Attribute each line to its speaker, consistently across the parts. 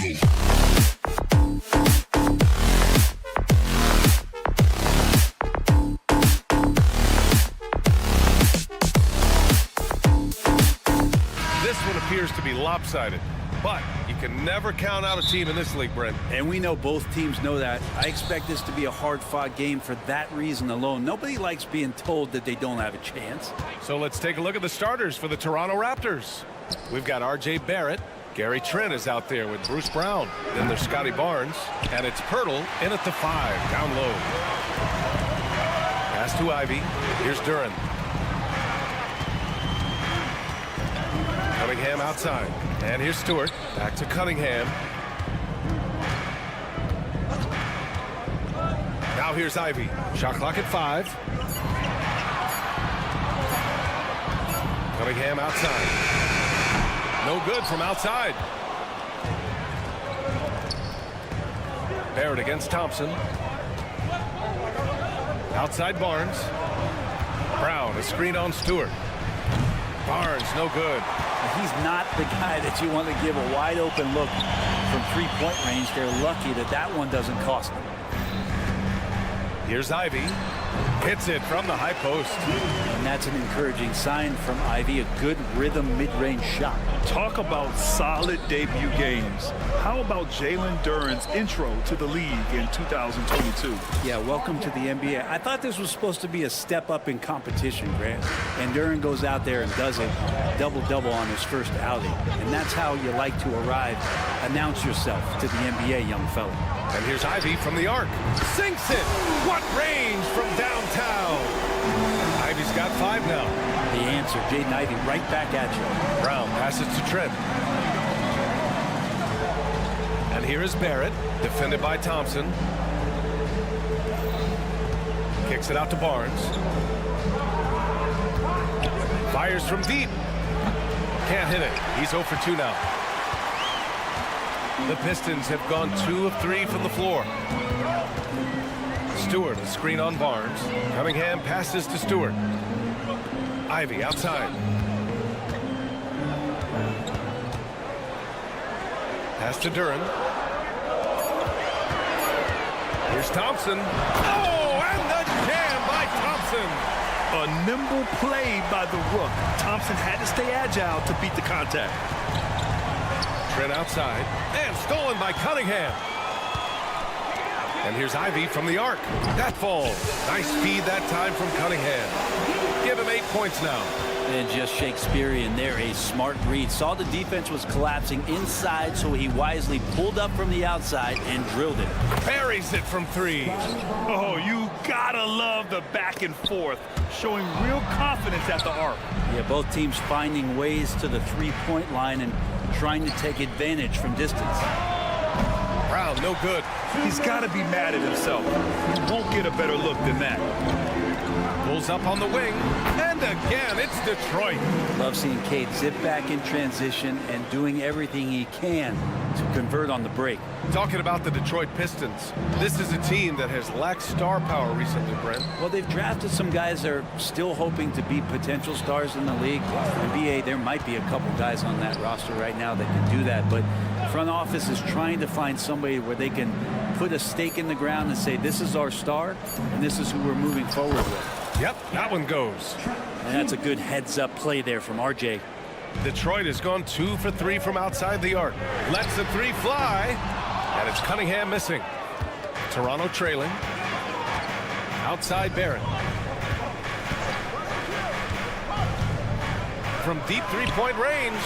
Speaker 1: This one appears to be lopsided, but you can never count out a team in this league, Brent.
Speaker 2: And we know both teams know that. I expect this to be a hard-fought game for that reason alone. Nobody likes being told that they don't have a chance.
Speaker 1: So let's take a look at the starters for the Toronto Raptors. We've got R.J. Barrett. Gary Trent is out there with Bruce Brown. Then there's Scotty Barnes. And it's Pirtle in at the 5, down low. Pass to Ivy. Here's Duran. Cunningham outside. And here's Stewart. Back to Cunningham. Now here's Ivy. Shot clock at 5. Cunningham outside. No good from outside. Barrett against Thompson. Outside Barnes. Brown, a screen on Stewart. Barnes, no good.
Speaker 2: He's not the guy that you want to give a wide open look from three-point range. They're lucky that that one doesn't cost them.
Speaker 1: Here's Ivy. Hits it from the high post.
Speaker 2: And that's an encouraging sign from Ivy. A good rhythm mid-range shot.
Speaker 3: Talk about solid debut games. How about Jalen Duran's intro to the league in 2022?
Speaker 2: Yeah, welcome to the NBA. I thought this was supposed to be a step up in competition, Grant. And Duran goes out there and does it. Double-double on his first outing. And that's how you like to arrive. Announce yourself to the NBA, young fella.
Speaker 1: And here's Ivy from the arc. Sinks it. What range from downtown. Ivy's got 5 now.
Speaker 2: The answer, Jaden Ivey right back at you.
Speaker 1: Brown passes to Trent. And here is Barrett, defended by Thompson. Kicks it out to Barnes. Fires from deep. Can't hit it. He's 0 for 2 now. The Pistons have gone 2 of 3 from the floor. Stewart, a screen on Barnes. Cunningham passes to Stewart. Ivy outside. Pass to Duran. Here's Thompson. Oh, and the jam by Thompson.
Speaker 3: A nimble play by the Rook. Thompson had to stay agile to beat the contact.
Speaker 1: Trent outside. And stolen by Cunningham. And here's Ivy from the arc. That falls. Nice speed that time from Cunningham. Give him 8 points now.
Speaker 2: And just Shakespearean there, a smart read. Saw the defense was collapsing inside, so he wisely pulled up from the outside and drilled it.
Speaker 1: Buries it from 3.
Speaker 3: Oh, you gotta love the back and forth, showing real confidence at the arc.
Speaker 2: Yeah, both teams finding ways to the three-point line and trying to take advantage from distance.
Speaker 1: Brown, no good.
Speaker 3: He's got to be mad at himself. He won't get a better look than that.
Speaker 1: Pulls up on the wing. And again, it's Detroit.
Speaker 2: Love seeing Cade zip back in transition and doing everything he can to convert on the break.
Speaker 1: Talking about the Detroit Pistons, this is a team that has lacked star power recently, Brent.
Speaker 2: Well, they've drafted some guys that are still hoping to be potential stars in the league. NBA, there might be a couple guys on that roster right now that can do that, but front office is trying to find somebody where they can put a stake in the ground and say, this is our star, and this is who we're moving forward with.
Speaker 1: Yep, that one goes.
Speaker 2: And that's a good heads-up play there from RJ.
Speaker 1: Detroit has gone 2 for 3 from outside the arc. Lets the 3 fly, and it's Cunningham missing. Toronto trailing. Outside Barrett. From deep three-point range,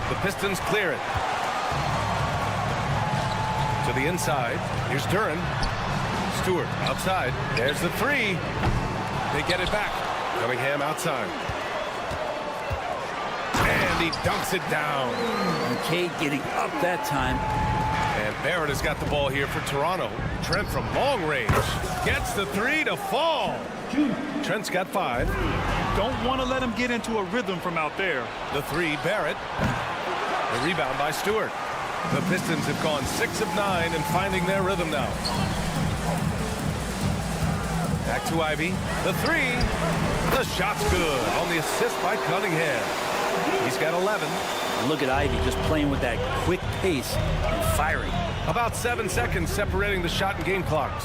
Speaker 1: the Pistons clear it. To the inside, here's Duran. Stewart outside. There's the 3. They get it back. Cunningham outside. And he dunks it down.
Speaker 2: And Cade getting up that time.
Speaker 1: And Barrett has got the ball here for Toronto. Trent from long range gets the 3 to fall. Trent's got 5.
Speaker 3: Don't want to let him get into a rhythm from out there.
Speaker 1: The 3, Barrett. The rebound by Stewart. The Pistons have gone 6 of 9 and finding their rhythm now. Back to Ivy. The 3. The shot's good on the assist by Cunningham. He's got 11.
Speaker 2: And look at Ivy just playing with that quick pace and firing.
Speaker 1: About 7 seconds separating the shot and game clocks.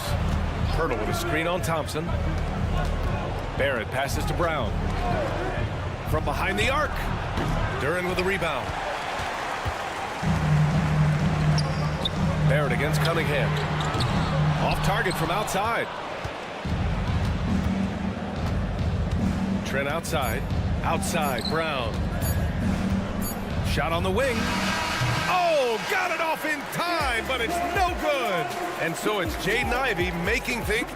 Speaker 1: Pirtle with a screen on Thompson. Barrett passes to Brown. From behind the arc. Duran with a rebound. Barrett against Cunningham. Off target from outside. Trent outside. Outside, Brown. Shot on the wing. Oh, got it off in time, but it's no good. And so it's Jaden Ivey making things.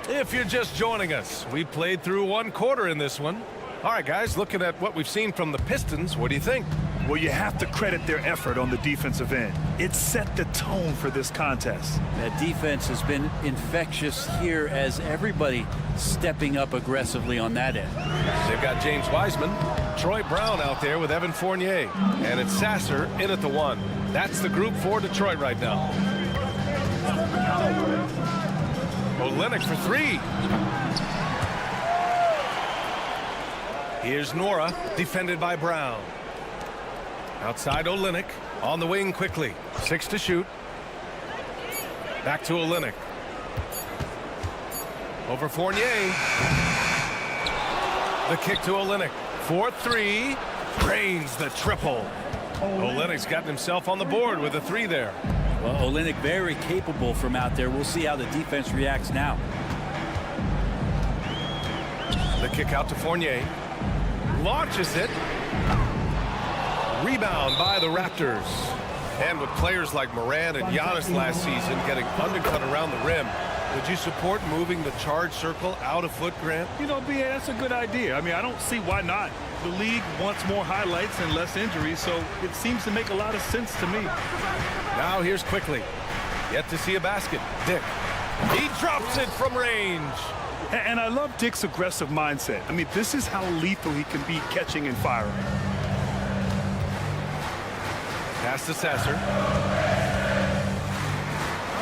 Speaker 1: If you're just joining us, we played through 1 quarter in this one. All right, guys, looking at what we've seen from the Pistons, what do you think?
Speaker 3: Well, you have to credit their effort on the defensive end. It set the tone for this contest.
Speaker 2: That defense has been infectious here as everybody stepping up aggressively on that end.
Speaker 1: They've got James Wiseman, Troy Brown out there with Evan Fournier, and it's Sasser in at the 1. That's the group for Detroit right now. Olynyk for 3. Here's Nora, defended by Brown. Outside Olynyk, on the wing quickly. 6 to shoot. Back to Olynyk. Over Fournier. The kick to Olynyk. 4-3. Drains the triple. Olynyk's gotten himself on the board with a 3 there.
Speaker 2: Well, Olynyk very capable from out there. We'll see how the defense reacts now.
Speaker 1: The kick out to Fournier. Launches it. Rebound by the Raptors. And with players like Moran and Giannis last season getting undercut around the rim, would you support moving the charge circle out a foot, Grant?
Speaker 3: You know, B.A., that's a good idea. I mean, I don't see why not. The league wants more highlights and less injuries, so it seems to make a lot of sense to me.
Speaker 1: Now here's quickly. Yet to see a basket. Dick. He drops it from range.
Speaker 3: And I love Dick's aggressive mindset. I mean, this is how lethal he can be catching and firing.
Speaker 1: Pass to Sasser.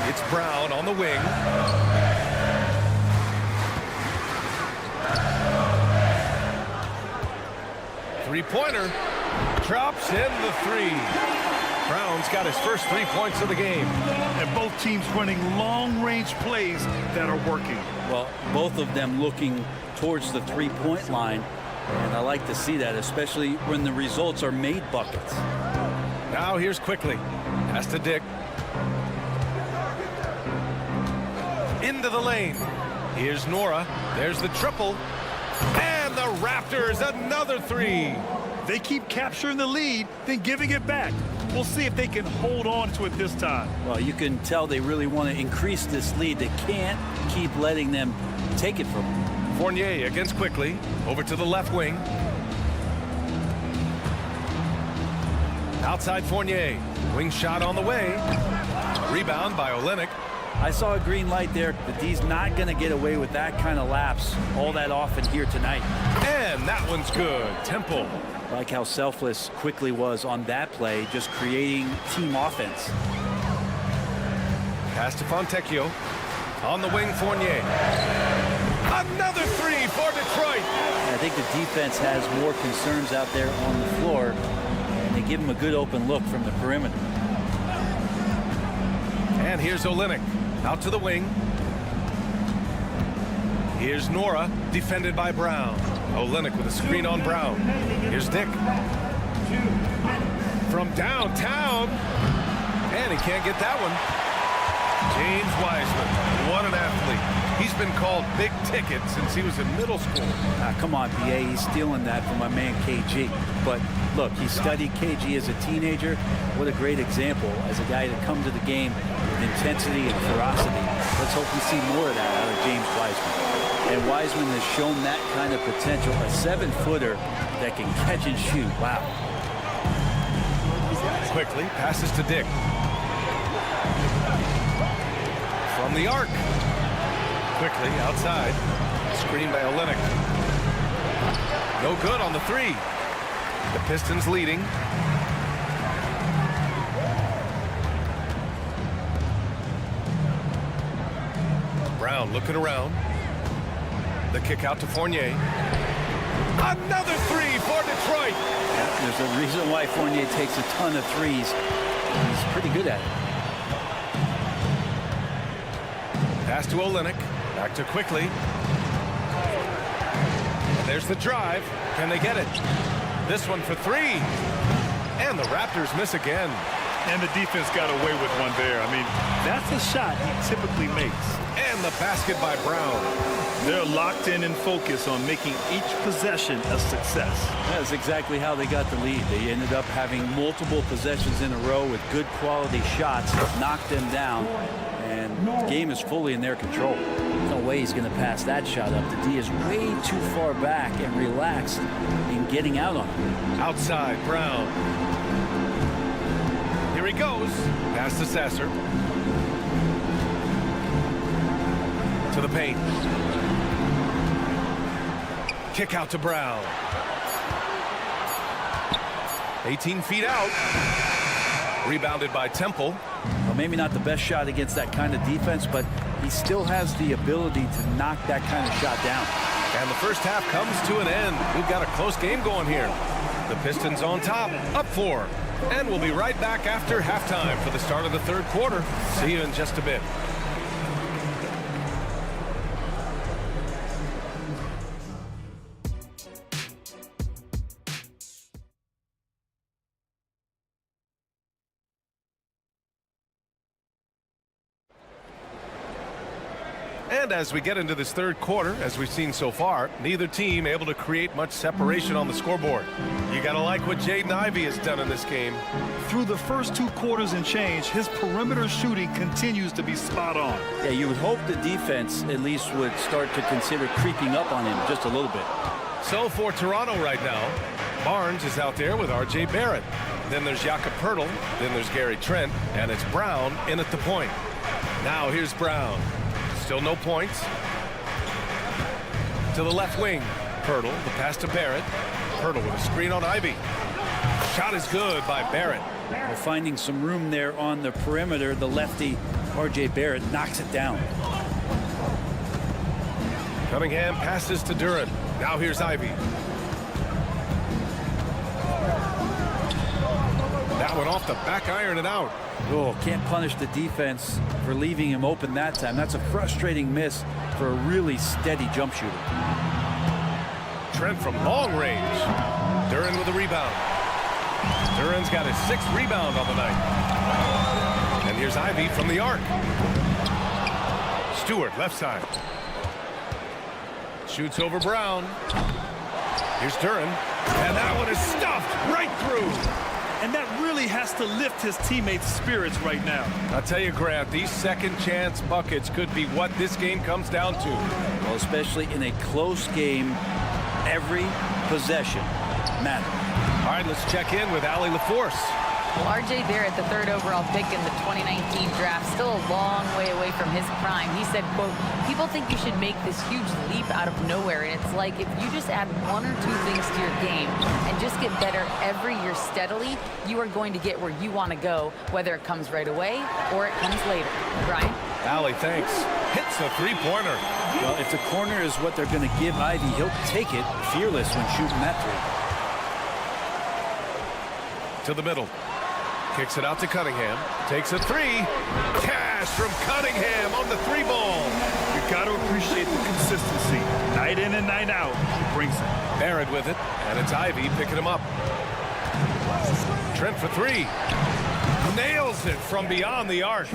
Speaker 1: It's Brown on the wing. Three-pointer. Drops in the 3. Brown's got his first 3 points of the game.
Speaker 3: And both teams running long-range plays that are working.
Speaker 2: Well, both of them looking towards the three-point line. And I like to see that, especially when the results are made buckets.
Speaker 1: Now here's quickly. Pass to Dick. Into the lane. Here's Nora. There's the triple. And the Raptors, another 3.
Speaker 3: They keep capturing the lead, then giving it back. We'll see if they can hold on to it this time.
Speaker 2: Well, you can tell they really want to increase this lead. They can't keep letting them take it from them.
Speaker 1: Fournier against quickly. Over to the left wing. Outside Fournier. Wing shot on the way. Rebound by Olynyk.
Speaker 2: I saw a green light there, but D's not going to get away with that kind of lapse all that often here tonight.
Speaker 1: And that one's good. Temple.
Speaker 2: Like how selfless Quickly was on that play, just creating team offense.
Speaker 1: Pass to Fontecchio. On the wing, Fournier. Another 3 for Detroit.
Speaker 2: I think the defense has more concerns out there on the floor, and they give him a good open look from the perimeter.
Speaker 1: And here's Olynyk. Out to the wing. Here's Nora, defended by Brown. Olynyk with a screen on Brown. Here's Dick. From downtown. And he can't get that one. James Wiseman, what an athlete. He's been called big ticket since he was in middle school.
Speaker 2: Come on, BA, he's stealing that from my man KG. But look, he studied KG as a teenager. What a great example as a guy to come to the game with intensity and ferocity. Let's hope we see more of that out of James Wiseman. And Wiseman has shown that kind of potential. A 7-footer that can catch and shoot. Wow.
Speaker 1: Quickly passes to Dick. From the arc. Quickly outside. Screen by Olynyk. No good on the 3. The Pistons leading. Brown looking around. The kick out to Fournier. Another three for Detroit.
Speaker 2: Yeah, there's a reason why Fournier takes a ton of threes. He's pretty good at it.
Speaker 1: Pass to Olynyk. Back to Quickly. And there's the drive. Can they get it? This one for three. And the Raptors miss again.
Speaker 3: And the defense got away with one there. I mean, that's a shot he typically makes.
Speaker 1: And the basket by Brown.
Speaker 3: They're locked in and focused on making each possession a success.
Speaker 2: That's exactly how they got the lead. They ended up having multiple possessions in a row with good quality shots, knocked them down, and the game is fully in their control. No way he's going to pass that shot up. The D is way too far back and relaxed in getting out on him.
Speaker 1: Outside, Brown. Here he goes. Pass to Sasser. To the paint. Kick out to Brown. 18 feet out. Rebounded by Temple.
Speaker 2: Well, maybe not the best shot against that kind of defense, but he still has the ability to knock that kind of shot down.
Speaker 1: And the first half comes to an end. We've got a close game going here. The Pistons on top, up 4. And we'll be right back after halftime for the start of the third quarter. See you in just a bit. And as we get into this third quarter, as we've seen so far, neither team able to create much separation on the scoreboard. You got to like what Jaden Ivey has done in this game.
Speaker 3: Through the first 2 quarters and change, his perimeter shooting continues to be spot on.
Speaker 2: Yeah, you would hope the defense at least would start to consider creeping up on him just a little bit.
Speaker 1: So for Toronto right now, Barnes is out there with R.J. Barrett. Then there's Jakob Poeltl. Then there's Gary Trent. And it's Brown in at the point. Now here's Brown. Still no points. To the left wing. Poeltl, the pass to Barrett. Poeltl with a screen on Ivey. Shot is good by Barrett.
Speaker 2: Well, finding some room there on the perimeter, the lefty R.J. Barrett knocks it down.
Speaker 1: Cunningham passes to Duren. Now here's Ivey. That one off the back iron and out.
Speaker 2: Oh, can't punish the defense for leaving him open that time. That's a frustrating miss for a really steady jump shooter.
Speaker 1: Trent from long range. Duren with a rebound. Duren's got his 6th rebound on the night. And here's Ivey from the arc. Stewart, left side. Shoots over Brown. Here's Duren. And that one is stuffed right through.
Speaker 3: And that really has to lift his teammates' spirits right now.
Speaker 1: I'll tell you, Grant, these second chance buckets could be what this game comes down to.
Speaker 2: Well, especially in a close game, every possession matters.
Speaker 1: All right, let's check in with Allie LaForce.
Speaker 4: Well, R.J. Barrett, the 3rd overall pick in the 2019 draft, still a long way away from his prime. He said, quote, people think you should make this huge leap out of nowhere. And it's like if you just add 1 or 2 things to your game and just get better every year steadily, you are going to get where you want to go, whether it comes right away or it comes later. Brian?
Speaker 1: Allie, thanks. Hits a 3-pointer.
Speaker 2: Well, if the corner is what they're going to give Ivey, he'll take it fearless when shooting that
Speaker 1: 3.
Speaker 2: three.
Speaker 1: To the middle. Kicks it out to Cunningham. Takes a 3. Cash from Cunningham on the 3-ball.
Speaker 3: You got to appreciate the consistency. Night in and night out, he brings it.
Speaker 1: Barrett with it, and it's Ivey picking him up. Trent for 3. Nails it from beyond the arc.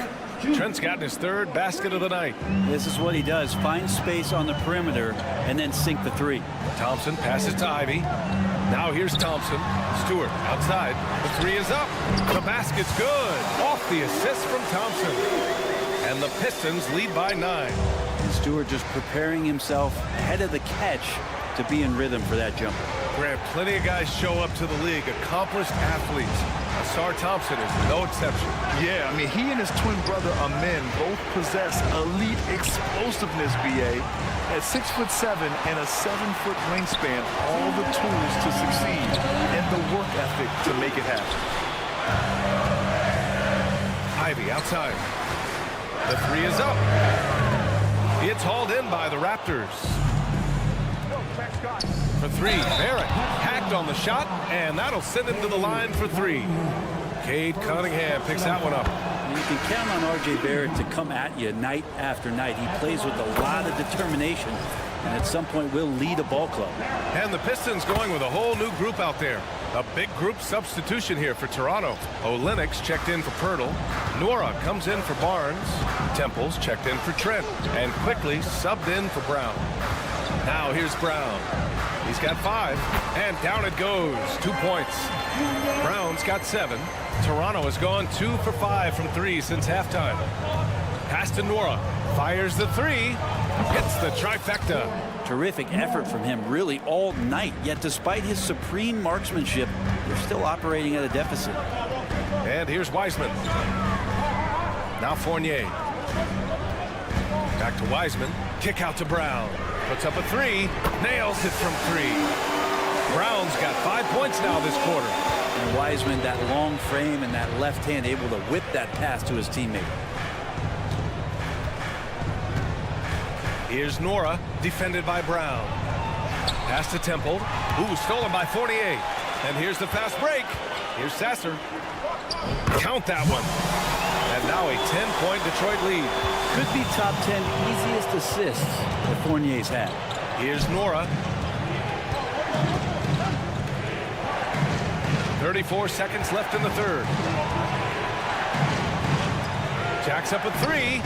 Speaker 1: Trent's gotten his 3rd basket of the night.
Speaker 2: This is what he does. Find space on the perimeter and then sink the 3.
Speaker 1: Thompson passes to Ivey. Now here's Thompson. Stewart outside. The 3 is up. The basket's good. Off the assist from Thompson. And the Pistons lead by 9.
Speaker 2: And Stewart just preparing himself ahead of the catch to be in rhythm for that jumper.
Speaker 1: Grant, plenty of guys show up to the league, accomplished athletes. Asar Thompson is no exception.
Speaker 3: Yeah, I mean, he and his twin brother Amin both possess elite explosiveness, B.A. At 6'7" and a 7-foot wingspan, all the tools to succeed and the work ethic to make it happen.
Speaker 1: Ivey outside. The 3 is up. It's hauled in by the Raptors. For three, Barrett hacked on the shot, and that'll send him to the line for three. Cade Cunningham picks that one up.
Speaker 2: You can count on R.J. Barrett to come at you night after night. He plays with a lot of determination, and at some point will lead a ball club.
Speaker 1: And the Pistons going with a whole new group out there. A big group substitution here for Toronto. Olenek's checked in for Pirtle. Nora comes in for Barnes. Temple's checked in for Trent. And quickly subbed in for Brown. Now here's Brown. He's got 5. And down it goes. 2 points. Brown's got 7. Toronto has gone 2 for 5 from 3 since halftime. Pass to Nora. Fires the 3. Hits the trifecta.
Speaker 2: Terrific effort from him really all night. Yet despite his supreme marksmanship, they're still operating at a deficit.
Speaker 1: And here's Wiseman. Now Fournier. Back to Wiseman. Kick out to Brown. Puts up a 3. Nails it from 3. Brown's got 5 points now this quarter.
Speaker 2: And Wiseman, that long frame and that left hand, able to whip that pass to his teammate.
Speaker 1: Here's Nora, defended by Brown. Pass to Temple. Ooh, stolen by Fournier. And here's the fast break. Here's Sasser. Count that one. And now a 10-point Detroit lead.
Speaker 2: Could be top 10 easiest assists that Fournier's had.
Speaker 1: Here's Nora. 34 seconds left in the third. Jacks up a 3.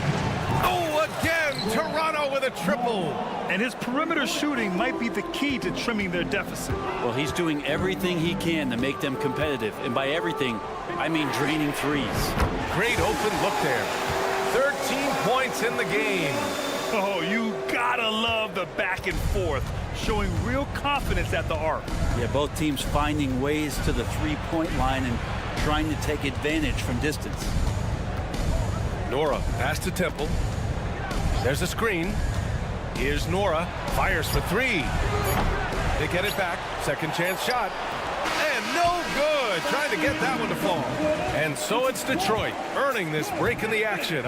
Speaker 1: Oh, again, Toronto with a triple.
Speaker 3: And his perimeter shooting might be the key to trimming their deficit.
Speaker 2: Well, he's doing everything he can to make them competitive. And by everything, I mean draining threes.
Speaker 1: Great open look there. 13 points in the game.
Speaker 3: Oh, you gotta love the back and forth, showing real confidence at the arc.
Speaker 2: Yeah, both teams finding ways to the three-point line and trying to take advantage from distance.
Speaker 1: Nora, pass to Temple. There's a screen. Here's Nora. Fires for 3. They get it back. Second chance shot. And no good. Trying to get that one to fall. And so it's Detroit earning this break in the action.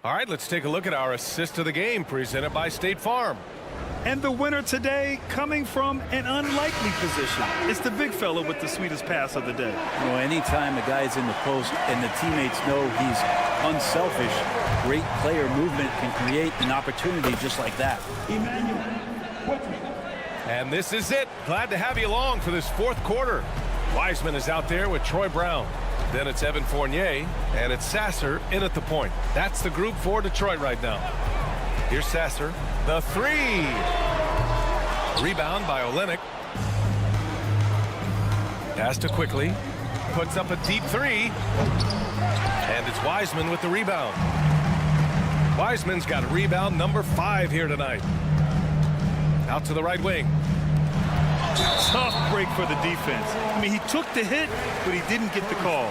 Speaker 1: All right, let's take a look at our assist of the game presented by State Farm.
Speaker 3: And the winner today coming from an unlikely position. It's the big fella with the sweetest pass of the day.
Speaker 2: You know, anytime a guy's in the post and the teammates know he's unselfish, great player movement can create an opportunity just like that.
Speaker 1: And this is it. Glad to have you along for this fourth quarter. Wiseman is out there with Troy Brown. Then it's Evan Fournier, and it's Sasser in at the point. That's the group for Detroit right now. Here's Sasser. The 3. Rebound by Olenek. Pass to Quickly. Puts up a deep 3. And it's Wiseman with the rebound. Wiseman's got rebound number 5 here tonight. Out to the right wing.
Speaker 3: Tough break for the defense. I mean, he took the hit, but he didn't get the call.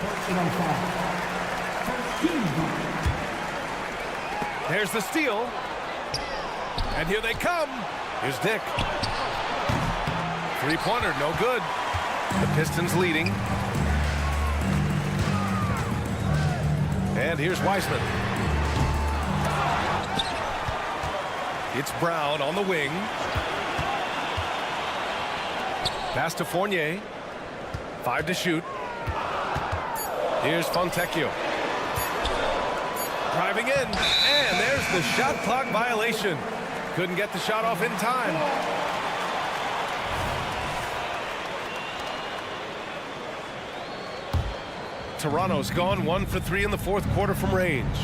Speaker 1: There's the steal. And here they come. Here's Dick. Three-pointer, no good. The Pistons leading. And here's Wiseman. It's Brown on the wing. Pass to Fournier. 5 to shoot. Here's Fontecchio. Driving in. And there's the shot clock violation. Couldn't get the shot off in time. Toronto's gone 1 for 3 in the fourth quarter from range.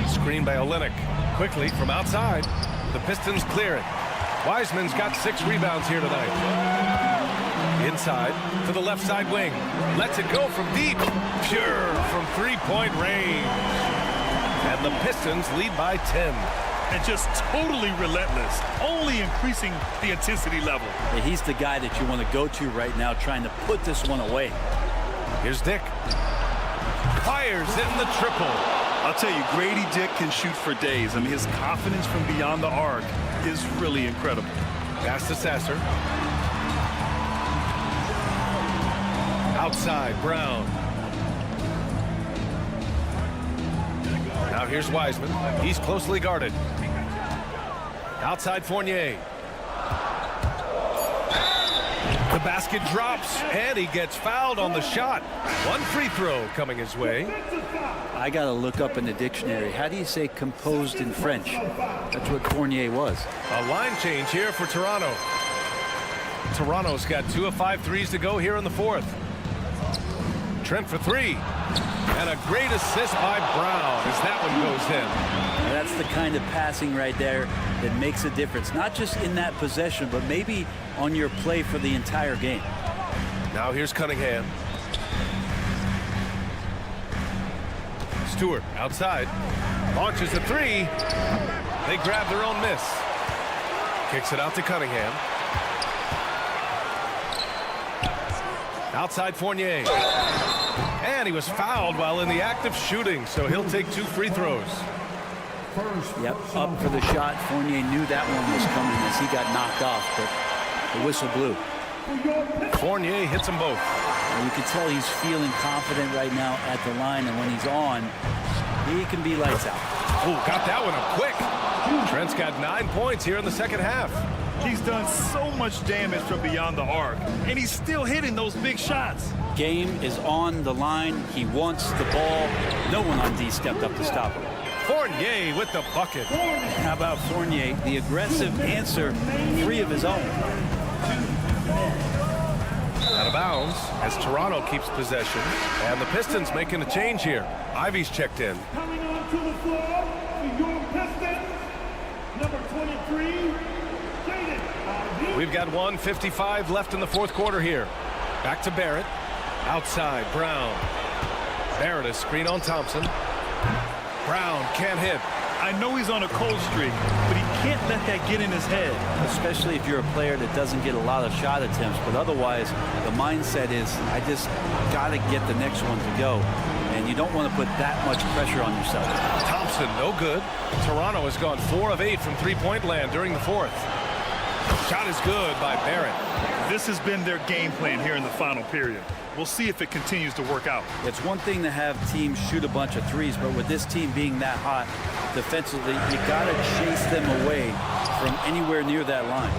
Speaker 1: Screen by Olenek. Quickly from outside. The Pistons clear it. Wiseman's got 6 rebounds here tonight. Inside to the left side wing. Lets it go from deep. Pure from three-point range. And the Pistons lead by 10.
Speaker 3: And just totally relentless, only increasing the intensity level.
Speaker 2: Yeah, he's the guy that you want to go to right now, trying to put this one away.
Speaker 1: Here's Dick. Fires in the triple.
Speaker 3: I'll tell you, Grady Dick can shoot for days. I mean, his confidence from beyond the arc is really incredible.
Speaker 1: Pass to Sasser. Outside, Brown. Now here's Wiseman. He's closely guarded. Outside Fournier. The basket drops, and he gets fouled on the shot. One free throw coming his way.
Speaker 2: I got to look up in the dictionary. How do you say composed in French? That's what Fournier was.
Speaker 1: A line change here for Toronto. Toronto's got 2 of 5 threes to go here in the fourth. Trent for 3. And a great assist by Brown as that one goes in.
Speaker 2: That's the kind of passing right there that makes a difference. Not just in that possession, but maybe on your play for the entire game.
Speaker 1: Now here's Cunningham. Stewart outside. Launches a 3. They grab their own miss. Kicks it out to Cunningham. Outside Fournier. And he was fouled while in the act of shooting, so he'll take 2 free throws.
Speaker 2: Yep, up for the shot. Fournier knew that one was coming as he got knocked off, but the whistle blew.
Speaker 1: Fournier hits them both.
Speaker 2: And you can tell he's feeling confident right now at the line, and when he's on, he can be lights out.
Speaker 1: Oh, got that one up quick. Trent's got 9 points here in the second half.
Speaker 3: He's done so much damage from beyond the arc, and he's still hitting those big shots.
Speaker 2: Game is on the line. He wants the ball. No one on D stepped up to stop him.
Speaker 1: Fournier with the bucket.
Speaker 2: How about Fournier? The aggressive answer, 3 of his own.
Speaker 1: Out of bounds as Toronto keeps possession. And the Pistons making a change here. Ivy's checked in.
Speaker 5: Coming onto the floor for your Pistons, number 23, Jaden Ivey.
Speaker 1: We've got 1:55 left in the fourth quarter here. Back to Barrett. Outside, Brown. Barrett, a screen on Thompson. Brown can't hit.
Speaker 3: I know he's on a cold streak, but he can't let that get in his head.
Speaker 2: Especially if you're a player that doesn't get a lot of shot attempts, but otherwise the mindset is I just got to get the next one to go, and you don't want to put that much pressure on yourself.
Speaker 1: Thompson, no good. Toronto has gone 4 of 8 from three-point land during the fourth. Shot is good by Barrett.
Speaker 3: This has been their game plan here in the final period. We'll see if it continues to work out.
Speaker 2: It's one thing to have teams shoot a bunch of threes, but with this team being that hot defensively, you got to chase them away from anywhere near that line.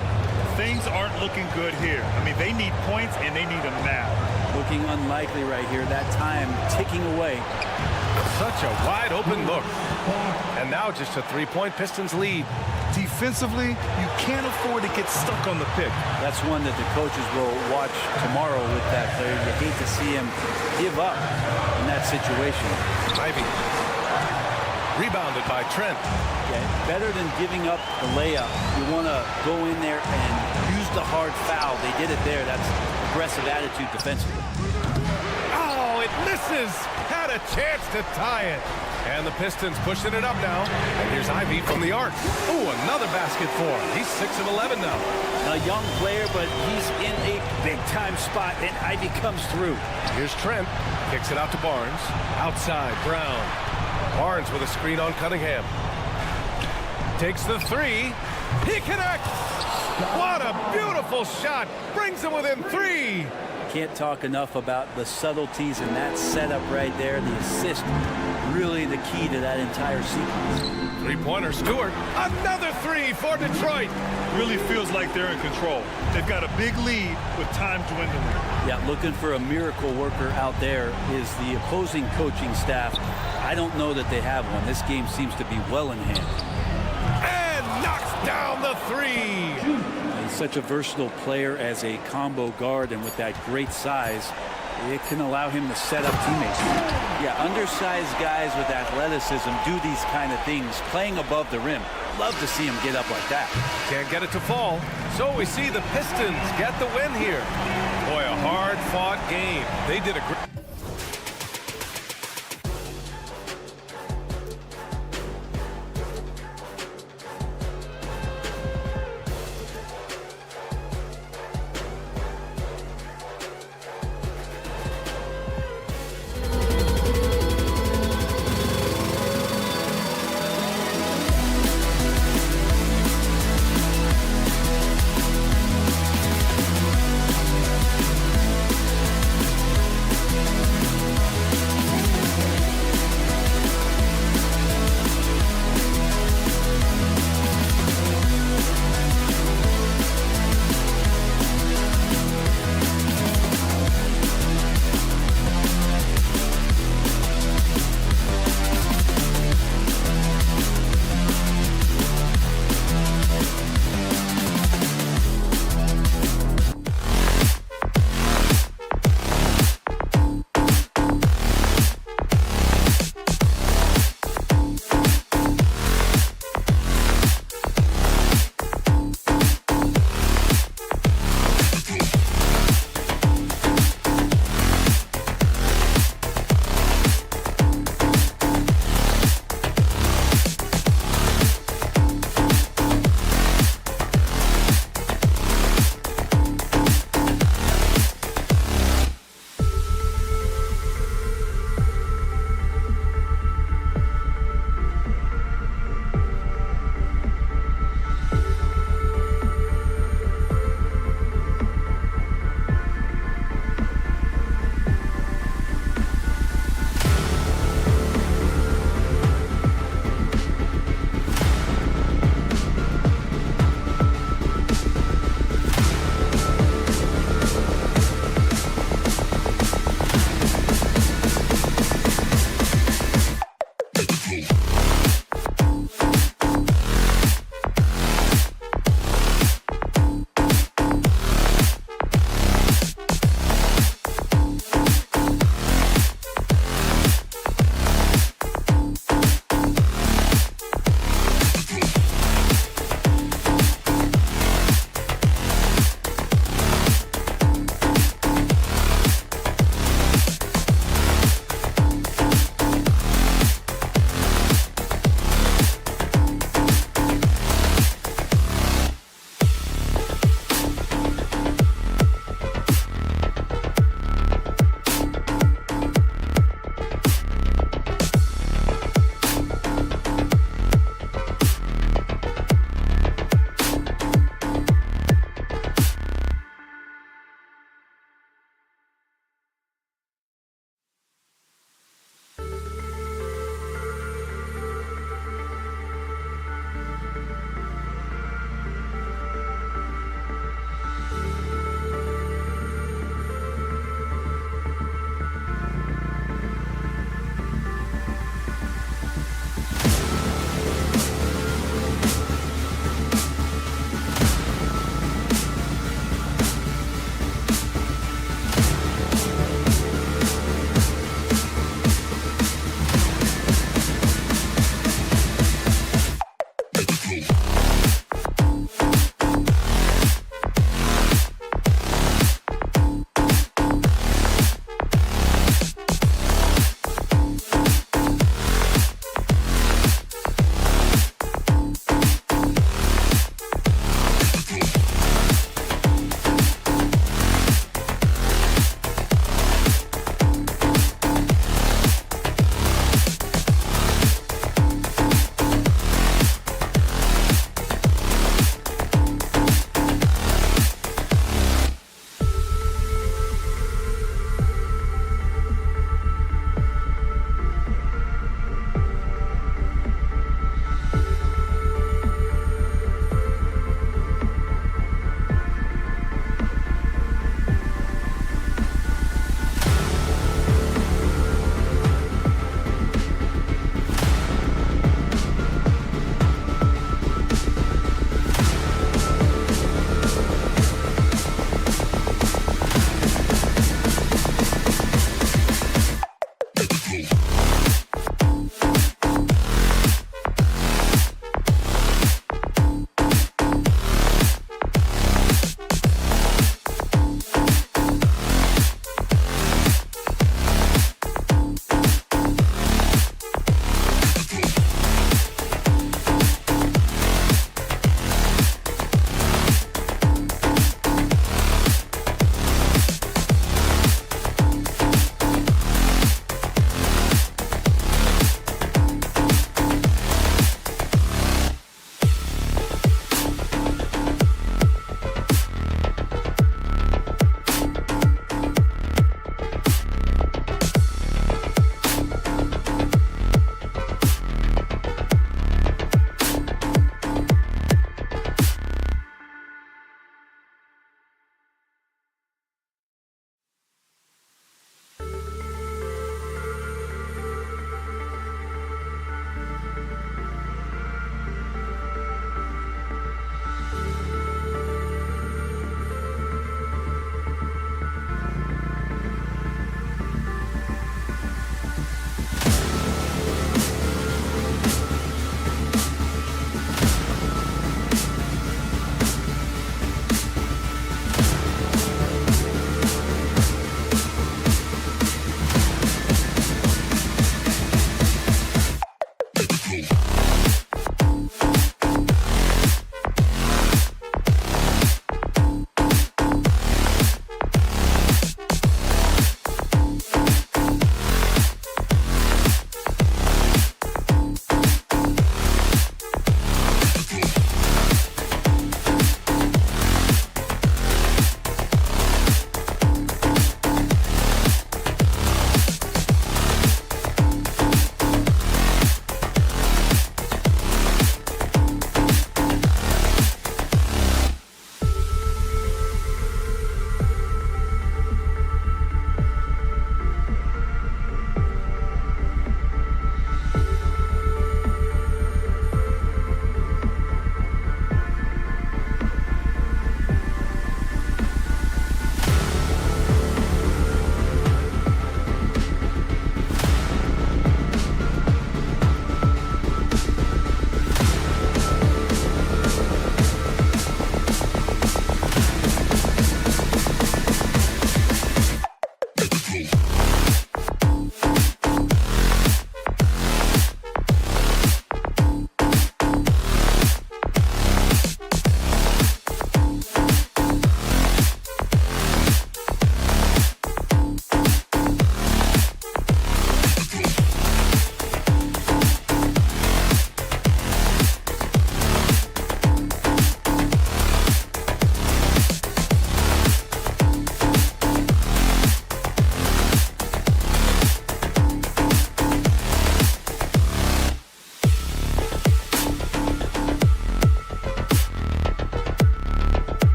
Speaker 3: Things aren't looking good here. I mean, they need points, and they need them now.
Speaker 2: Looking unlikely right here. That time ticking away.
Speaker 1: Such a wide open look. And now just a 3-point Pistons lead.
Speaker 3: Defensively, you can't afford to get stuck on the pick.
Speaker 2: That's one that the coaches will watch tomorrow with that player. You hate to see him give up in that situation.
Speaker 1: Ivy. Rebounded by Trent.
Speaker 2: Yeah, better than giving up the layup. You want to go in there and use the hard foul. They did it there. That's aggressive attitude defensively.
Speaker 1: Oh, it misses. Had a chance to tie it. And the Pistons pushing it up now. And here's Ivy from the arc. Oh, another basket for him. He's 6 of 11 now.
Speaker 2: A young player, but he's in a big-time spot, and Ivy comes through.
Speaker 1: Here's Trent. Kicks it out to Barnes. Outside, Brown. Barnes with a screen on Cunningham. Takes the 3. He connects. What a beautiful shot. Brings him within 3.
Speaker 2: Can't talk enough about the subtleties in that setup right there. The assist, really the key to that entire sequence.
Speaker 1: Three-pointer, Stewart. Another 3 for Detroit.
Speaker 3: Really feels like they're in control. They've got a big lead with time dwindling. Yeah,
Speaker 2: looking for a miracle worker out there is the opposing coaching staff. I don't know that they have one. This game seems to be well in hand.
Speaker 1: And knocks down the 3.
Speaker 2: He's such a versatile player as a combo guard, and with that great size, it can allow him to set up teammates. Yeah, undersized guys with athleticism do these kind of things, playing above the rim. Love to see him get up like that.
Speaker 1: Can't get it to fall. So we see the Pistons get the win here. Boy, a hard-fought game. They did a great...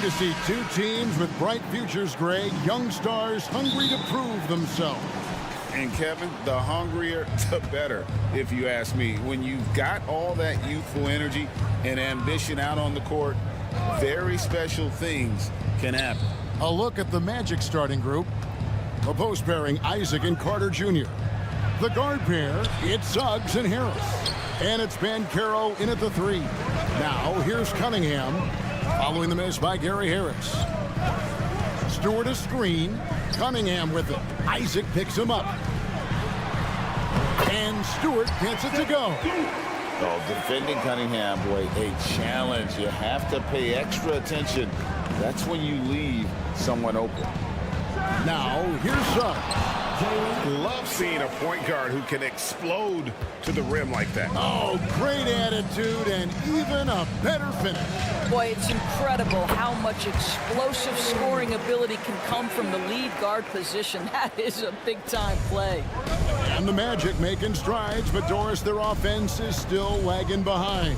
Speaker 6: to see two teams with bright futures, Greg. Young stars hungry to prove themselves.
Speaker 7: And Kevin, the hungrier, the better, if you ask me. When you've got all that youthful energy and ambition out on the court, very special things can happen.
Speaker 6: A look at the Magic starting group. The post pairing, Isaac and Carter Jr. The guard pair, it's Suggs and Harris. And it's Banchero in at the 3. Now, here's Cunningham, following the miss by Gary Harris. Stewart a screen. Cunningham with it. Isaac picks him up. And Stewart gets it to go.
Speaker 7: Oh, defending Cunningham, boy, a challenge. You have to pay extra attention. That's when you leave someone open.
Speaker 6: Now, here's Suggs.
Speaker 1: Love seeing a point guard who can explode to the rim like that.
Speaker 6: Oh, great attitude and even a better finish.
Speaker 8: Boy, it's incredible how much explosive scoring ability can come from the lead guard position. That is a big-time play.
Speaker 6: And the Magic making strides, but Doris, their offense is still lagging behind.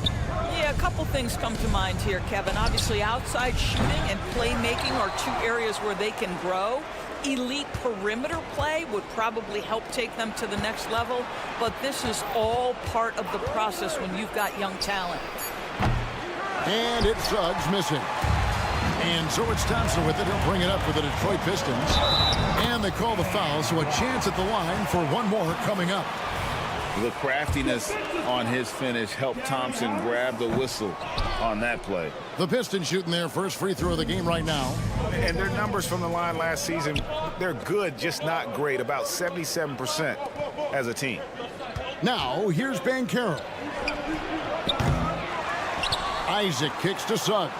Speaker 8: Yeah, a couple things come to mind here, Kevin. Obviously, outside shooting and playmaking are two areas where they can grow. Elite perimeter play would probably help take them to the next level, but this is all part of the process when you've got young talent.
Speaker 6: And it's Suggs missing. And so it's Thompson with it. He'll bring it up for the Detroit Pistons. And they call the foul, so a chance at the line for one more coming up.
Speaker 7: The craftiness on his finish helped Thompson grab the whistle on that play.
Speaker 6: The Pistons shooting their first free throw of the game right now.
Speaker 1: And their numbers from the line last season, they're good, just not great. About 77% as a team.
Speaker 6: Now, here's Banchero. Isaac kicks to Suggs.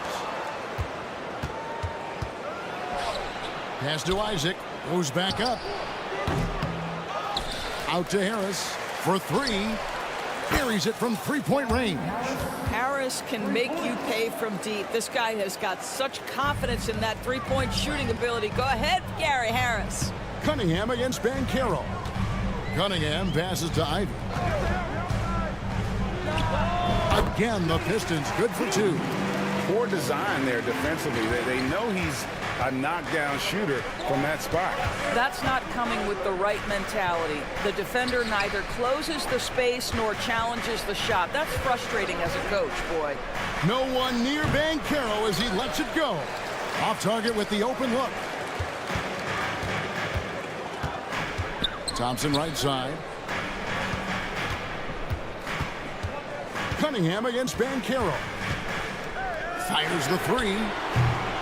Speaker 6: Pass to Isaac. Moves back up. Out to Harris for 3. Carries it from three-point range.
Speaker 8: Harris can make you pay from deep. This guy has got such confidence in that three-point shooting ability. Go ahead, Gary Harris.
Speaker 6: Cunningham against Banchero. Cunningham passes to Ivy. Again, the Pistons good for 2.
Speaker 7: Poor design there defensively. They know he's a knockdown shooter from that spot.
Speaker 8: That's not coming with the right mentality. The defender neither closes the space nor challenges the shot. That's frustrating as a coach, boy.
Speaker 6: No one near Banchero as he lets it go. Off target with the open look. Thompson right side. Cunningham against Banchero. Fires the 3.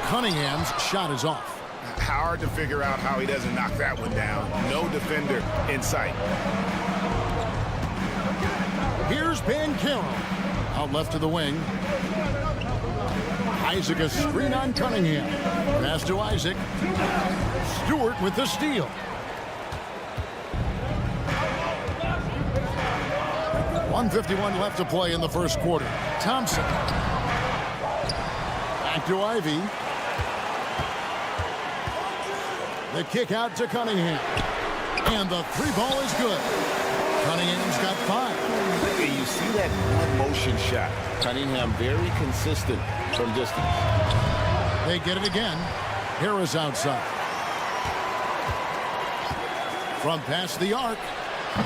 Speaker 6: Cunningham's shot is off.
Speaker 1: Hard to figure out how he doesn't knock that one down. No defender in sight.
Speaker 6: Here's Banchero. Out left to the wing. Isaac a screen on Cunningham. Pass to Isaac. Stewart with the steal. .151 left to play in the first quarter. Thompson. Back to Ivy. The kick out to Cunningham. And the 3 ball is good. Cunningham's got 5.
Speaker 7: Hey, you see that one motion shot. Cunningham very consistent from distance.
Speaker 6: They get it again. Harris outside. From past the arc.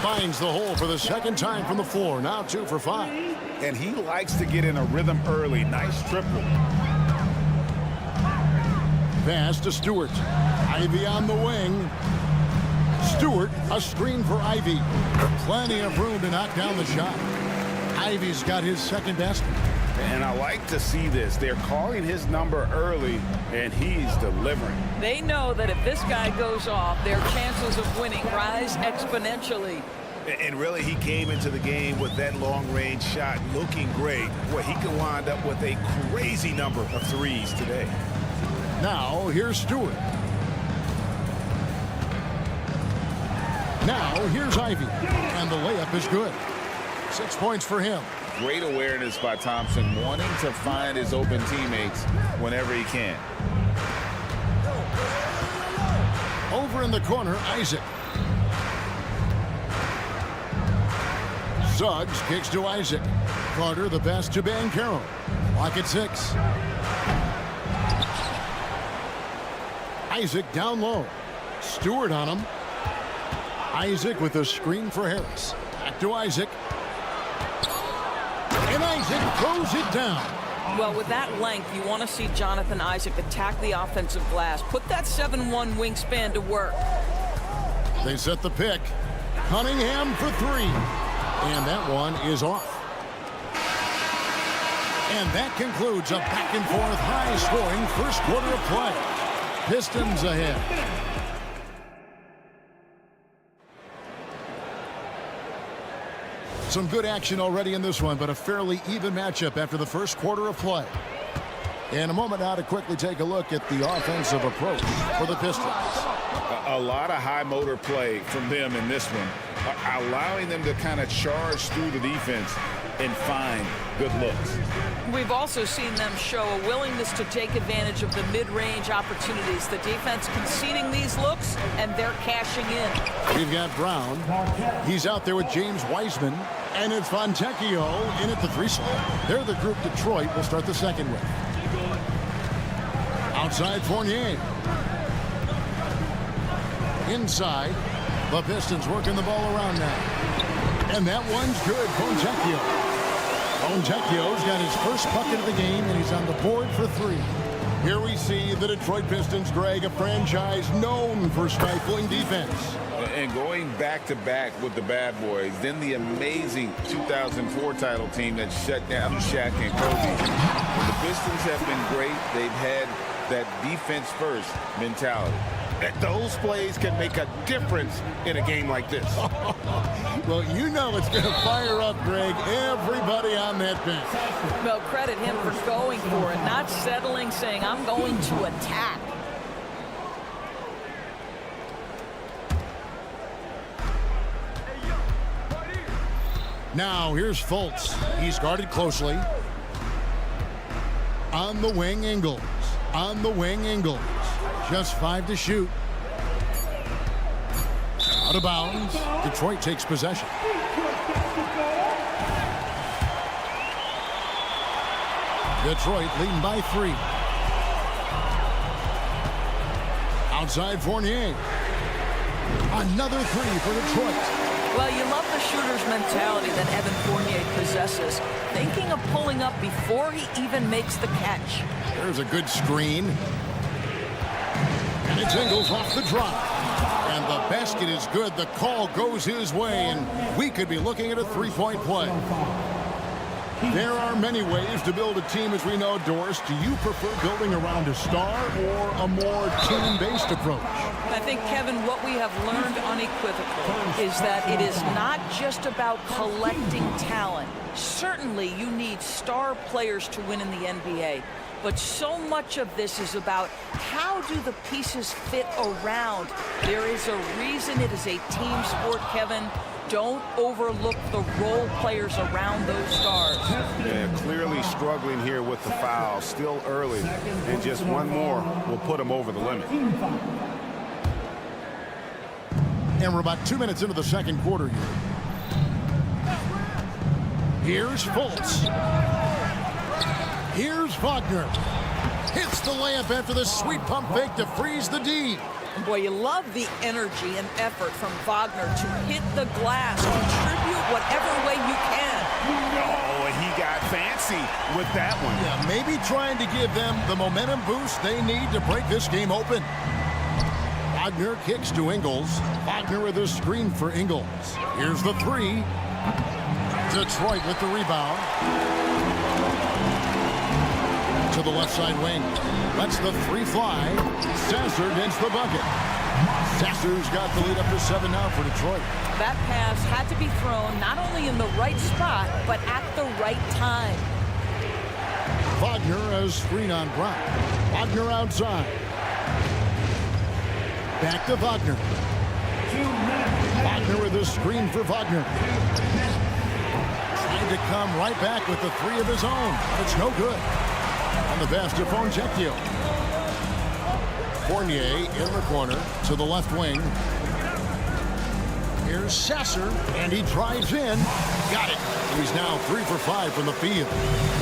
Speaker 6: Finds the hole for the second time from the floor. Now 2 for 5.
Speaker 1: And he likes to get in a rhythm early. Nice triple.
Speaker 6: Pass to Stewart. Ivy on the wing. Stewart, a screen for Ivy. Plenty of room to knock down the shot. Ivy's got his second basket.
Speaker 7: And I like to see this. They're calling his number early, and he's delivering.
Speaker 8: They know that if this guy goes off, their chances of winning rise exponentially.
Speaker 1: And really, he came into the game with that long-range shot looking great. Well, he could wind up with a crazy number of threes today.
Speaker 6: Now, here's Stewart. Now, here's Ivy. And the layup is good. 6 points for him.
Speaker 7: Great awareness by Thompson, wanting to find his open teammates whenever he can.
Speaker 6: Over in the corner, Isaac. Suggs kicks to Isaac. Carter the pass to Banchero. Lock at 6. Isaac down low. Stewart on him. Isaac with a screen for Harris. Back to Isaac. And Isaac throws it down.
Speaker 8: Well, with that length, you want to see Jonathan Isaac attack the offensive glass. Put that 7'1" wingspan to work.
Speaker 6: They set the pick. Cunningham for three. And that one is off. And that concludes a back-and-forth, high-scoring first quarter of play. Pistons ahead. Some good action already in this one, but a fairly even matchup after the first quarter of play. And a moment now to quickly take a look at the offensive approach for the Pistons.
Speaker 7: A lot of high motor play from them in this one, allowing them to kind of charge through the defense and find good looks.
Speaker 8: We've also seen them show a willingness to take advantage of the mid-range opportunities. The defense conceding these looks, and they're cashing in.
Speaker 6: We've got Brown. He's out there with James Wiseman. And it's Fontecchio in at the 3 slot. They're the group Detroit will start the second with. Outside Fournier. Inside. The Pistons working the ball around now. And that one's good. Fontecchio. Fontecchio's got his first bucket of the game, and he's on the board for 3. Here we see the Detroit Pistons, Greg, a franchise known for stifling defense.
Speaker 7: And going back-to-back with the bad boys, then the amazing 2004 title team that shut down Shaq and Kobe. The Pistons have been great. They've had that defense-first mentality. Those plays can make a difference in a game like this.
Speaker 6: Well, you know it's going to fire up, Greg, everybody on that bench.
Speaker 8: Well, credit him for going for it, not settling, saying, I'm going to attack.
Speaker 6: Now, here's Fultz. He's guarded closely. On the wing, Ingles. On the wing, Ingles. Just 5 to shoot. Out of bounds. Detroit takes possession. Detroit leading by 3. Outside Fournier. Another 3 for Detroit.
Speaker 8: Well, you love the shooter's mentality that Evan Fournier possesses, thinking of pulling up before he even makes the catch.
Speaker 6: There's a good screen. And it's Ingles off the drop. And the basket is good. The call goes his way, and we could be looking at a 3-point play. There are many ways to build a team, as we know, Doris. Do you prefer building around a star or a more team-based approach?
Speaker 8: I think, Kevin, what we have learned unequivocally is that it is not just about collecting talent. Certainly, you need star players to win in the NBA. But so much of this is about how do the pieces fit around. There is a reason it is a team sport, Kevin. Don't overlook the role players around those stars.
Speaker 7: Yeah, clearly struggling here with the foul. Still early. And just one more will put him over the limit.
Speaker 6: And we're about 2 minutes into the second quarter here. Here's Fultz. Here's Wagner. Hits the layup after the sweet pump fake to freeze the D.
Speaker 8: Boy, you love the energy and effort from Wagner to hit the glass, contribute whatever way you can.
Speaker 7: Oh, he got fancy with that one.
Speaker 6: Yeah, maybe trying to give them the momentum boost they need to break this game open. Wagner kicks to Ingles. Wagner with a screen for Ingles. Here's the 3. Detroit with the rebound. To the left side wing. Lets the 3 fly. Sasser gets the bucket. Sasser's got the lead up to 7 now for Detroit.
Speaker 8: That pass had to be thrown not only in the right spot, but at the right time.
Speaker 6: Wagner a screen on Brown. Wagner outside. Back to Wagner. Wagner with a screen for Wagner. Trying to come right back with the 3 of his own. But it's no good. On the pass to Fontecchio. Fournier in the corner to the left wing. Here's Sasser, and he drives in. got it. He's now 3 for 5 from the field.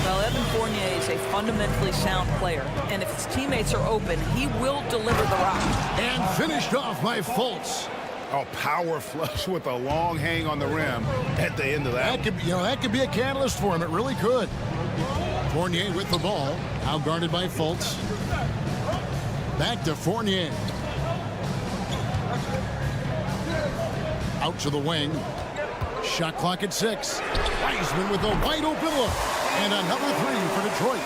Speaker 8: Well, Evan Fournier is a fundamentally sound player, and if his teammates are open, he will deliver the rock.
Speaker 6: And finished off by Fultz.
Speaker 7: A power flush with a long hang on the rim at the end of that.
Speaker 6: That could be a catalyst for him. It really could. Fournier with the ball, out guarded by Fultz. Back to Fournier. Out to the wing. Shot clock at 6. Wiseman with a wide open look. And another 3 for Detroit.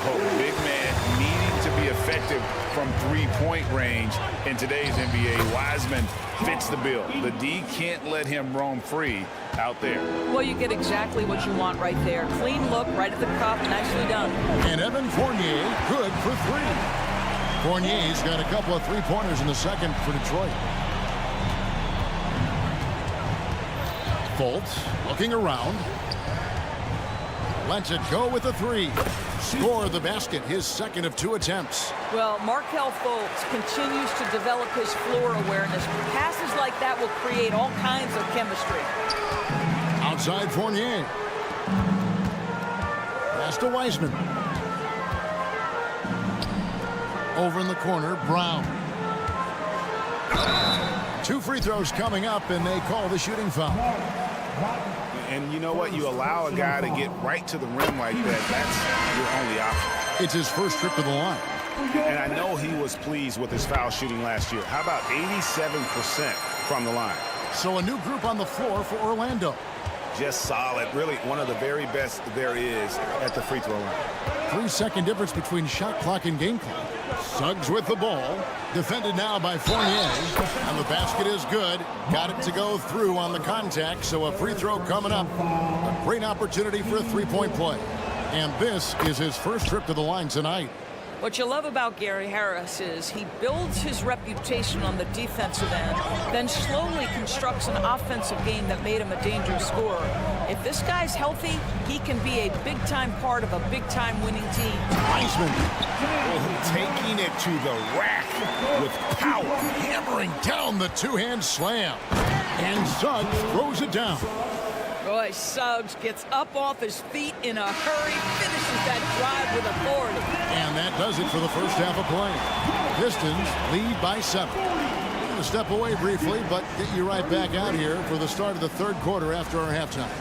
Speaker 7: Oh, big man needing to be effective from three-point range in today's NBA. Wiseman fits the bill. The D can't let him roam free out there.
Speaker 8: Well, you get exactly what you want right there. Clean look, right at the cup, nicely done.
Speaker 6: And Evan Fournier, good for 3. Fournier's got a couple of three-pointers in the second for Detroit. Fultz looking around. Lets it go with a 3. Score the basket, his second of 2 attempts.
Speaker 8: Well, Markelle Fultz continues to develop his floor awareness. Passes like that will create all kinds of chemistry.
Speaker 6: Outside Fournier. Pass to Wiseman. Over in the corner, Brown. 2 free throws coming up, and they call the shooting foul.
Speaker 7: And you know what? You allow a guy to get right to the rim like that. That's your only option.
Speaker 6: It's his first trip to the line.
Speaker 7: And I know he was pleased with his foul shooting last year. How about 87% from the line?
Speaker 6: So a new group on the floor for Orlando.
Speaker 7: Just solid. Really one of the very best there is at the free throw line.
Speaker 6: 3-second difference between shot clock and game clock. Suggs with the ball. Defended now by Fournier. And the basket is good. Got it to go through on the contact. So a free throw coming up. A great opportunity for a three-point play. And this is his first trip to the line tonight.
Speaker 8: What you love about Gary Harris is he builds his reputation on the defensive end, then slowly constructs an offensive game that made him a dangerous scorer. If this guy's healthy, he can be a big-time part of a big-time winning team.
Speaker 6: Wiseman.
Speaker 7: Taking it to the rack with power.
Speaker 6: Hammering down the two-hand slam. And Suggs throws it down.
Speaker 8: Boy, Suggs gets up off his feet in a hurry, finishes that drive with authority.
Speaker 6: And that does it for the first half of play. Pistons lead by 7. I'm going to step away briefly, but get you right back out here for the start of the third quarter after our halftime.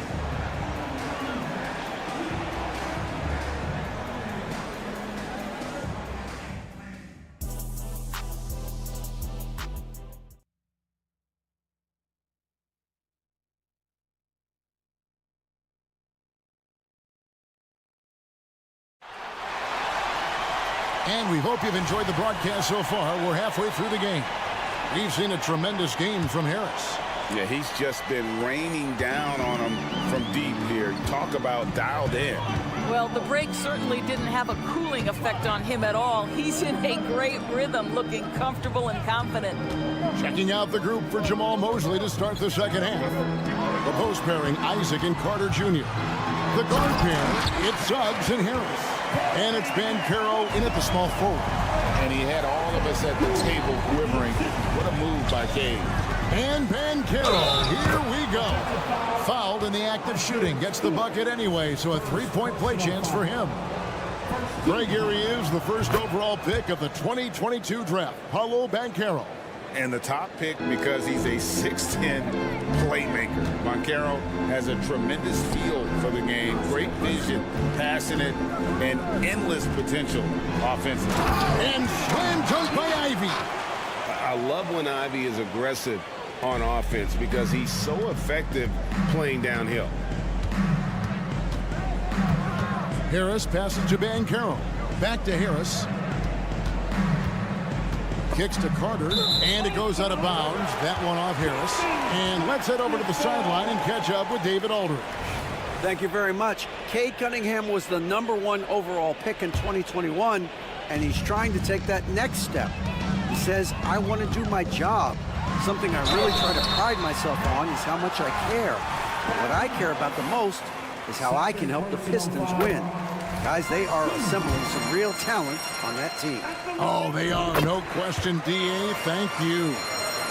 Speaker 6: And we hope you've enjoyed the broadcast so far. We're halfway through the game. We've seen a tremendous game from Harris.
Speaker 7: Yeah, he's just been raining down on him from deep here. Talk about dialed in.
Speaker 8: Well, the break certainly didn't have a cooling effect on him at all. He's in a great rhythm, looking comfortable and confident.
Speaker 6: Checking out the group for Jamal Mosley to start the second half. The post pairing, Isaac and Carter Jr. The guard pair, it's Suggs and Harris. And it's Banchero in at the small forward.
Speaker 7: And he had all of us at the table quivering. What a move by Cade.
Speaker 6: And Banchero, here we go. Fouled in the act of shooting. Gets the bucket anyway, so a three-point play chance for him. Greg, here he is, the first overall pick of the 2022 draft, Paolo Banchero.
Speaker 7: And the top pick because he's a 6'10 playmaker. Banchero has a tremendous feel for the game, great vision, passing it, and endless potential offensively.
Speaker 6: And slam dunk by Ivy.
Speaker 1: I love when Ivy is aggressive on offense because he's so effective playing downhill.
Speaker 6: Harris passes to Banchero. Back to Harris. Kicks to Carter, and it goes out of bounds. That one off Harris. And let's head over to the sideline and catch up with David Aldridge.
Speaker 9: Thank you very much. Cade Cunningham was the #1 overall pick in 2021, and he's trying to take that next step. He says, I want to do my job. Something I really try to pride myself on is how much I care. But what I care about the most is how I can help the Pistons win. Guys, they are assembling some real talent on that team.
Speaker 6: Oh, they are. No question, D.A. Thank you.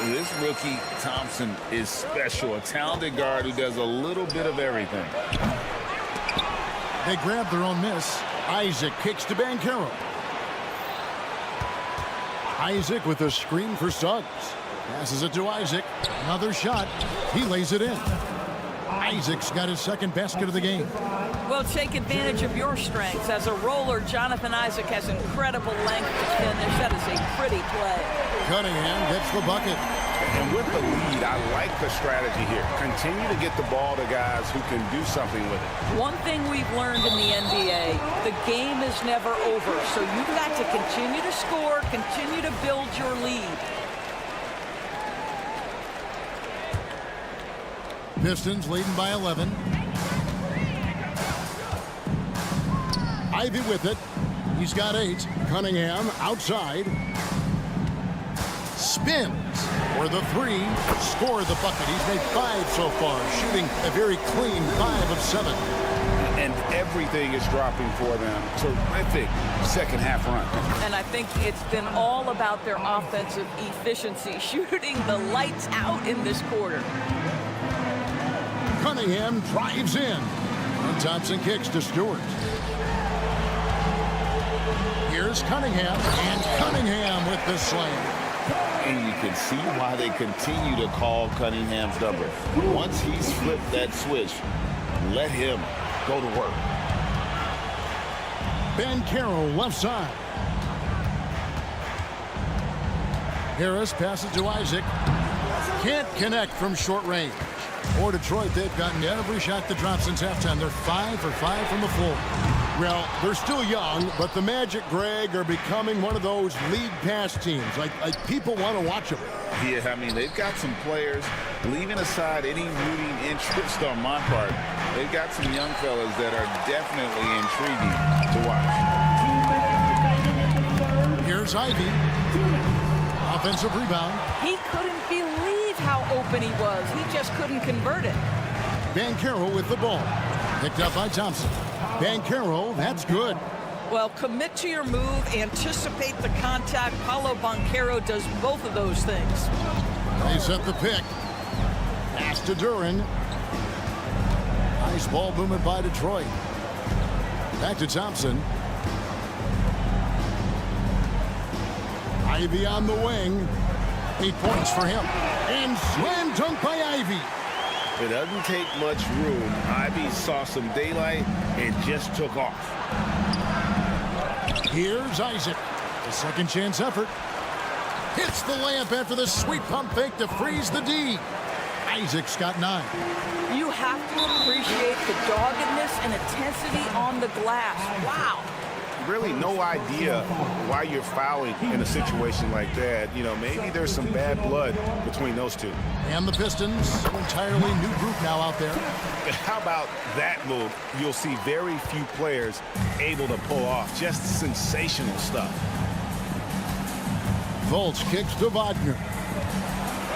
Speaker 7: This rookie, Thompson, is special. A talented guard who does a little bit of everything.
Speaker 6: They grab their own miss. Isaac kicks to Banchero. Isaac with a screen for Suggs. Passes it to Isaac. Another shot. He lays it in. Isaac's got his second basket of the game.
Speaker 8: Well, take advantage of your strengths. As a roller, Jonathan Isaac has incredible length to finish. That is a pretty play.
Speaker 6: Cunningham gets the bucket.
Speaker 7: And with the lead, I like the strategy here. Continue to get the ball to guys who can do something with it.
Speaker 8: One thing we've learned in the NBA, the game is never over. So you've got to continue to score, continue to build your lead.
Speaker 6: Pistons leading by 11. Ivy with it. He's got 8. Cunningham outside. Spins for the 3. Score the bucket. He's made 5 so far, shooting a very clean 5 of 7.
Speaker 7: And everything is dropping for them. Terrific second half run.
Speaker 8: And I think it's been all about their offensive efficiency, shooting the lights out in this quarter.
Speaker 6: Cunningham drives in. And Thompson kicks to Stewart. Here's Cunningham. And Cunningham with the slam.
Speaker 7: And you can see why they continue to call Cunningham's number. Once he's flipped that switch, let him go to work.
Speaker 6: Banchero left side. Harris passes to Isaac. Can't connect from short range. For Detroit, they've gotten every shot that drops since halftime. They're 5 for 5 from the floor. Well, they're still young, but the Magic, Greg, are becoming one of those league pass teams. Like people want to watch them.
Speaker 7: Yeah, I mean, they've got some players, leaving aside any rooting interest on my part, they've got some young fellas that are definitely intriguing to watch.
Speaker 6: Here's Ivy. Offensive rebound.
Speaker 8: He couldn't believe how open he was. He just couldn't convert it.
Speaker 6: Banchero with the ball. Picked up by Thompson. Banchero, that's good.
Speaker 8: Well, commit to your move, anticipate the contact. Paolo Banchero does both of those things.
Speaker 6: They set the pick. Pass to Duran. Nice ball movement by Detroit. Back to Thompson. Ivy on the wing. 8 points for him. And slam dunk by Ivy.
Speaker 7: It doesn't take much room. Ivy saw some daylight and just took off.
Speaker 6: Here's Isaac. A second chance effort. Hits the layup after the sweet pump fake to freeze the D. Isaac's got 9.
Speaker 8: You have to appreciate the doggedness and intensity on the glass. Wow.
Speaker 7: Really no idea why you're fouling in a situation like that. You know, maybe there's some bad blood between those two.
Speaker 6: And the Pistons, an entirely new group now out there.
Speaker 7: How about that move? You'll see very few players able to pull off just sensational stuff.
Speaker 6: Fultz kicks to Wagner.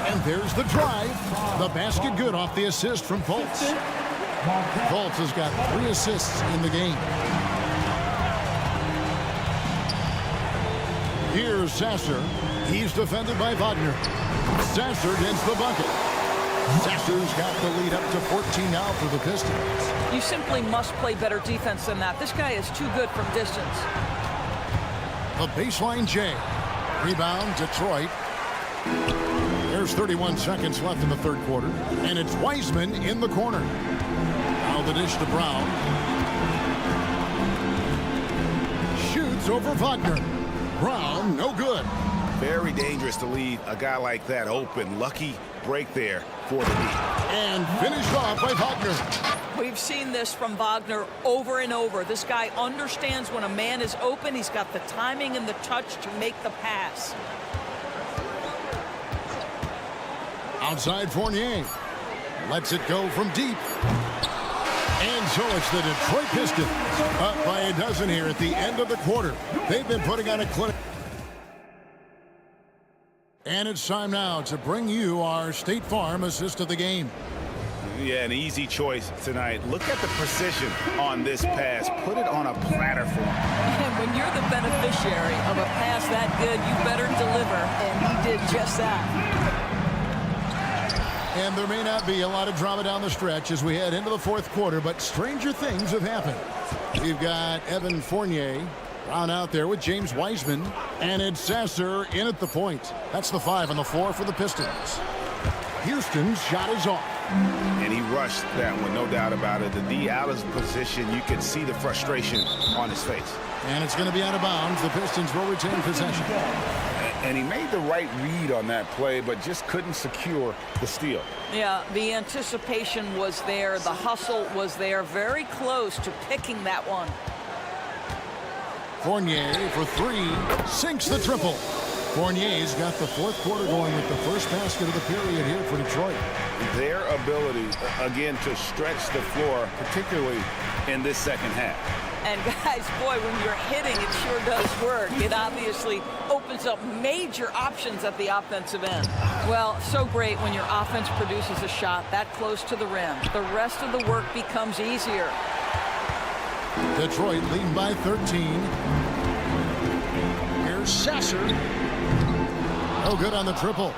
Speaker 6: And there's the drive. The basket good off the assist from Fultz. Fultz has got 3 assists in the game. Here's Sasser. He's defended by Wagner. Sasser gets the bucket. Sasser's got the lead up to 14 now for the Pistons.
Speaker 8: You simply must play better defense than that. This guy is too good from distance.
Speaker 6: The baseline J. Rebound, Detroit. There's 31 seconds left in the third quarter. And it's Wiseman in the corner. Now the dish to Brown. Shoots over Wagner. Brown, no good.
Speaker 7: Very dangerous to leave a guy like that open. Lucky break there for the lead.
Speaker 6: And finished off by Wagner.
Speaker 8: We've seen this from Wagner over and over. This guy understands when a man is open. He's got the timing and the touch to make the pass.
Speaker 6: Outside Fournier. Lets it go from deep. And so it's the Detroit Pistons up by a dozen here at the end of the quarter. They've been putting on a clinic. And it's time now to bring you our State Farm assist of the game.
Speaker 7: Yeah, an easy choice tonight. Look at the precision on this pass. Put it on a platter for him.
Speaker 8: And when you're the beneficiary of a pass that good, you better deliver. And he did just that.
Speaker 6: And there may not be a lot of drama down the stretch as we head into the fourth quarter, but stranger things have happened. We've got Evan Fournier Brown out there with James Wiseman, and it's Sasser in at the point. That's the 5 on the floor for the Pistons. Houston's shot is off.
Speaker 7: And he rushed that one, no doubt about it. The D out of position, you can see the frustration on his face.
Speaker 6: And it's going to be out of bounds. The Pistons will retain possession.
Speaker 7: And he made the right read on that play, but just couldn't secure the steal.
Speaker 8: Yeah, the anticipation was there. The hustle was there. Very close to picking that one.
Speaker 6: Fournier for 3, sinks the triple. Fournier's got the fourth quarter going with the first basket of the period here for Detroit.
Speaker 7: Their ability, again, to stretch the floor, particularly in this second half.
Speaker 8: And guys, boy, when you're hitting, it sure does work. It obviously opens up major options at the offensive end. Well, so great when your offense produces a shot that close to the rim. The rest of the work becomes easier.
Speaker 6: Detroit leading by 13. Here's Sasser. No good on the triple.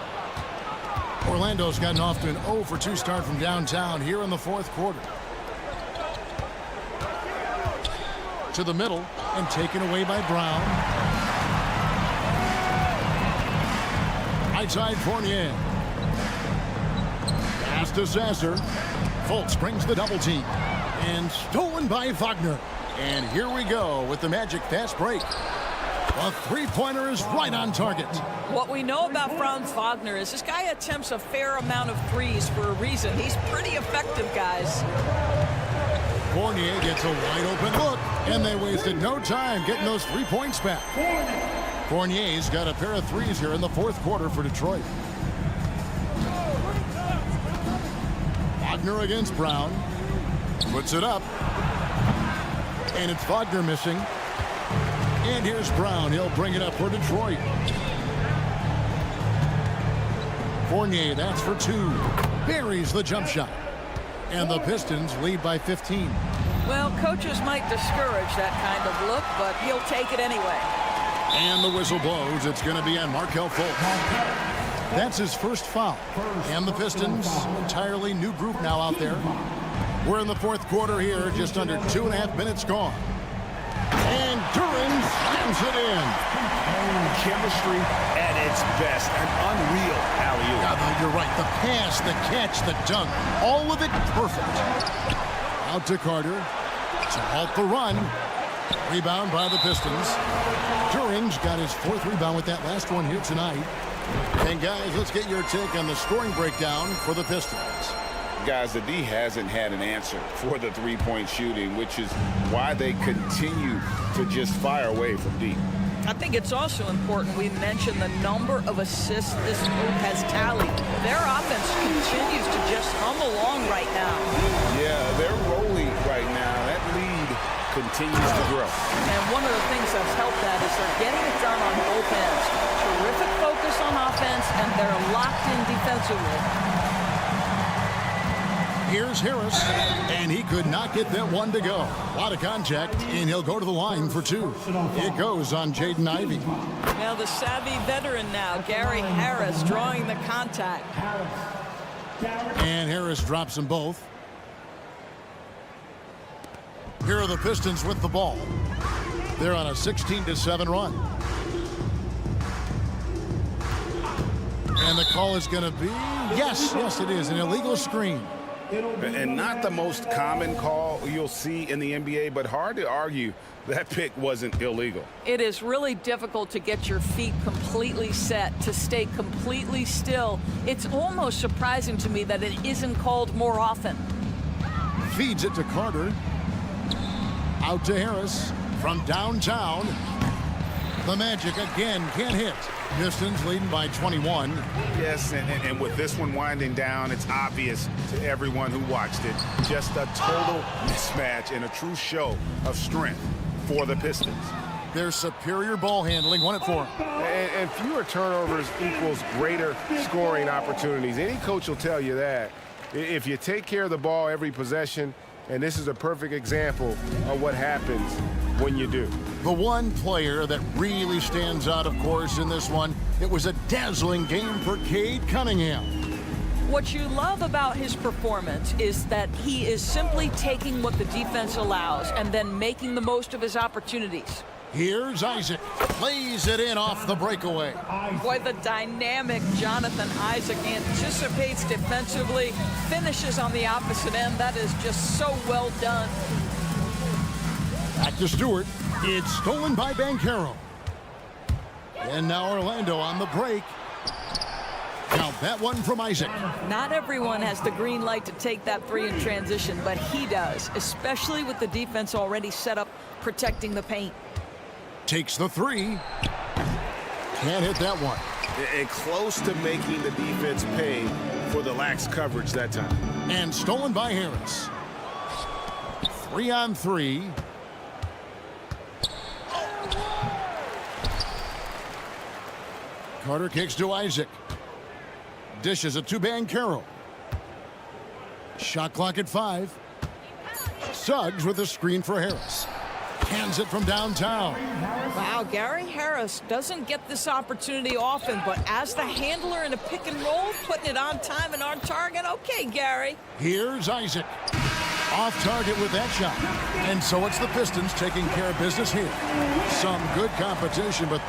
Speaker 6: Orlando's gotten off to an 0 for 2 start from downtown here in the fourth quarter. To the middle and taken away by Brown. Right side Fournier. Pass to Sasser. Fultz brings the double team. And stolen by Wagner. And here we go with the Magic fast break. A three-pointer is right on target.
Speaker 8: What we know about Franz Wagner is this guy attempts a fair amount of threes for a reason. He's pretty effective, guys.
Speaker 6: Fournier gets a wide-open look, and they wasted no time getting those 3 points back. Fournier's got a pair of threes here in the fourth quarter for Detroit. Wagner against Brown. Puts it up. And it's Wagner missing. And here's Brown. He'll bring it up for Detroit. Fournier, that's for 2. Buries the jump shot. And the Pistons lead by 15.
Speaker 8: Well, coaches might discourage that kind of look, but he'll take it anyway.
Speaker 6: And the whistle blows. It's going to be on Markelle Fultz. That's his first foul. And the Pistons, entirely new group now out there. We're in the fourth quarter here, just under 2.5 minutes gone. And Duran slams it in.
Speaker 7: Chemistry at its best. An unreal alley-oop.
Speaker 6: Yeah, you're right. The pass, the catch, the dunk, all of it perfect. Out to Carter to halt the run. Rebound by the Pistons. Duran's got his 4th rebound with that last one here tonight. And guys, let's get your take on the scoring breakdown for the Pistons.
Speaker 7: Guys, the D hasn't had an answer for the three-point shooting, which is why they continue to just fire away from deep.
Speaker 8: I think it's also important we mention the number of assists this group has tallied. Their offense continues to just hum along right now.
Speaker 7: Yeah, they're rolling right now. That lead continues to grow.
Speaker 8: And one of the things that's helped that is they're getting it done on both ends. Terrific focus on offense, and they're locked in defensively.
Speaker 6: Here's Harris, and he could not get that one to go. A lot of contact, and he'll go to the line for 2. It goes on Jaden Ivey.
Speaker 8: Now the savvy veteran now, Gary Harris, drawing the contact.
Speaker 6: And Harris drops them both. Here are the Pistons with the ball. They're on a 16-7 run. And the call is going to be, yes, it is, an illegal screen.
Speaker 7: And not the most common call you'll see in the NBA, but hard to argue that pick wasn't illegal.
Speaker 8: It is really difficult to get your feet completely set, to stay completely still. It's almost surprising to me that it isn't called more often.
Speaker 6: Feeds it to Carter. Out to Harris from downtown. The Magic again can't hit. Pistons leading by 21.
Speaker 7: Yes, and with this one winding down, it's obvious to everyone who watched it. Just a total mismatch and a true show of strength for the Pistons.
Speaker 6: Their superior ball handling won it for them.
Speaker 10: And fewer turnovers equals greater scoring opportunities. Any coach will tell you that. If you take care of the ball every possession, and this is a perfect example of what happens when you do.
Speaker 6: The one player that really stands out, of course, in this one, it was a dazzling game for Cade Cunningham.
Speaker 8: What you love about his performance is that he is simply taking what the defense allows and then making the most of his opportunities.
Speaker 6: Here's Isaac. Plays it in off the breakaway.
Speaker 8: Boy, the dynamic Jonathan Isaac anticipates defensively, finishes on the opposite end. That is just so well done.
Speaker 6: Back to Stewart. It's stolen by Banchero. And now Orlando on the break. Now that one from Isaac.
Speaker 8: Not everyone has the green light to take that three in transition, but he does, especially with the defense already set up protecting the paint.
Speaker 6: Takes the three. Can't hit that one.
Speaker 10: And close to making the defense pay for the lax coverage that time.
Speaker 6: And stolen by Harris. 3-on-3. Carter kicks to Isaac. Dishes it to Banchero. Shot clock at 5. Suggs with a screen for Harris. Hands it from downtown.
Speaker 8: Wow, Gary Harris doesn't get this opportunity often, but as the handler in a pick and roll, putting it on time and on target. Okay, Gary.
Speaker 6: Here's Isaac. Off target with that shot. And so it's the Pistons taking care of business here. Some good competition, but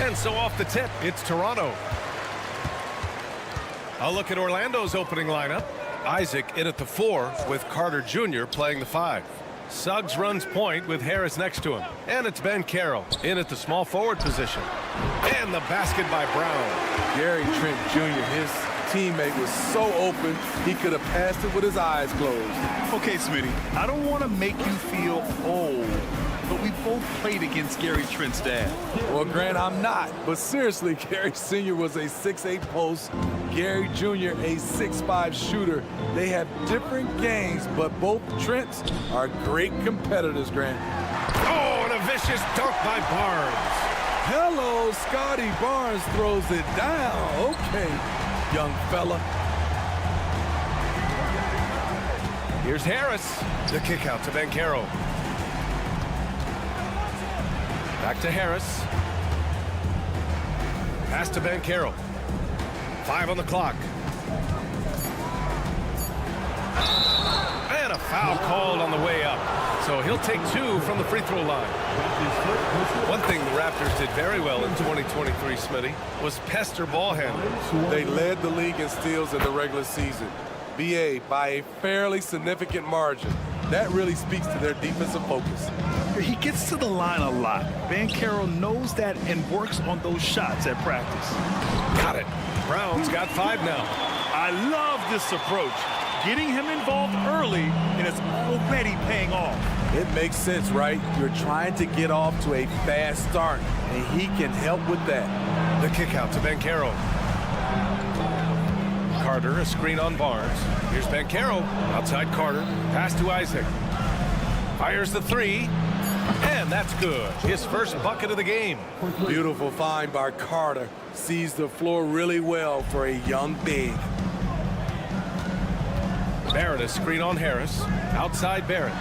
Speaker 1: And so off the tip, it's Toronto. A look at Orlando's opening lineup. Isaac in at the 4 with Carter Jr. playing the 5. Suggs runs point with Harris next to him. And it's Ben Carroll in at the small forward position. And the basket by Brown.
Speaker 11: Gary Trent Jr., his teammate was so open, he could have passed it with his eyes closed.
Speaker 3: Okay, Smitty, I don't want to make you feel old, but we both played against Gary Trent's dad.
Speaker 11: Well, Grant, I'm not. But seriously, Gary Sr. was a 6'8 post. Gary Jr. a 6'5 shooter. They have different games, but both Trents are great competitors, Grant.
Speaker 1: Oh, and a vicious dunk by Barnes.
Speaker 11: Hello, Scotty Barnes throws it down. Okay, young fella.
Speaker 1: Here's Harris. The kick out to Ben Carroll. Back to Harris. Pass to Ben Carroll. 5 on the clock. And a foul called on the way up. So he'll take 2 from the free throw line. One thing the Raptors did very well in 2023, Smitty, was pester ball handlers.
Speaker 11: They led the league in steals in the regular season. BA by a fairly significant margin. That really speaks to their defensive focus.
Speaker 3: He gets to the line a lot. Ben Carroll knows that and works on those shots at practice.
Speaker 1: Got it. Brown's got 5 now.
Speaker 3: I love this approach. Getting him involved early, and it's already paying off.
Speaker 11: It makes sense, right? You're trying to get off to a fast start, and he can help with that.
Speaker 1: The kick out to Ben Carroll. Carter, a screen on Barnes. Here's Ben Carroll. Outside Carter. Pass to Isaac. Fires the 3. And that's good. His first bucket of the game.
Speaker 11: Beautiful find by Carter. Sees the floor really well for a young big.
Speaker 1: Barrett, a screen on Harris. Outside Barrett.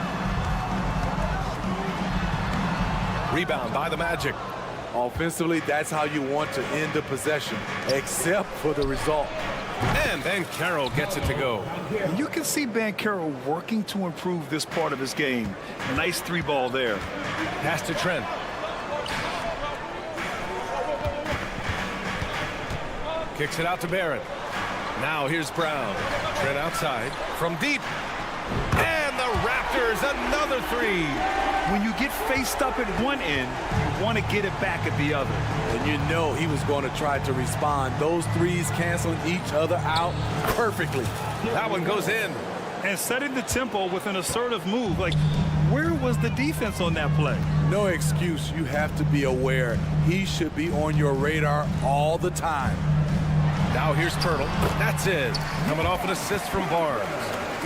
Speaker 1: Rebound by the Magic.
Speaker 11: Offensively, that's how you want to end the possession, except for the result.
Speaker 1: And Ben Carroll gets it to go.
Speaker 3: And you can see Ben Carroll working to improve this part of his game. Nice 3-ball there.
Speaker 1: Pass to Trent. Kicks it out to Barrett. Now here's Brown. Trent outside from deep. And the Raptors, another 3.
Speaker 3: When you get faced up at one end, you want to get it back at the other.
Speaker 11: And you know he was going to try to respond. Those threes canceling each other out perfectly.
Speaker 1: That one goes in.
Speaker 3: And setting the tempo with an assertive move. Like, where was the defense on that play?
Speaker 11: No excuse. You have to be aware. He should be on your radar all the time.
Speaker 1: Now here's Pirtle. That's in. Coming off an assist from Barnes.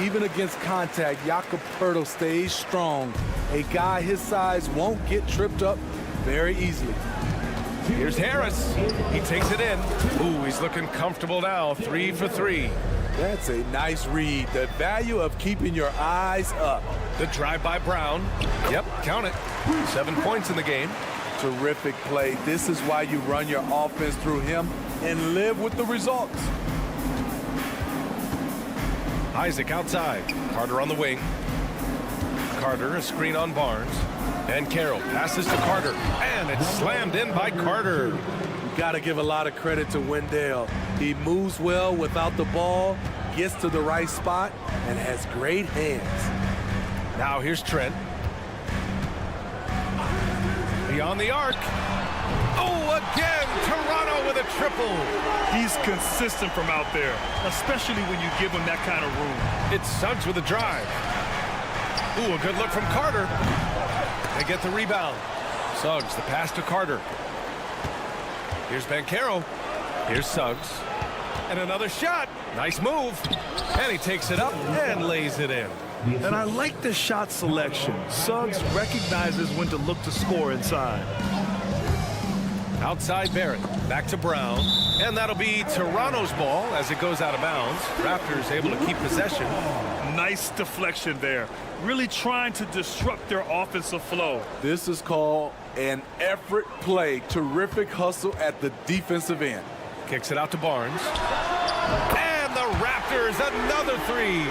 Speaker 11: Even against contact, Jakob Pirtle stays strong. A guy his size won't get tripped up very easily.
Speaker 1: Here's Harris. He takes it in. Ooh, he's looking comfortable now. 3 for 3.
Speaker 11: That's a nice read. The value of keeping your eyes up.
Speaker 1: The drive by Brown. Yep, count it. 7 points in the game.
Speaker 11: Terrific play. This is why you run your offense through him and live with the results.
Speaker 1: Isaac outside. Carter on the wing. Carter, a screen on Barnes. And Carroll passes to Carter. And it's slammed in by Carter.
Speaker 11: You got to give a lot of credit to Wendell. He moves well without the ball, gets to the right spot, and has great hands.
Speaker 1: Now here's Trent. Beyond the arc. Oh, again, Toronto with a triple.
Speaker 3: He's consistent from out there, especially when you give him that kind of room.
Speaker 1: It's Suggs with a drive. Ooh, a good look from Carter. They get the rebound. Suggs, the pass to Carter. Here's Ben Carroll. Here's Suggs. And another shot. Nice move. And he takes it up and lays it in.
Speaker 3: And I like the shot selection. Suggs recognizes when to look to score inside.
Speaker 1: Outside Barrett. Back to Brown. And that'll be Toronto's ball as it goes out of bounds. Raptors able to keep possession.
Speaker 3: Nice deflection there. Really trying to disrupt their offensive flow.
Speaker 11: This is called an effort play. Terrific hustle at the defensive end.
Speaker 1: Kicks it out to Barnes. And the Raptors, another 3.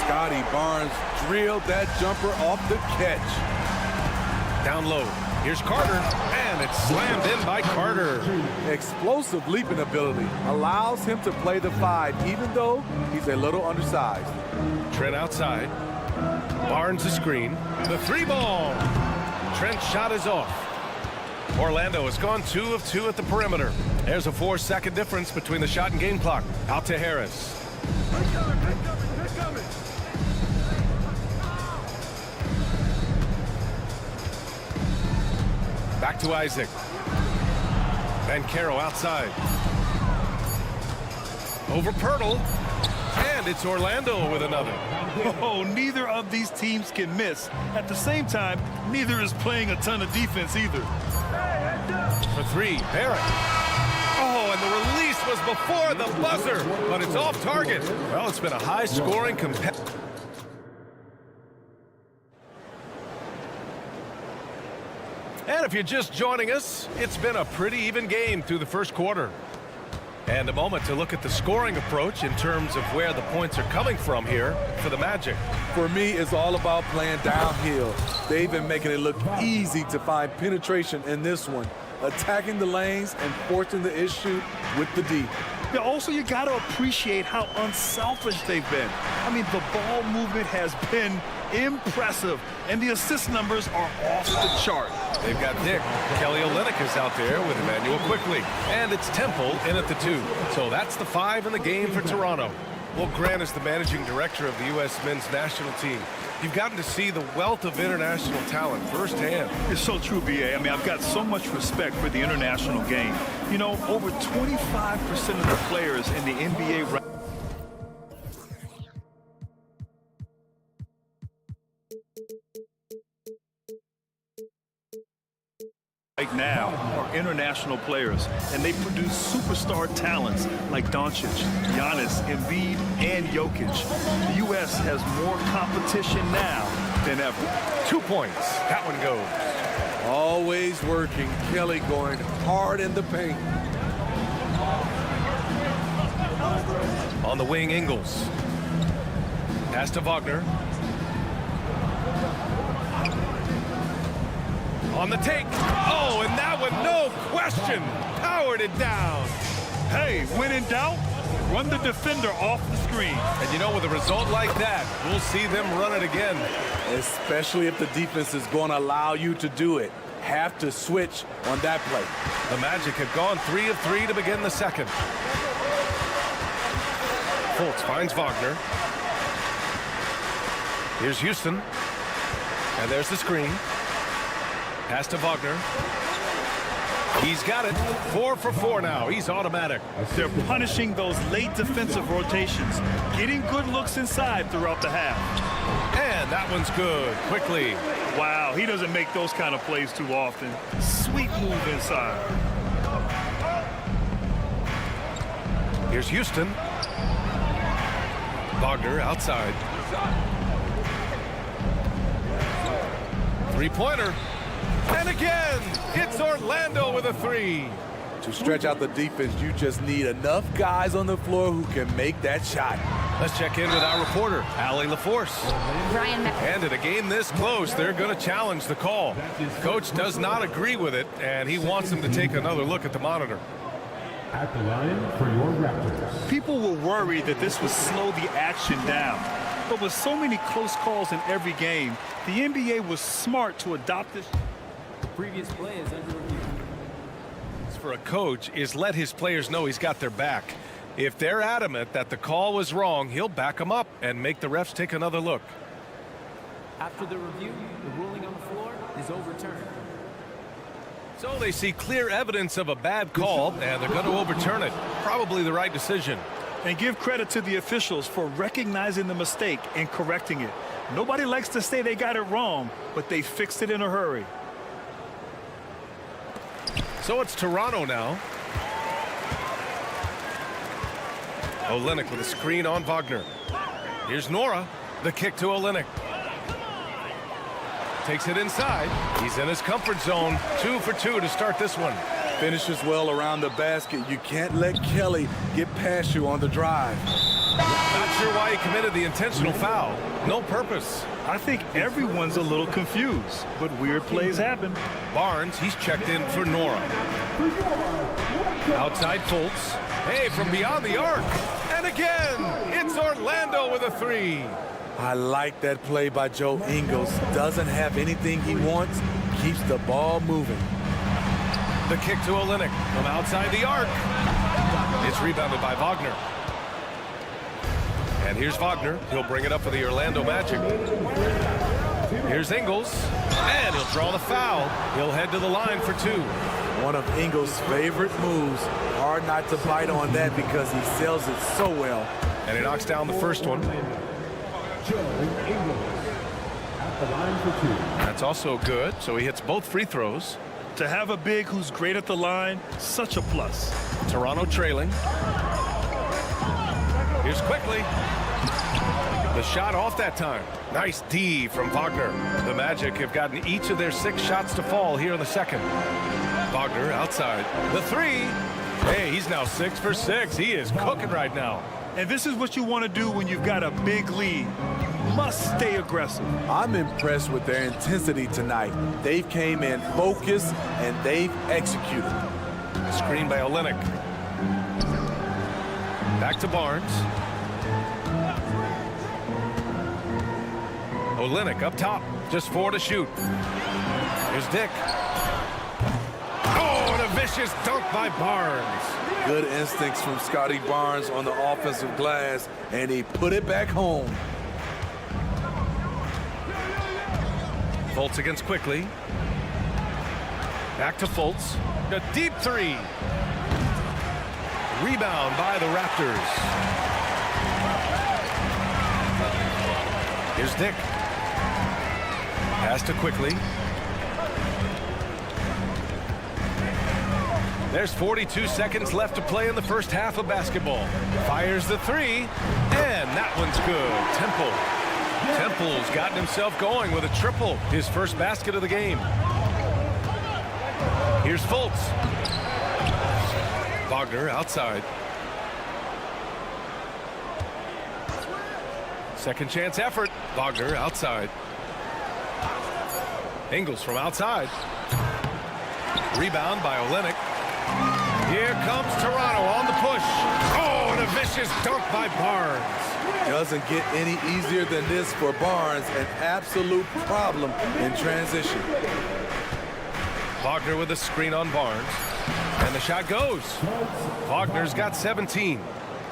Speaker 11: Scotty Barnes drilled that jumper off the catch.
Speaker 1: Down low. Here's Carter, and it's slammed in by Carter.
Speaker 11: Explosive leaping ability allows him to play the 5, even though he's a little undersized.
Speaker 1: Trent outside. Barnes the screen. The 3-ball. Trent's shot is off. Orlando has gone 2 of 2 at the perimeter. There's a 4-second difference between the shot and game clock. Out to Harris. Back to Isaac. Banchero outside. Over Pirtle. And it's Orlando with another.
Speaker 3: Oh, neither of these teams can miss. At the same time, neither is playing a ton of defense either.
Speaker 1: For 3, Barrett. Oh, and the release was before the buzzer, but it's off target. Well, it's been a high-scoring competitive. And if you're just joining us, it's been a pretty even game through the first quarter. And a moment to look at the scoring approach in terms of where the points are coming from here for the Magic.
Speaker 11: For me, it's all about playing downhill. They've been making it look easy to find penetration in this one, attacking the lanes and forcing the issue with the D.
Speaker 3: Yeah, also, you got to appreciate how unselfish they've been. I mean, the ball movement has been impressive, and the assist numbers are off the chart.
Speaker 1: They've got Dick. Kelly Olynyk is out there with Emmanuel quickly. And it's Temple in at the 2. So that's the 5 in the game for Toronto. Well, Grant is the managing director of the U.S. men's national team. You've gotten to see the wealth of international talent firsthand.
Speaker 3: It's so true, B.A. I mean, I've got so much respect for the international game. You know, over 25% of the players in the NBA right now are international players, and they produce superstar talents like Doncic, Giannis, Embiid, and Jokic. The U.S. has more competition now than ever.
Speaker 1: 2 points. That one goes.
Speaker 11: Always working. Kelly going hard in the paint.
Speaker 1: On the wing, Ingles. Pass to Wagner. On the take. Oh, and that one, no question, powered it down.
Speaker 3: Hey, when in doubt, run the defender off the screen.
Speaker 1: And you know, with a result like that, we'll see them run it again.
Speaker 11: Especially if the defense is going to allow you to do it. Have to switch on that play.
Speaker 1: The Magic have gone 3 of 3 to begin the second. Fultz finds Wagner. Here's Houston. And there's the screen. Pass to Wagner. He's got it. 4 for 4 now. He's automatic.
Speaker 3: They're punishing those late defensive rotations, getting good looks inside throughout the half.
Speaker 1: And that one's good. Quickly.
Speaker 3: Wow, he doesn't make those kind of plays too often. Sweet move inside.
Speaker 1: Here's Houston. Wagner outside. 3-pointer. And again, it's Orlando with a 3.
Speaker 11: To stretch out the defense, you just need enough guys on the floor who can make that shot.
Speaker 1: Let's check in with our reporter, Allie LaForce.
Speaker 4: Brian.
Speaker 1: And in a game this close, they're going to challenge the call. Coach does not agree with it, and he wants them to take another look at the monitor.
Speaker 5: At the line for your Raptors.
Speaker 3: People were worried that this would slow the action down. But with so many close calls in every game, the NBA was smart to adopt this.
Speaker 2: Previous play is under review.
Speaker 1: For a coach is let his players know he's got their back. If they're adamant that the call was wrong, he'll back them up and make the refs take another look.
Speaker 2: After the review, the ruling on the floor is overturned.
Speaker 1: So they see clear evidence of a bad call, and they're going to overturn it. Probably the right decision.
Speaker 3: And give credit to the officials for recognizing the mistake and correcting it. Nobody likes to say they got it wrong, but they fixed it in a hurry.
Speaker 1: So it's Toronto now. Olynyk with a screen on Wagner. Here's Nora. The kick to Olynyk. Takes it inside. He's in his comfort zone. 2 for 2 to start this one.
Speaker 11: Finishes well around the basket. You can't let Kelly get past you on the drive.
Speaker 1: Not sure why he committed the intentional foul. No purpose.
Speaker 5: I think everyone's a little confused, but weird plays happen.
Speaker 1: Barnes, he's checked in for Nora. Outside Fultz. Hey, from beyond the arc. And again, it's Orlando with a three.
Speaker 11: I like that play by Joe Ingles. Doesn't have anything he wants, keeps the ball moving.
Speaker 1: The kick to Olynyk from outside the arc. It's rebounded by Wagner. And here's Wagner. He'll bring it up for the Orlando Magic. Here's Ingles. And he'll draw the foul. He'll head to the line for two.
Speaker 11: One of Ingles' favorite moves. Hard not to bite on that because he sells it so well.
Speaker 1: And he knocks down the first one. That's also good. So he hits both free throws.
Speaker 5: To have a big who's great at the line, such a plus.
Speaker 1: Toronto trailing. Here's Quickly. The shot off that time. Nice D from Wagner. The Magic have gotten each of their 6 shots to fall here in the second. Wagner outside. The three. Hey, he's now 6 for 6. He is cooking right now.
Speaker 5: And this is what you want to do when you've got a big lead. You must stay aggressive.
Speaker 11: I'm impressed with their intensity tonight. They came in focused and they've executed.
Speaker 1: Screen by Olynyk. Back to Barnes. Olynyk up top. Just 4 to shoot. Here's Dick. Oh, and a vicious dunk by Barnes.
Speaker 11: Good instincts from Scotty Barnes on the offensive glass, and he put it back home.
Speaker 1: Fultz against Quickly. Back to Fultz. A deep three. Rebound by the Raptors. Here's Dick. Pass to Quickly. There's 42 seconds left to play in the first half of basketball. Fires the three, and that one's good. Temple's gotten himself going with a triple, his first basket of the game. Here's Fultz. Wagner outside. Second chance effort. Wagner outside. Ingles from outside. Rebound by Olynyk. Here comes Toronto on the push. Oh, and a vicious dunk by Barnes.
Speaker 11: Doesn't get any easier than this for Barnes. An absolute problem in transition.
Speaker 1: Wagner with a screen on Barnes. And the shot goes. Wagner's got 17.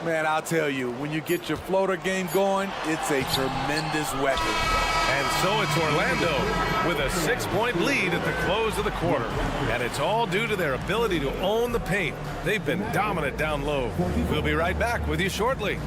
Speaker 11: Man, I'll tell you, when you get your floater game going, it's a tremendous weapon.
Speaker 1: And so it's Orlando with a 6-point lead at the close of the quarter. And it's all due to their ability to own the paint. They've been dominant down low. We'll be right back with you shortly.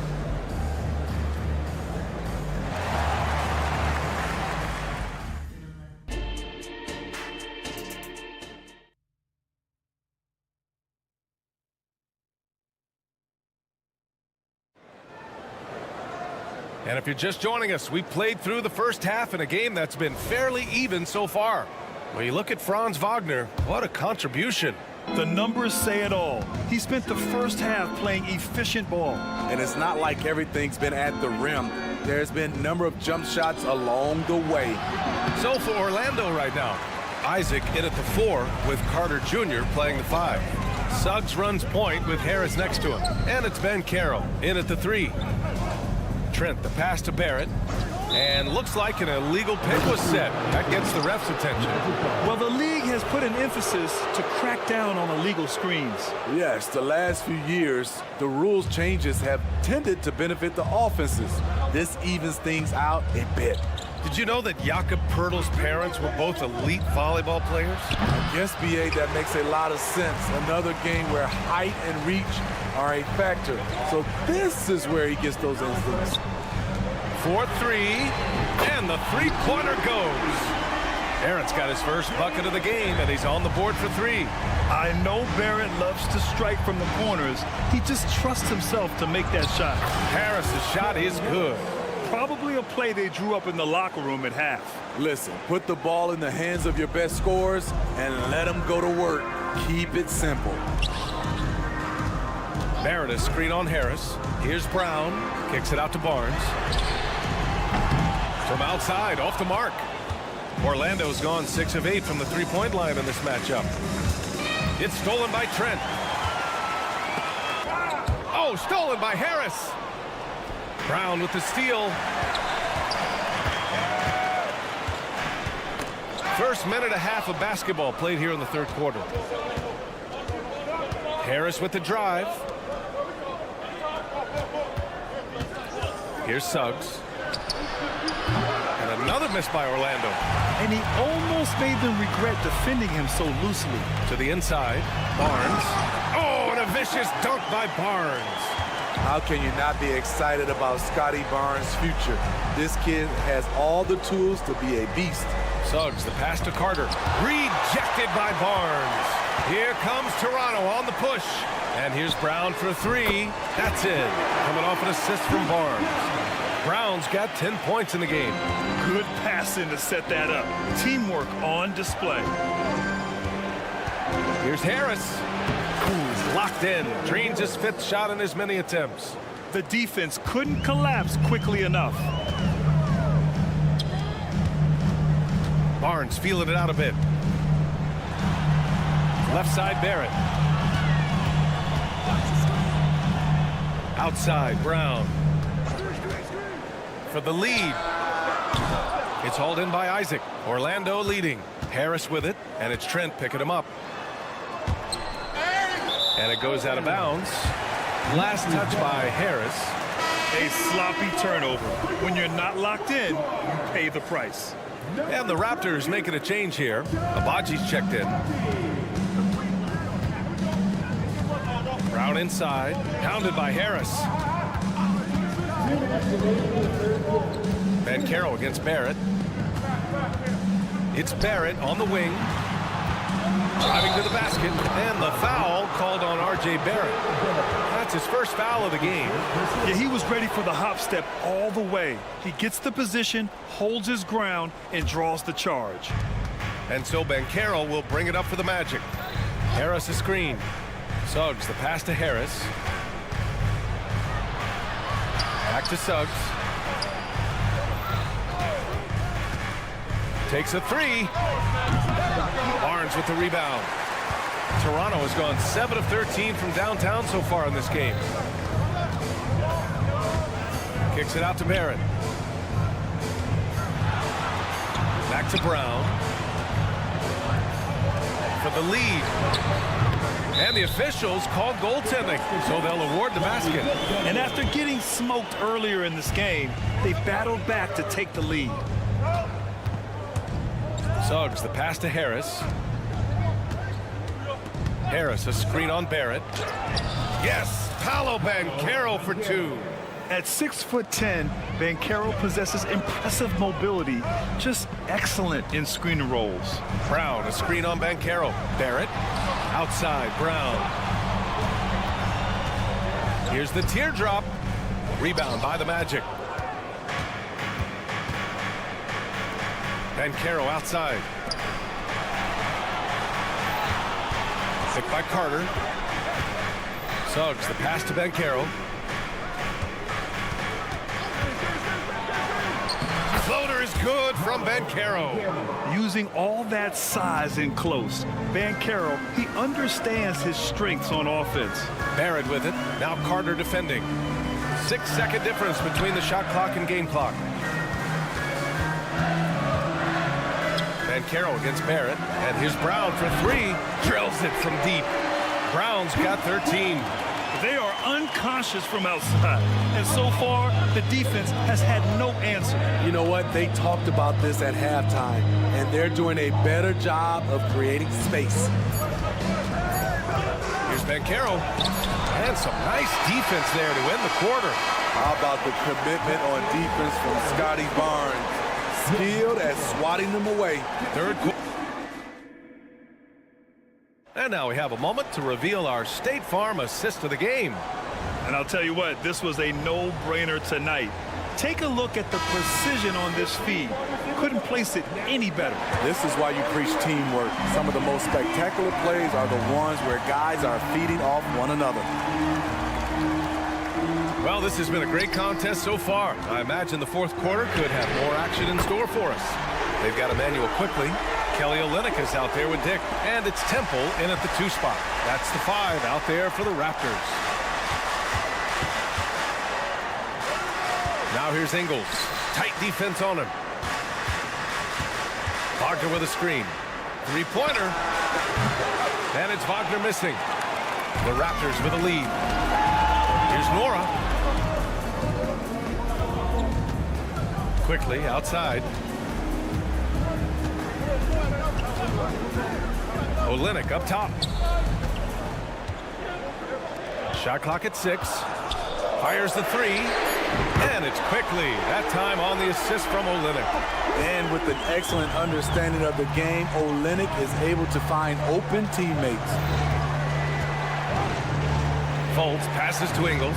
Speaker 1: And if you're just joining us, we played through the first half in a game that's been fairly even so far. Well, you look at Franz Wagner, what a contribution.
Speaker 5: The numbers say it all. He spent the first half playing efficient ball.
Speaker 11: And it's not like everything's been at the rim. There's been a number of jump shots along the way.
Speaker 1: So for Orlando right now, Isaac in at the 4 with Carter Jr. playing the 5. Suggs runs point with Harris next to him. And it's Ben Carroll in at the 3. Trent, the pass to Barrett, and looks like an illegal pick was set. That gets the ref's attention.
Speaker 5: Well, the league has put an emphasis to crack down on illegal screens.
Speaker 11: Yes, the last few years, the rules changes have tended to benefit the offenses. This evens things out a bit.
Speaker 1: Did you know that Jakob Poeltl's parents were both elite volleyball players?
Speaker 11: I guess, B.A., that makes a lot of sense. Another game where height and reach are a factor. So this is where he gets those instincts.
Speaker 1: 4-3, and the three-pointer goes. Barrett's got his first bucket of the game, and he's on the board for 3.
Speaker 5: I know Barrett loves to strike from the corners. He just trusts himself to make that shot.
Speaker 1: Harris's shot is good.
Speaker 5: Probably a play they drew up in the locker room at half.
Speaker 11: Listen, put the ball in the hands of your best scorers and let them go to work. Keep it simple.
Speaker 1: Barrett a screen on Harris. Here's Brown. Kicks it out to Barnes. From outside, off the mark. Orlando's gone 6 of 8 from the three-point line in this matchup. It's stolen by Trent. Oh, stolen by Harris. Brown with the steal. First minute and a half of basketball played here in the third quarter. Harris with the drive. Here's Suggs. And another miss by Orlando.
Speaker 3: And he almost made them regret defending him so loosely.
Speaker 1: To the inside, Barnes. Oh, and a vicious dunk by Barnes.
Speaker 11: How can you not be excited about Scotty Barnes' future? This kid has all the tools to be a beast.
Speaker 1: Suggs, the pass to Carter. Rejected by Barnes. Here comes Toronto on the push. And here's Brown for 3. That's it. Coming off an assist from Barnes. Brown's got 10 points in the game.
Speaker 3: Good passing to set that up. Teamwork on display.
Speaker 1: Here's Harris. Who's locked in. Drains his 5th shot in as many attempts.
Speaker 3: The defense couldn't collapse quickly enough.
Speaker 1: Barnes feeling it out a bit. Left side, Barrett. Outside, Brown. For the lead. It's hauled in by Isaac. Orlando leading. Harris with it, and it's Trent picking him up. And it goes out of bounds. Last touch by Harris.
Speaker 3: A sloppy turnover. When you're not locked in, you pay the price.
Speaker 1: And the Raptors making a change here. Abaji's checked in. Brown inside. Pounded by Harris. Banchero against Barrett. It's Barrett on the wing. Driving to the basket. And the foul called on R.J. Barrett. That's his first foul of the game.
Speaker 3: Yeah, he was ready for the hop step all the way. He gets the position, holds his ground, and draws the charge.
Speaker 1: And so Banchero will bring it up for the Magic. Harris a screen. Suggs, the pass to Harris. Back to Suggs. Takes a 3. Barnes with the rebound. Toronto has gone 7 of 13 from downtown so far in this game. Kicks it out to Barrett. Back to Brown. For the lead. And the officials called goaltending, so they'll award the basket.
Speaker 3: And after getting smoked earlier in this game, they battled back to take the lead.
Speaker 1: Suggs, the pass to Harris. Harris, a screen on Barrett. Yes, Paolo Banchero for 2.
Speaker 3: At 6'10", Banchero possesses impressive mobility, just excellent in screen and rolls.
Speaker 1: Brown, a screen on Banchero. Barrett, outside, Brown. Here's the teardrop. Rebound by the Magic. Banchero outside. Picked by Carter. Suggs, the pass to Banchero. Floater is good from Banchero.
Speaker 3: Using all that size in close, Banchero, he understands his strengths on offense.
Speaker 1: Barrett with it. Now Carter defending. 6-second difference between the shot clock and game clock. Banchero against Barrett. And here's Brown for 3. Drills it from deep. Brown's got 13.
Speaker 3: They are unconscious from outside. And so far, the defense has had no answer.
Speaker 11: You know what? They talked about this at halftime, and they're doing a better job of creating space.
Speaker 1: Here's Banchero. And some nice defense there to end the quarter.
Speaker 11: How about the commitment on defense from Scotty Barnes? Skilled at swatting them away.
Speaker 1: Third quarter. And now we have a moment to reveal our State Farm assist of the game.
Speaker 3: And I'll tell you what, this was a no-brainer tonight. Take a look at the precision on this feed. Couldn't place it any better.
Speaker 11: This is why you preach teamwork. Some of the most spectacular plays are the ones where guys are feeding off one another.
Speaker 1: Well, this has been a great contest so far. I imagine the fourth quarter could have more action in store for us. They've got Emmanuel quickly. Kelly Olynyk is out there with Dick. And it's Temple in at the 2 spot. That's the 5 out there for the Raptors. Now here's Ingles. Tight defense on him. Wagner with a screen. 3-pointer. And it's Wagner missing. The Raptors with a lead. Here's Nora. Quickly outside. Olynyk up top. Shot clock at 6. Fires the 3. And it's quickly. That time on the assist from Olynyk.
Speaker 11: And with an excellent understanding of the game, Olynyk is able to find open teammates.
Speaker 1: Folds passes to Ingles.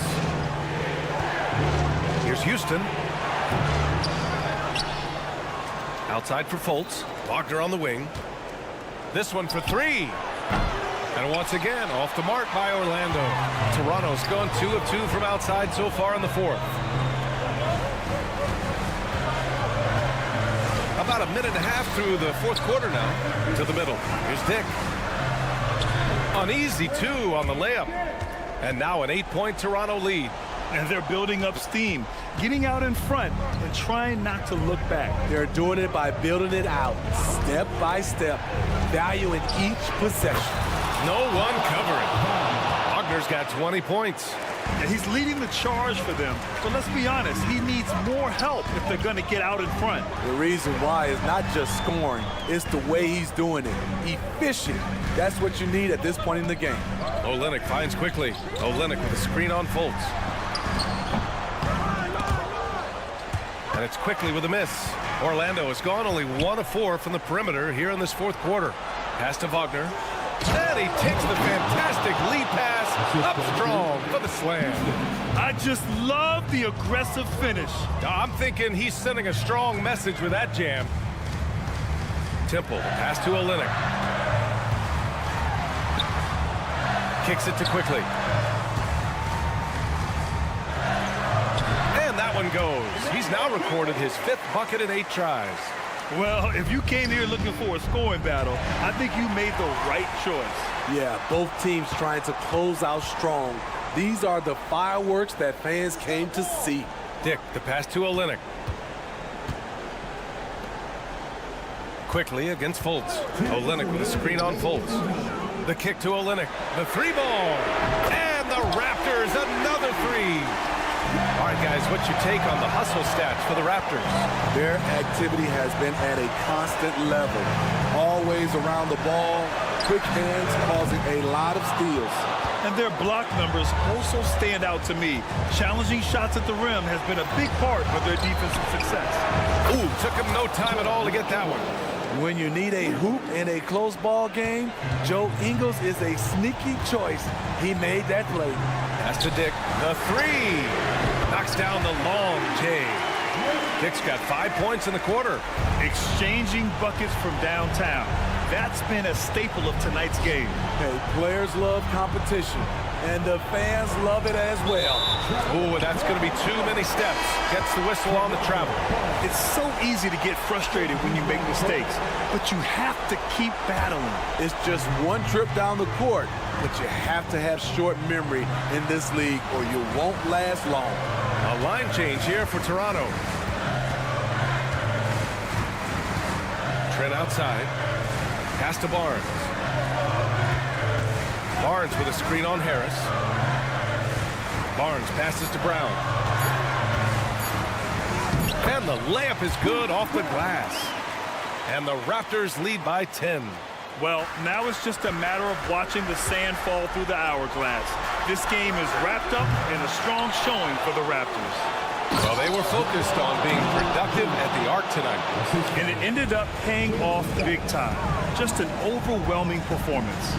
Speaker 1: Here's Houston. Outside for Fultz. Wagner on the wing. This one for 3. And once again, off the mark by Orlando. Toronto's gone 2 of 2 from outside so far in the fourth. About a minute and a half through the fourth quarter now. To the middle. Here's Dick. Uneasy 2 on the layup. And now an 8-point Toronto lead.
Speaker 3: And they're building up steam, getting out in front and trying not to look back.
Speaker 11: They're doing it by building it out, step by step, valuing each possession.
Speaker 1: No one covering. Wagner's got 20 points.
Speaker 3: And he's leading the charge for them. So let's be honest, he needs more help if they're going to get out in front.
Speaker 11: The reason why is not just scoring, it's the way he's doing it. Efficient. That's what you need at this point in the game.
Speaker 1: Olynyk finds quickly. Olynyk with a screen on Fultz. And it's quickly with a miss. Orlando has gone only 1 of 4 from the perimeter here in this fourth quarter. Pass to Wagner. And he takes the fantastic lead pass up strong for the slam.
Speaker 3: I just love the aggressive finish.
Speaker 1: I'm thinking he's sending a strong message with that jam. Temple, pass to Olynyk. Kicks it to quickly. And that one goes. He's now recorded his 5th bucket in 8 tries.
Speaker 3: Well, if you came here looking for a scoring battle, I think you made the right choice.
Speaker 11: Yeah, both teams trying to close out strong. These are the fireworks that fans came to see.
Speaker 1: Dick, the pass to Olynyk. Quickly against Fultz. Olynyk with a screen on Fultz. The kick to Olynyk. The 3-ball. And the Raptors, another 3. All right, guys, what's your take on the hustle stats for the Raptors?
Speaker 11: Their activity has been at a constant level. Always around the ball, quick hands causing a lot of steals.
Speaker 3: And their block numbers also stand out to me. Challenging shots at the rim has been a big part of their defensive success.
Speaker 1: Ooh, took him no time at all to get that one.
Speaker 11: When you need a hoop in a close ball game, Joe Ingles is a sneaky choice. He made that play.
Speaker 1: Pass to Dick. The 3. Knocks down the long J. Dick's got 5 points in the quarter.
Speaker 3: Exchanging buckets from downtown. That's been a staple of tonight's game.
Speaker 11: Hey, players love competition, and the fans love it as well.
Speaker 1: Ooh, that's going to be too many steps. Gets the whistle on the travel.
Speaker 3: It's so easy to get frustrated when you make mistakes, but you have to keep battling.
Speaker 11: It's just one trip down the court, but you have to have short memory in this league or you won't last long.
Speaker 1: A line change here for Toronto. Trent outside. Pass to Barnes. Barnes with a screen on Harris. Barnes passes to Brown. And the layup is good off the glass. And the Raptors lead by 10.
Speaker 3: Well, now it's just a matter of watching the sand fall through the hourglass. This game is wrapped up in a strong showing for the Raptors.
Speaker 1: Well, they were focused on being productive at the arc tonight.
Speaker 3: And it ended up paying off big time. Just an overwhelming performance.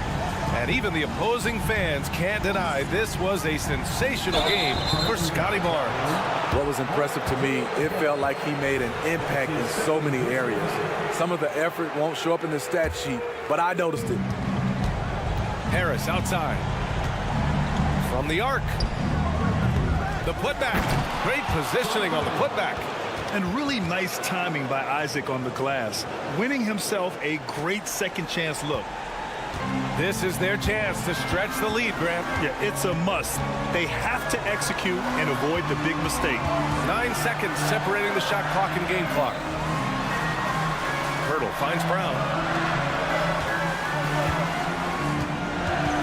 Speaker 1: And even the opposing fans can't deny this was a sensational game for Scotty Barnes.
Speaker 11: What was impressive to me, it felt like he made an impact in so many areas. Some of the effort won't show up in the stat sheet, but I noticed it.
Speaker 1: Harris outside. From the arc. The putback. Great positioning on the putback.
Speaker 3: And really nice timing by Isaac on the glass, winning himself a great second chance look.
Speaker 1: This is their chance to stretch the lead, Grant.
Speaker 3: Yeah, it's a must. They have to execute and avoid the big mistake.
Speaker 1: 9 seconds separating the shot clock and game clock. Hurdle finds Brown.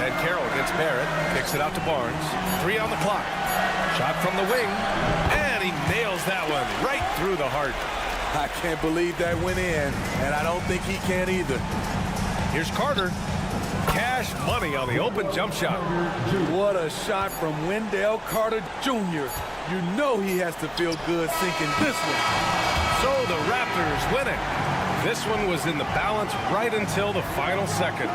Speaker 1: And Carroll gets Barrett, kicks it out to Barnes. 3 on the clock. Shot from the wing, and he nails that one right through the heart.
Speaker 11: I can't believe that went in, and I don't think he can either.
Speaker 1: Here's Carter. Cash money on the open jump shot.
Speaker 11: What a shot from Wendell Carter Jr. You know he has to feel good sinking this one.
Speaker 1: So the Raptors win it. This one was in the balance right until the final seconds.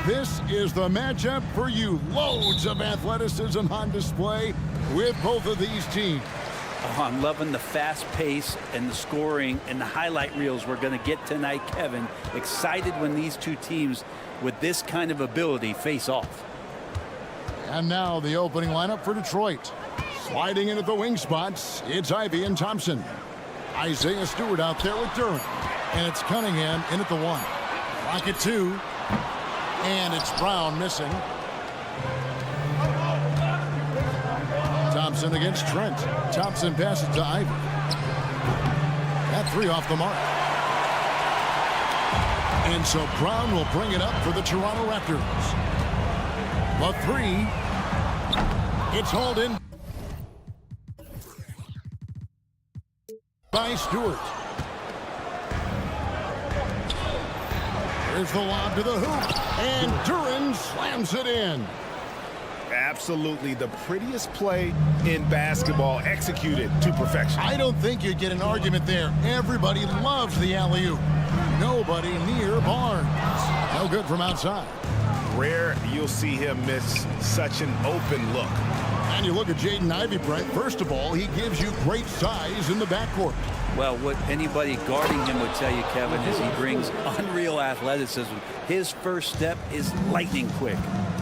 Speaker 6: This is the matchup for you. Loads of athleticism on display with both of these teams.
Speaker 2: Oh, I'm loving the fast pace and the scoring and the highlight reels we're going to get tonight, Kevin. Excited when these two teams with this kind of ability face off.
Speaker 6: And now the opening lineup for Detroit. Sliding into the wing spots, it's Ivey and Thompson. Isaiah Stewart out there with Durham. And it's Cunningham in at the 1. Lock at 2. And it's Brown missing. Thompson against Trent. Thompson passes to Ivey. That 3 off the mark. And so Brown will bring it up for the Toronto Raptors. The 3. It's hauled in by Stewart. There's the lob to the hoop, and Duran slams it in.
Speaker 7: Absolutely the prettiest play in basketball, executed to perfection.
Speaker 6: I don't think you'd get an argument there. Everybody loves the alley-oop. Nobody near Barnes. No good from outside.
Speaker 7: Rare you'll see him miss such an open look.
Speaker 6: And you look at Jaden Ivey, Brent. First of all, he gives you great size in the backcourt.
Speaker 2: Well, what anybody guarding him would tell you, Kevin, is he brings unreal athleticism. His first step is lightning quick.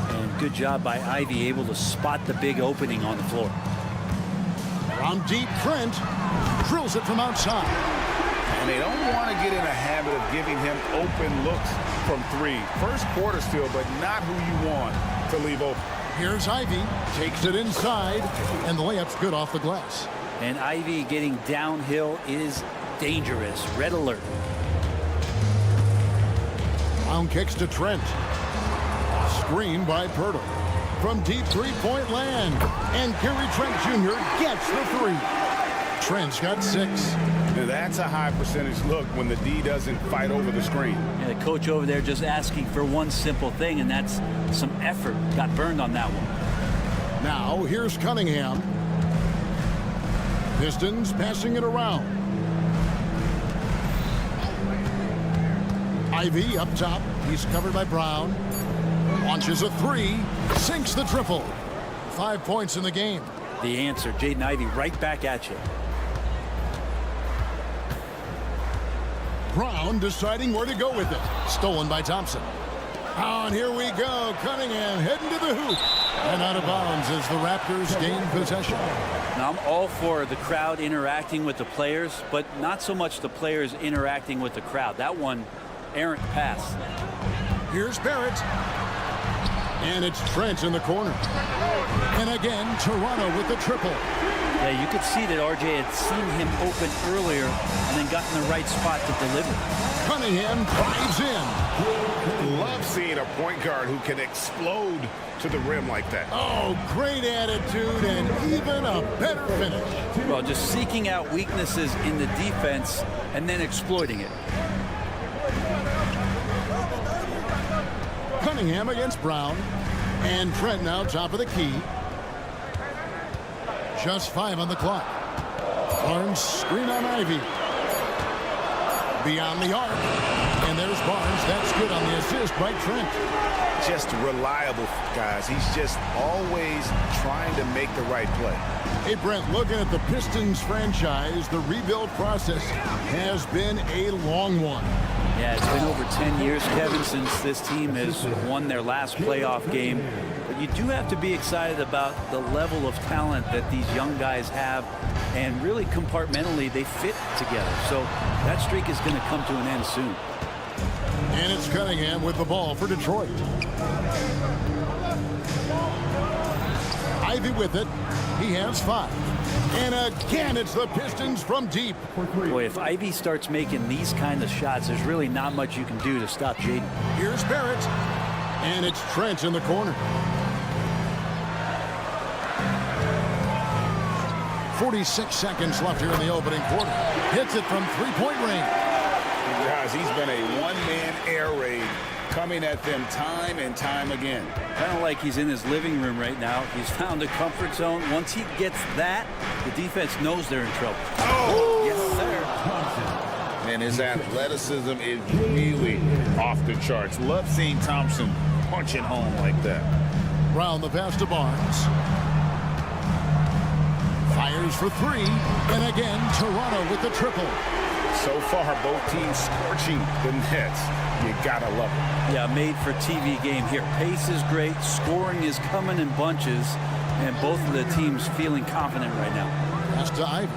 Speaker 2: And good job by Ivey, able to spot the big opening on the floor.
Speaker 6: From deep, Trent drills it from outside.
Speaker 7: And they don't want to get in a habit of giving him open looks from 3. First quarter still, but not who you want to leave open.
Speaker 6: Here's Ivey, takes it inside, and the layup's good off the glass.
Speaker 2: And Ivey getting downhill is dangerous. Red alert.
Speaker 6: Brown kicks to Trent. Screen by Pirtle. From deep three-point land. And Gary Trent Jr. gets the 3. Trent's got 6.
Speaker 7: And that's a high percentage look when the D doesn't fight over the screen.
Speaker 2: Yeah, the coach over there just asking for one simple thing, and that's some effort. Got burned on that one.
Speaker 6: Now, here's Cunningham. Pistons passing it around. Ivy up top. He's covered by Brown. Launches a three. Sinks the triple. 5 points in the game.
Speaker 2: The answer, Jaden Ivey right back at you.
Speaker 6: Brown deciding where to go with it. Stolen by Thompson. Oh, and here we go. Cunningham heading to the hoop. And out of bounds as the Raptors gain possession.
Speaker 2: Now, I'm all for the crowd interacting with the players, but not so much the players interacting with the crowd. That one, errant pass.
Speaker 6: Here's Barrett. And it's Trent in the corner. And again, Toronto with the triple.
Speaker 2: Yeah, you could see that RJ had seen him open earlier and then got in the right spot to deliver.
Speaker 6: Cunningham drives in.
Speaker 7: Love seeing a point guard who can explode to the rim like that.
Speaker 6: Oh, great attitude and even a better finish.
Speaker 2: Well, just seeking out weaknesses in the defense and then exploiting it.
Speaker 6: Cunningham against Brown. And Trent now top of the key. Just 5 on the clock. Barnes screen on Ivy. Beyond the arc. And there's Barnes. That's good on the assist by Trent.
Speaker 7: Just reliable, guys. He's just always trying to make the right play.
Speaker 6: Hey, Brent, looking at the Pistons franchise, the rebuild process has been a long one.
Speaker 2: Yeah, it's been over 10 years, Kevin, since this team has won their last playoff game. But you do have to be excited about the level of talent that these young guys have, and really compartmentally they fit together. So that streak is going to come to an end soon.
Speaker 6: And it's Cunningham with the ball for Detroit. Ivy with it. He has 5. And again, it's the Pistons from deep.
Speaker 2: Boy, if Ivy starts making these kind of shots, there's really not much you can do to stop Jaden.
Speaker 6: Here's Barrett. And it's Trent in the corner. 46 seconds left here in the opening quarter. Hits it from three-point range.
Speaker 7: Guys, he's been a one-man air raid coming at them time and time again.
Speaker 2: Kind of like he's in his living room right now. He's found a comfort zone. Once he gets that, the defense knows they're in trouble.
Speaker 7: Oh!
Speaker 2: Yes, sir.
Speaker 7: And his athleticism is really off the charts. Love seeing Thompson punching home like that.
Speaker 6: Brown the pass to Barnes. Fires for 3. And again, Toronto with the triple.
Speaker 7: So far, both teams scorching the nets. You gotta love it.
Speaker 2: Yeah, made for TV game here. Pace is great. Scoring is coming in bunches. And both of the teams feeling confident right now.
Speaker 6: Pass to Ivy.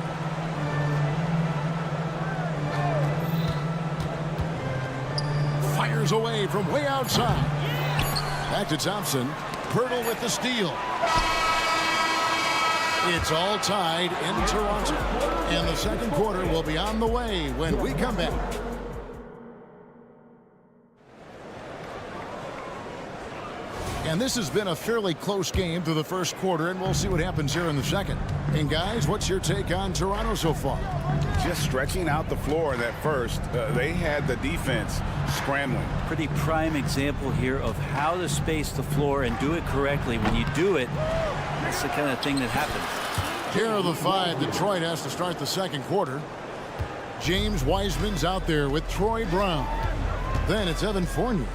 Speaker 6: Fires away from way outside. Back to Thompson. Pirtle with the steal. It's all tied in Toronto. And the second quarter will be on the way when we come back. And this has been a fairly close game through the first quarter, and we'll see what happens here in the second. And guys, what's your take on Toronto so far?
Speaker 7: Just stretching out the floor in that first. They had the defense scrambling.
Speaker 2: Pretty prime example here of how to space the floor and do it correctly. When you do it, that's the kind of thing that happens.
Speaker 6: Here are the 5. Detroit has to start the second quarter. James Wiseman's out there with Troy Brown. Then it's Evan Fournier.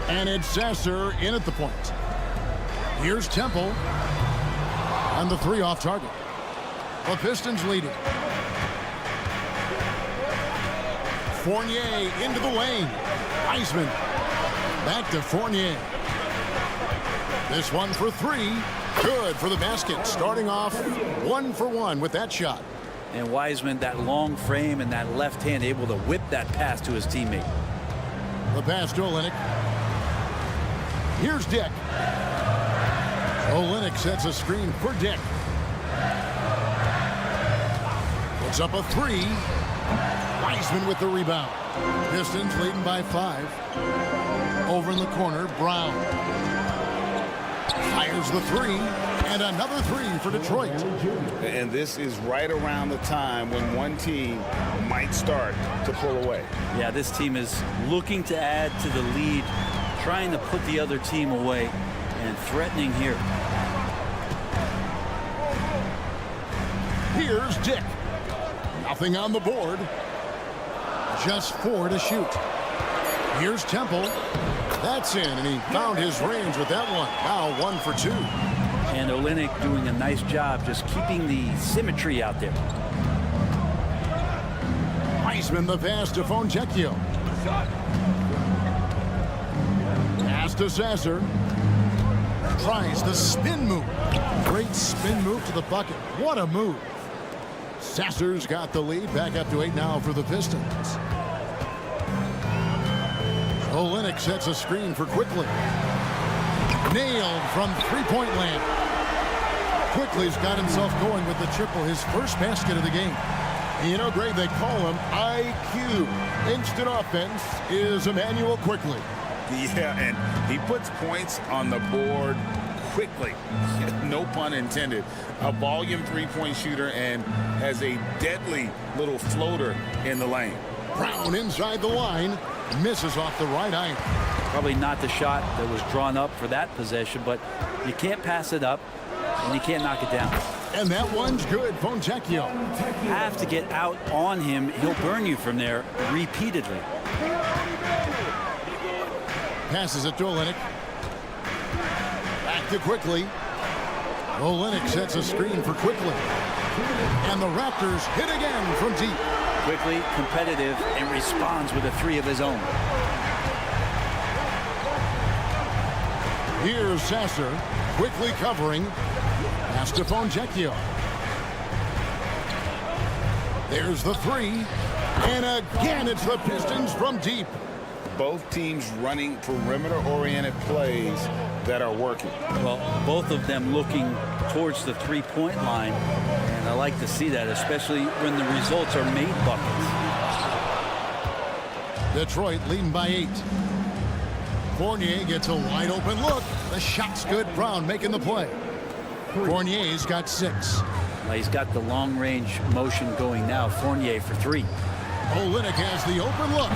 Speaker 6: And it's Sasser in at the point. Here's Temple. And the 3 off target. The Pistons leading. Fournier into the lane. Wiseman. Back to Fournier. This one for 3. Good for the basket. Starting off 1 for 1 with that shot.
Speaker 2: And Wiseman, that long frame and that left hand, able to whip that pass to his teammate.
Speaker 6: The pass to Olynyk. Here's Dick. Olynyk sets a screen for Dick. Puts up a 3. Wiseman with the rebound. Pistons leading by 5. Over in the corner, Brown. Fires the three, and another three for Detroit.
Speaker 7: And this is right around the time when one team might start to pull away.
Speaker 2: Yeah, this team is looking to add to the lead, trying to put the other team away, and threatening here.
Speaker 6: Here's Dick. Nothing on the board. Just 4 to shoot. Here's Temple. That's in, and he found his range with that one. Now 1 for 2.
Speaker 2: And Olynyk doing a nice job just keeping the symmetry out there.
Speaker 6: Wiseman the pass to Fontecchio. Pass to Sasser. Tries the spin move. Great spin move to the bucket. What a move. Sasser's got the lead. Back up to 8 now for the Pistons. Olynyk sets a screen for Quickly. Nailed from three-point land. Quickly's got himself going with the triple, his first basket of the game.
Speaker 3: You know, Greg, they call him IQ. Instant offense is Emmanuel Quickly.
Speaker 7: Yeah, and he puts points on the board quickly. No pun intended. A volume three-point shooter and has a deadly little floater in the lane.
Speaker 6: Brown inside the line. Misses off the right eye.
Speaker 2: Probably not the shot that was drawn up for that possession, but you can't pass it up, and you can't knock it down.
Speaker 6: And that one's good. Fontecchio.
Speaker 2: Have to get out on him. He'll burn you from there repeatedly.
Speaker 6: Passes it to Olynyk. Back to Quickly. Olynyk sets a screen for Quickly. And the Raptors hit again from deep.
Speaker 2: Quickly, competitive, and responds with a three of his own.
Speaker 6: Here's Sasser. Quickly covering. Pass to Fontecchio. There's the three. And again, it's the Pistons from deep.
Speaker 7: Both teams running perimeter-oriented plays that are working.
Speaker 2: Well, both of them looking towards the three-point line, and I like to see that, especially when the results are made buckets.
Speaker 6: Detroit leading by 8. Fournier gets a wide open look. The shot's good. Brown making the play. Fournier's got 6.
Speaker 2: Well, he's got the long-range motion going now. Fournier for 3.
Speaker 6: Olynyk has the open look.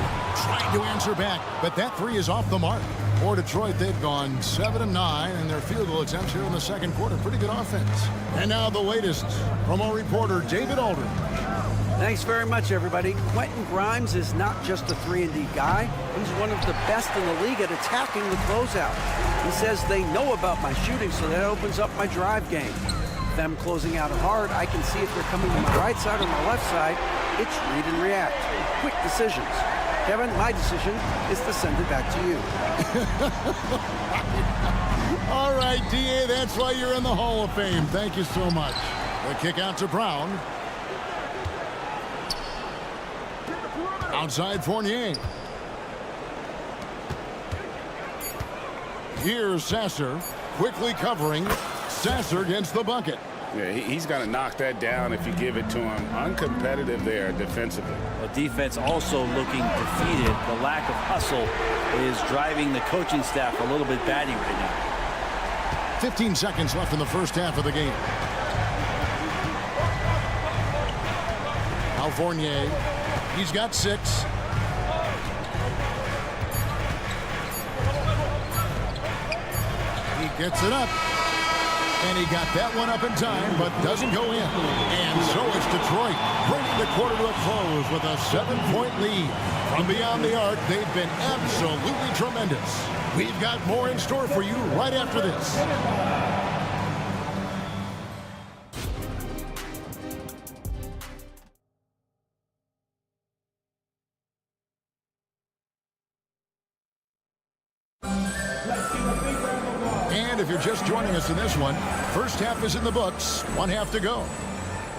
Speaker 6: Trying to answer back, but that 3 is off the mark. For Detroit, they've gone 7 of 9 in their field goal attempts here in the second quarter. Pretty good offense. And now the latest from our reporter, David Aldridge.
Speaker 9: Thanks very much, everybody. Quentin Grimes is not just a 3-and-D guy. He's one of the best in the league at attacking the closeout. He says they know about my shooting, so that opens up my drive game. Them closing out hard, I can see if they're coming to my right side or my left side. It's read and react. Quick decisions. Kevin, my decision is to send it back to you.
Speaker 6: All right, D.A., that's why you're in the Hall of Fame. Thank you so much. The kick out to Brown. Outside Fournier. Here's Sasser. Quickly covering. Sasser gets the bucket.
Speaker 7: Yeah, he's going to knock that down if you give it to him. Uncompetitive there defensively.
Speaker 2: Well, defense also looking defeated. The lack of hustle is driving the coaching staff a little bit batty right now.
Speaker 6: 15 seconds left in the first half of the game. Now Fournier. He's got 6. He gets it up. And he got that one up in time, but doesn't go in. And so it's Detroit bringing the quarter to a close with a 7-point lead. From beyond the arc, they've been absolutely tremendous. We've got more in store for you right after this. And if you're just joining us in this one, first half is in the books, 1 half to go.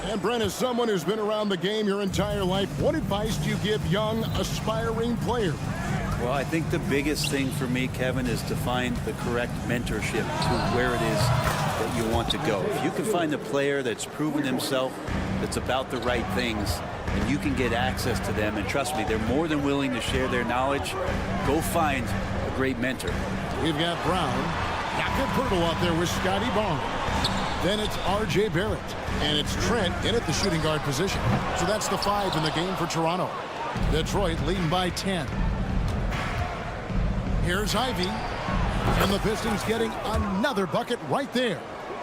Speaker 6: And Brent, as someone who's been around the game your entire life, what advice do you give young, aspiring players?
Speaker 2: Well, I think the biggest thing for me, Kevin, is to find the correct mentorship to where it is that you want to go. If you can find a player that's proven himself, that's about the right things, and you can get access to them, and trust me, they're more than willing to share their knowledge, go find a great mentor.
Speaker 6: We've got Brown. Jakob Poeltl out there with Scotty Barnes. Then it's R.J. Barrett. And it's Trent in at the shooting guard position. So that's the 5 in the game for Toronto. Detroit leading by 10. Here's Ivy. And the Pistons getting another bucket right there.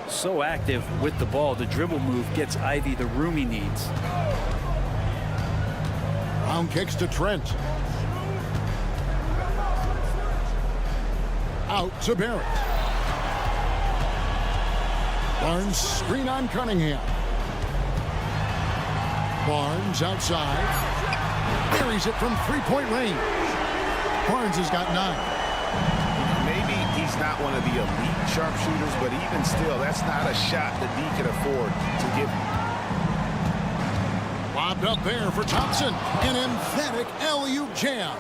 Speaker 2: So active with the ball. The dribble move gets Ivy the room he needs.
Speaker 6: Brown kicks to Trent. Out to Barrett. Barnes screen on Cunningham. Barnes outside. Buries it from three-point range. Barnes has got 9.
Speaker 7: Maybe he's not one of the elite sharpshooters, but even still, that's not a shot that he can afford to give.
Speaker 6: Lobbed up there for Thompson. An emphatic alley-oop jam.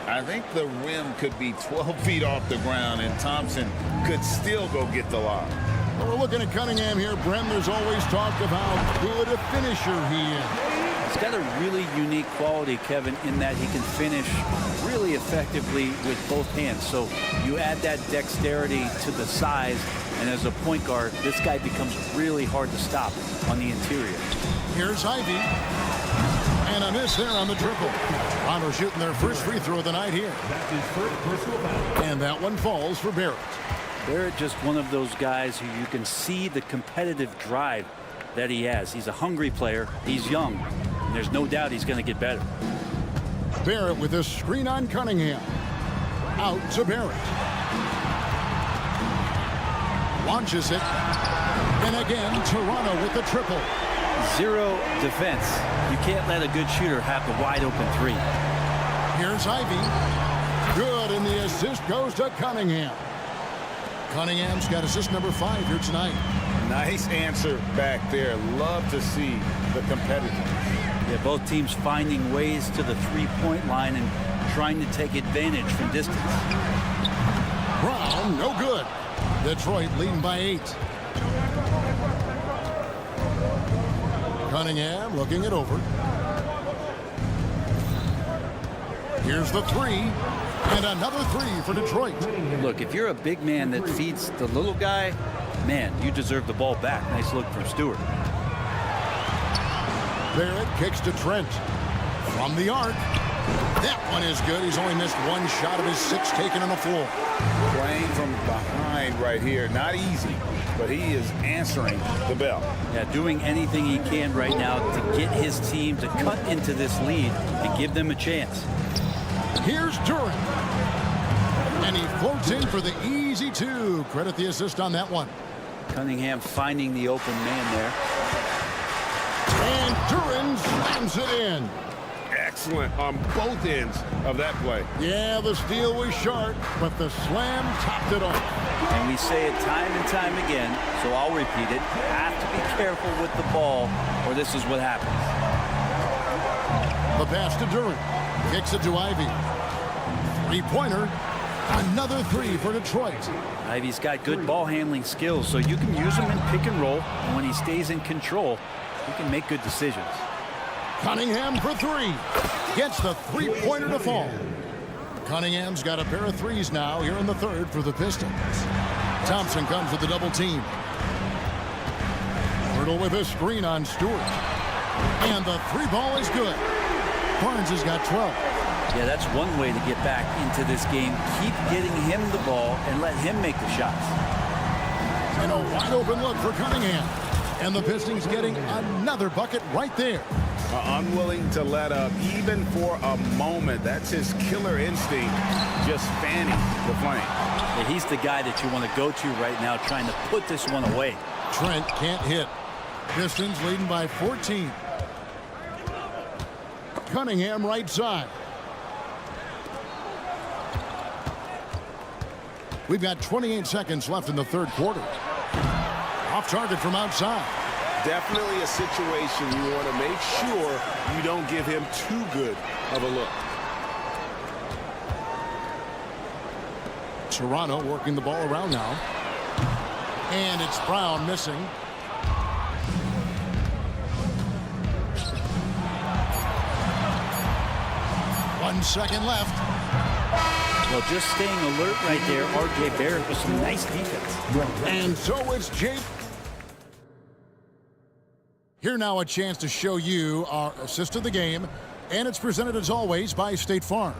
Speaker 7: I think the rim could be 12 feet off the ground, and Thompson could still go get the lob.
Speaker 6: Well, we're looking at Cunningham here, Brent. There's always talk of how good a finisher he is.
Speaker 2: He's got a really unique quality, Kevin, in that he can finish really effectively with both hands. So you add that dexterity to the size, and as a point guard, this guy becomes really hard to stop on the interior.
Speaker 6: Here's Ivy. And a miss there on the triple. Toronto shooting their first free throw of the night here.
Speaker 5: That's his first personal foul.
Speaker 6: And that one falls for Barrett.
Speaker 2: Barrett just one of those guys who you can see the competitive drive that he has. He's a hungry player. He's young. And there's no doubt he's going to get better.
Speaker 6: Barrett with a screen on Cunningham. Out to Barrett. Launches it. And again, Toronto with the triple.
Speaker 2: Zero defense. You can't let a good shooter have the wide open 3.
Speaker 6: Here's Ivy. Good, and the assist goes to Cunningham. Cunningham's got assist number 5 here tonight.
Speaker 7: Nice answer back there. Love to see the competitiveness.
Speaker 2: Yeah, both teams finding ways to the three-point line and trying to take advantage from distance.
Speaker 6: Brown, no good. Detroit leading by 8. Cunningham looking it over. Here's the 3. And another 3 for Detroit.
Speaker 2: Look, if you're a big man that feeds the little guy, man, you deserve the ball back. Nice look from Stewart.
Speaker 6: Barrett kicks to Trent. From the arc. That one is good. He's only missed 1 shot of his 6 taken on the floor.
Speaker 7: Playing from behind right here. Not easy, but he is answering the bell.
Speaker 2: Yeah, doing anything he can right now to get his team to cut into this lead and give them a chance.
Speaker 6: Here's Durant. And he floats in for the easy 2. Credit the assist on that one.
Speaker 2: Cunningham finding the open man there.
Speaker 6: And Durant slams it in.
Speaker 10: Excellent on both ends of that play.
Speaker 6: Yeah, the steal was sharp, but the slam topped it off.
Speaker 2: And we say it time and time again, so I'll repeat it. Have to be careful with the ball, or this is what happens.
Speaker 6: The pass to Durant. Kicks it to Ivy. 3-pointer. Another 3 for Detroit.
Speaker 2: Ivy's got good ball handling skills, so you can use him in pick and roll. And when he stays in control, he can make good decisions.
Speaker 6: Cunningham for 3. Gets the 3-pointer to fall. Cunningham's got a pair of 3s now here in the 3rd for the Pistons. Thompson comes with the double team. Poeltl with a screen on Stewart. And the 3 ball is good. Barnes has got 12.
Speaker 2: Yeah, that's one way to get back into this game. Keep getting him the ball and let him make the shots.
Speaker 6: And a wide open look for Cunningham. And the Pistons getting another bucket right there.
Speaker 7: Unwilling to let up even for a moment. That's his killer instinct, just fanning the flame.
Speaker 2: Yeah, he's the guy that you want to go to right now, trying to put this one away.
Speaker 6: Trent can't hit. Pistons leading by 14. Cunningham right side. We've got 28 seconds left in the 3rd quarter. Off target from outside.
Speaker 10: Definitely a situation you want to make sure you don't give him too good of a look.
Speaker 6: Toronto working the ball around now. And it's Brown missing. One second left.
Speaker 2: Well, just staying alert right there, R.J. Barrett with some nice defense.
Speaker 6: And so it's Jake. Here now a chance to show you our assist of the game, and it's presented as always by State Farm.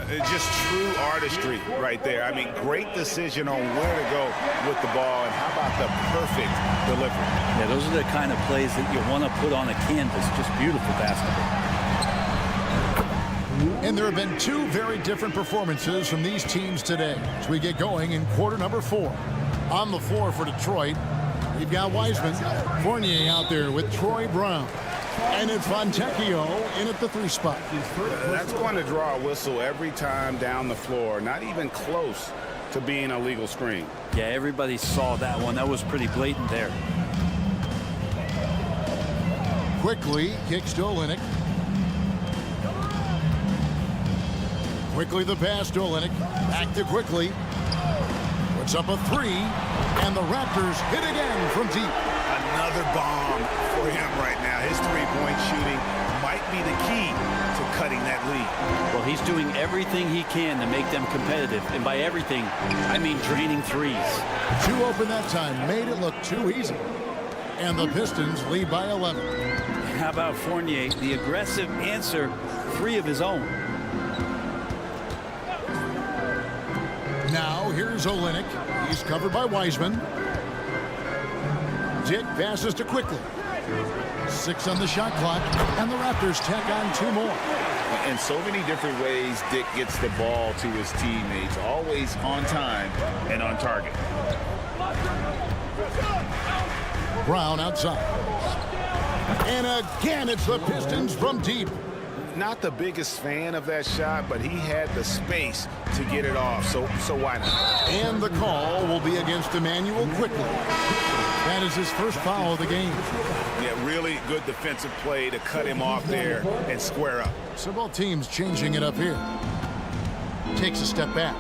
Speaker 7: Just true artistry right there. I mean, great decision on where to go with the ball, and how about the perfect delivery?
Speaker 2: Yeah, those are the kind of plays that you want to put on a canvas. Just beautiful basketball.
Speaker 6: And there have been two very different performances from these teams today as we get going in quarter number 4. On the floor for Detroit, we've got Wiseman, Fournier out there with Troy Brown. And it's Fontecchio in at the 3 spot.
Speaker 7: That's going to draw a whistle every time down the floor. Not even close to being a legal screen.
Speaker 2: Yeah, everybody saw that one. That was pretty blatant there.
Speaker 6: Quickly kicks to Olynyk. Quickly the pass to Olynyk. Back to Quickly. Puts up a 3. And the Raptors hit again from deep.
Speaker 7: Another bomb for him right now. His three-point shooting might be the key to cutting that lead.
Speaker 2: Well, he's doing everything he can to make them competitive. And by everything, I mean draining threes.
Speaker 6: 2 open that time. Made it look too easy. And the Pistons lead by 11.
Speaker 2: How about Fournier? The aggressive answer, 3 of his own.
Speaker 6: Now here's Olynyk. He's covered by Wiseman. Dick passes to Quickly. 6 on the shot clock, and the Raptors tack on 2 more.
Speaker 7: In so many different ways, Dick gets the ball to his teammates, always on time and on target.
Speaker 6: Brown outside. And again, it's the Pistons from deep.
Speaker 7: Not the biggest fan of that shot, but he had the space to get it off, so why not?
Speaker 6: And the call will be against Emmanuel Quickly. That is his first foul of the game.
Speaker 7: Yeah, really good defensive play to cut him off there and square up.
Speaker 6: So both teams changing it up here. Takes a step back.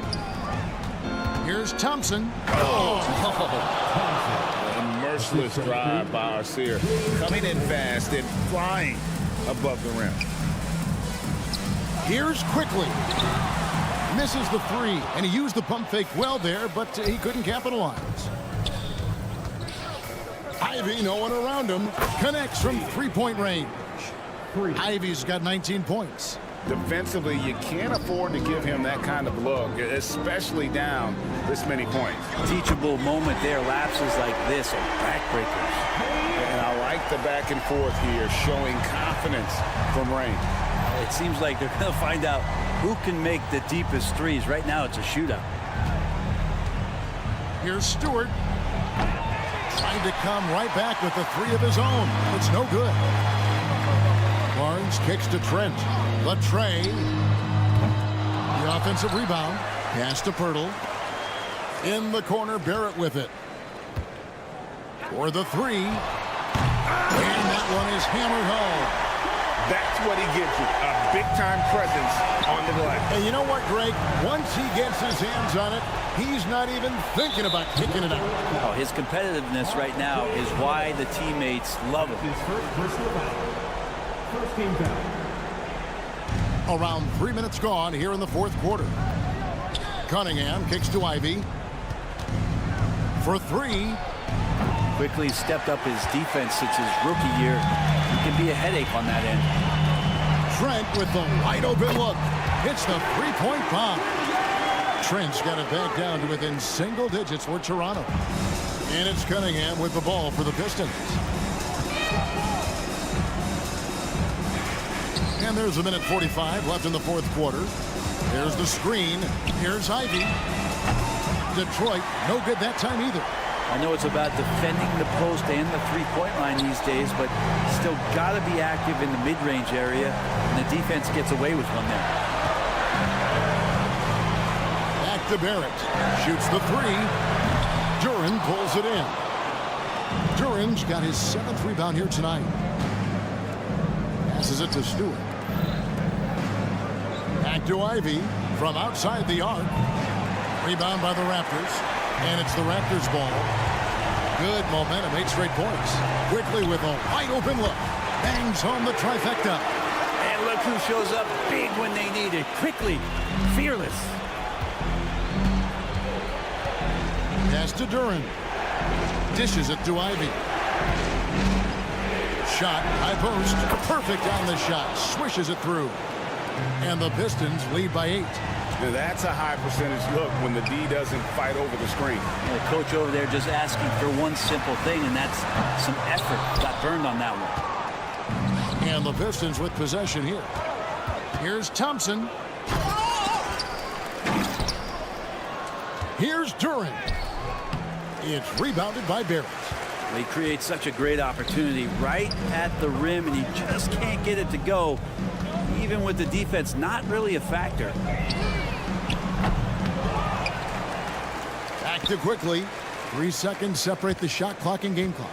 Speaker 6: Here's Thompson.
Speaker 7: A merciless drive by Arcier. Coming in fast and flying above the rim.
Speaker 6: Here's Quickly. Misses the 3, and he used the pump fake well there, but he couldn't capitalize. Ivy, no one around him, connects from 3-point range. Ivy's got 19 points.
Speaker 7: Defensively, you can't afford to give him that kind of look, especially down this many points.
Speaker 2: Teachable moment there. Lapses like this are backbreakers.
Speaker 7: And I like the back and forth here, showing confidence from Rain.
Speaker 2: It seems like they're going to find out who can make the deepest threes. Right now, it's a shootout.
Speaker 6: Here's Stewart. Trying to come right back with the 3 of his own. It's no good. Barnes kicks to Trent. The tray. The offensive rebound. Pass to Pirtle. In the corner, Barrett with it. For the 3. And that one is hammered home.
Speaker 7: That's what he gives you, a big-time presence on the glass.
Speaker 6: And you know what, Greg? Once he gets his hands on it, he's not even thinking about kicking it out.
Speaker 2: Oh, his competitiveness right now is why the teammates love him.
Speaker 5: First team foul.
Speaker 6: Around 3 minutes gone here in the 4th quarter. Cunningham kicks to Ivy. For 3.
Speaker 2: Quickly stepped up his defense since his rookie year. He can be a headache on that end.
Speaker 6: Trent with the wide open look. Hits the 3-point bomb. Trent's got it back down to within single digits for Toronto. And it's Cunningham with the ball for the Pistons. And there's a minute 45 left in the 4th quarter. There's the screen. Here's Ivy. Detroit, no good that time either.
Speaker 2: I know it's about defending the post and the 3-point line these days, but still got to be active in the mid-range area, and the defense gets away with one there.
Speaker 6: Back to Barrett. Shoots the 3. Duran pulls it in. Duran's got his 7th rebound here tonight. Passes it to Stewart. Back to Ivy from outside the arc. Rebound by the Raptors. And it's the Raptors ball. Good momentum, 8 straight points. Quickly with a wide open look. Bangs home the trifecta.
Speaker 2: And look who shows up big when they need it. Quickly, fearless.
Speaker 6: Pass to Duran. Dishes it to Ivy. Shot, high post, perfect on the shot, swishes it through. And the Pistons lead by 8.
Speaker 7: Now that's a high percentage look when the D doesn't fight over the screen.
Speaker 2: The coach over there just asking for one simple thing, and that's some effort. Got burned on that one.
Speaker 6: And the Pistons with possession here. Here's Thompson. Here's Duran. It's rebounded by Barrett.
Speaker 2: He creates such a great opportunity right at the rim, and he just can't get it to go, even with the defense not really a factor.
Speaker 6: Back to quickly. 3 seconds separate the shot clock and game clock.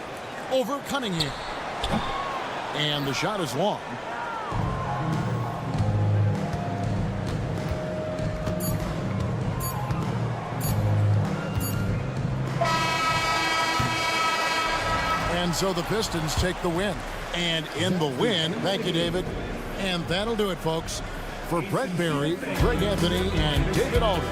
Speaker 6: Over Cunningham. And the shot is long. And so the Pistons take the win. And in the win, thank you, David. And that'll do it, folks. For Brett Barry, Greg Anthony, and David Alden.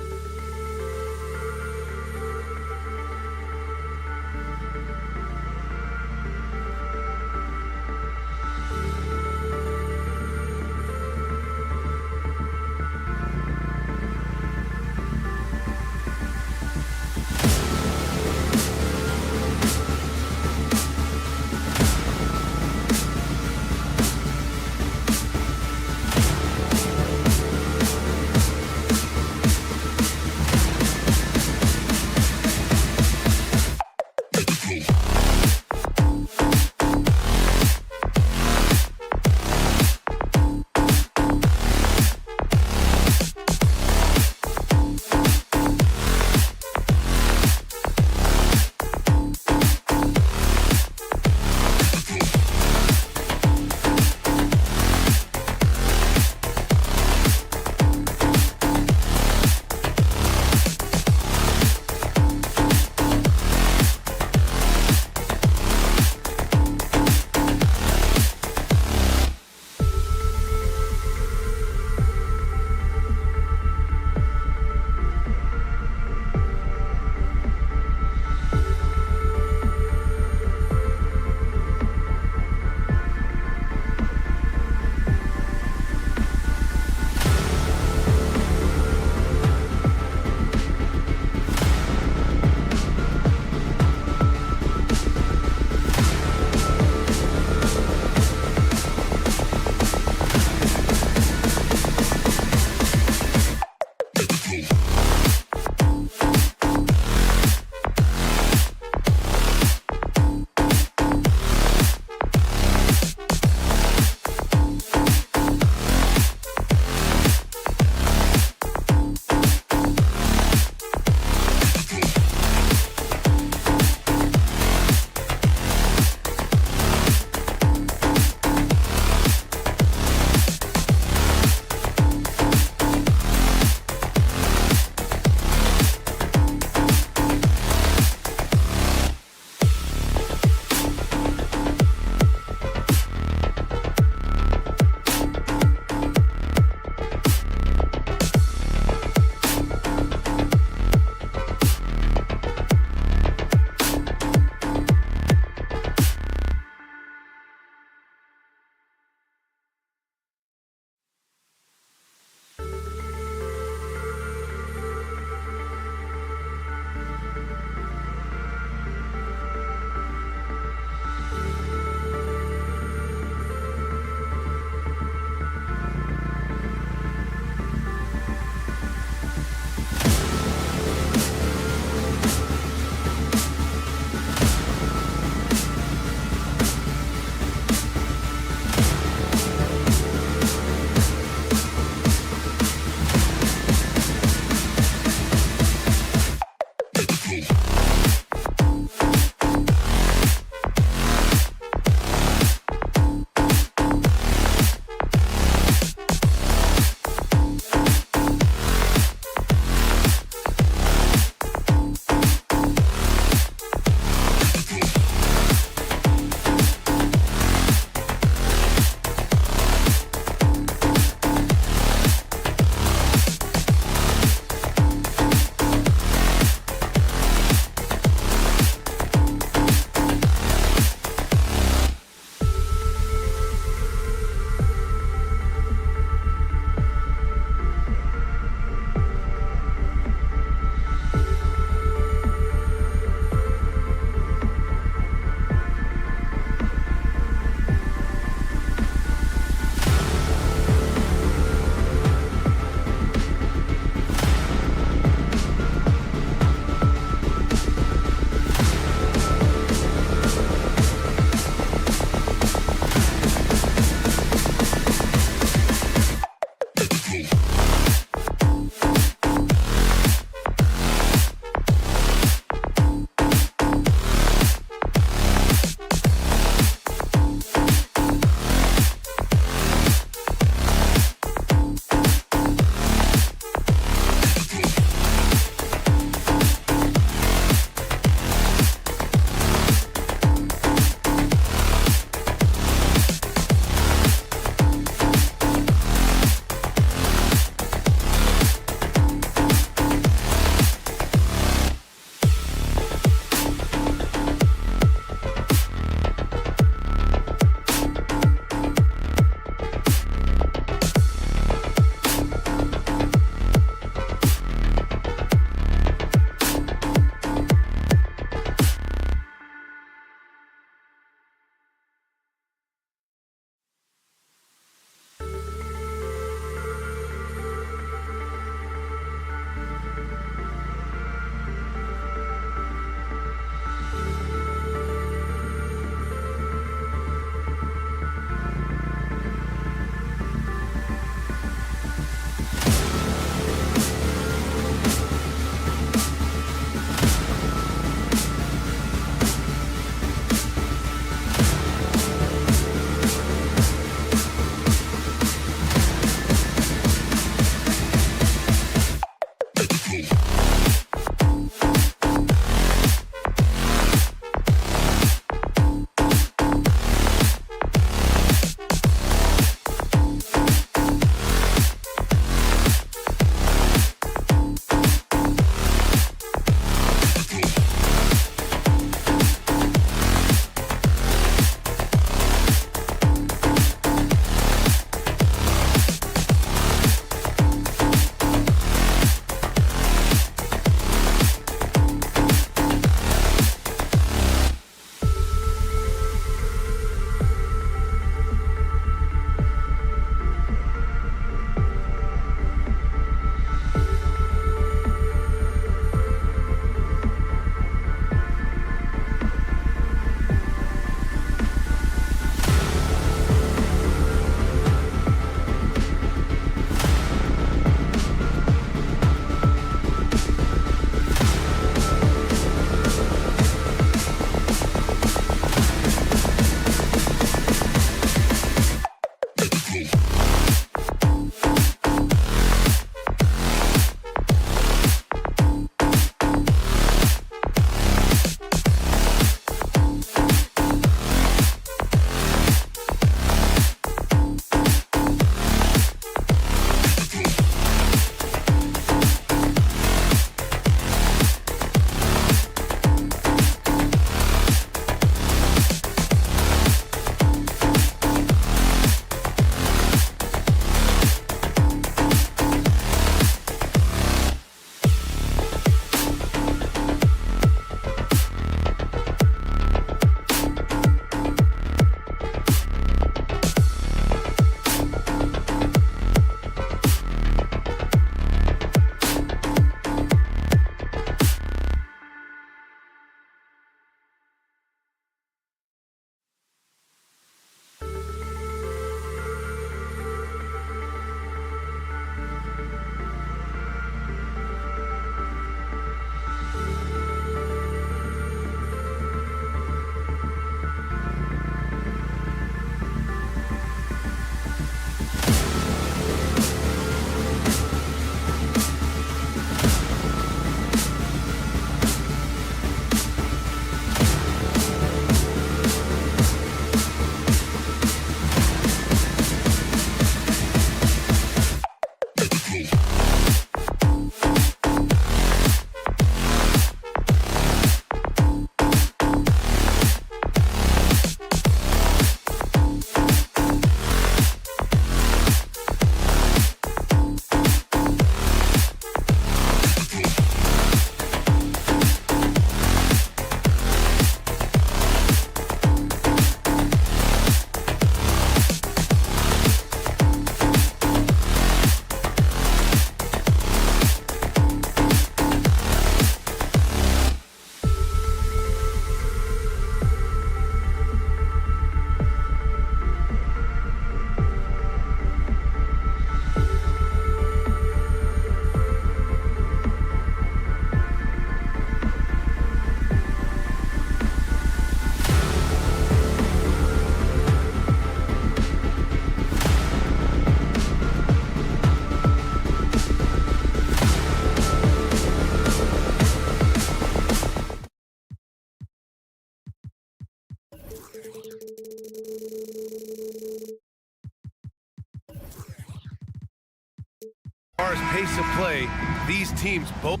Speaker 1: of play, these teams both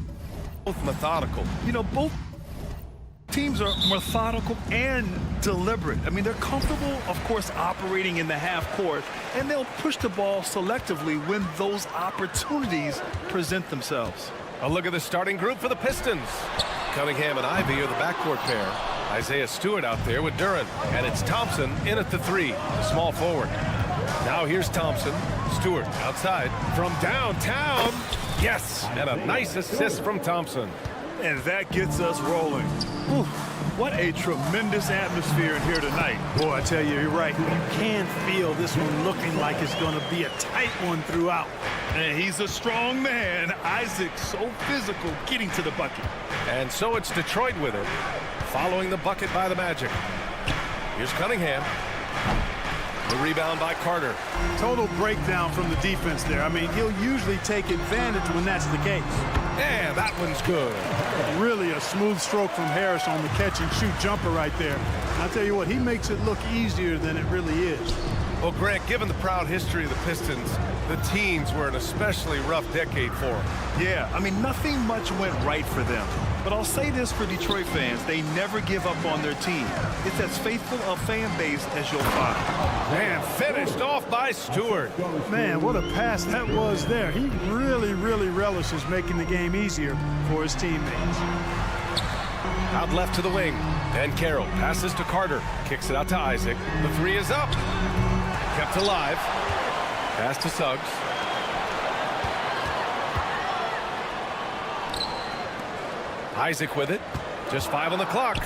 Speaker 1: methodical.
Speaker 3: You know, both teams are methodical and deliberate. I mean, they're comfortable, of course, operating in the half court, and they'll push the ball selectively when those opportunities present themselves.
Speaker 1: A look at the starting group for the Pistons. Cunningham and Ivey are the backcourt pair. Isaiah Stewart out there with Duran. And it's Thompson in at the 3, the small forward. Now here's Thompson. Stewart outside from downtown. Yes, and a nice assist from Thompson.
Speaker 3: And that gets us rolling. Whew, what a tremendous atmosphere in here tonight.
Speaker 5: Boy, I tell you, you're right. You can feel this one looking like it's going to be a tight one throughout.
Speaker 3: And he's a strong man. Isaac, so physical, getting to the bucket.
Speaker 1: And so it's Detroit with it, following the bucket by the Magic. Here's Cunningham. The rebound by Carter.
Speaker 5: Total breakdown from the defense there. I mean, he'll usually take advantage when that's the case.
Speaker 1: And that one's good.
Speaker 5: Really a smooth stroke from Harris on the catch-and-shoot jumper right there. And I'll tell you what, he makes it look easier than it really is.
Speaker 1: Well, Grant, given the proud history of the Pistons, the teens were an especially rough decade for them.
Speaker 3: Yeah, I mean, nothing much went right for them. But I'll say this for Detroit fans, they never give up on their team. It's as faithful a fan base as you'll find.
Speaker 1: And finished off by Stewart.
Speaker 5: Man, what a pass that was there. He really, really relishes making the game easier for his teammates.
Speaker 1: Out left to the wing. Ben Carroll passes to Carter. Kicks it out to Isaac. The 3 is up. Kept alive. Pass to Suggs. Isaac with it. Just 5 on the clock.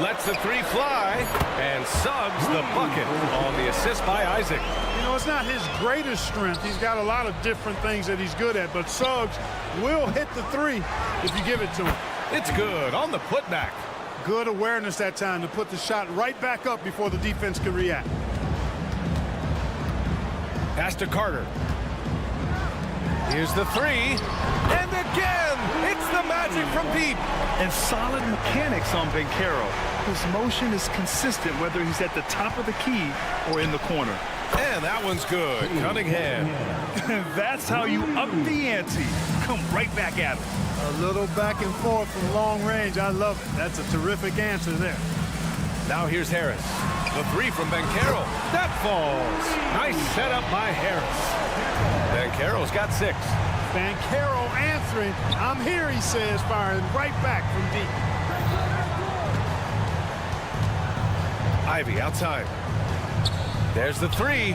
Speaker 1: Lets the 3 fly. And Suggs the bucket on the assist by Isaac.
Speaker 5: You know, it's not his greatest strength. He's got a lot of different things that he's good at, but Suggs will hit the 3 if you give it to him.
Speaker 1: It's good on the putback.
Speaker 5: Good awareness that time to put the shot right back up before the defense can react.
Speaker 1: Pass to Carter. Here's the 3. And again, it's the Magic from deep.
Speaker 3: And solid mechanics on Ben Carroll. His motion is consistent whether he's at the top of the key or in the corner.
Speaker 1: And that one's good. Cunningham.
Speaker 3: That's how you up the ante. Come right back at him.
Speaker 5: A little back and forth from long range. I love it. That's a terrific answer there.
Speaker 1: Now here's Harris. The 3 from Ben Carroll. That falls. Nice setup by Harris. Ben Carroll's got 6.
Speaker 5: Ben Carroll answering. I'm here, he says, firing right back from deep.
Speaker 1: Ivey outside. There's the 3.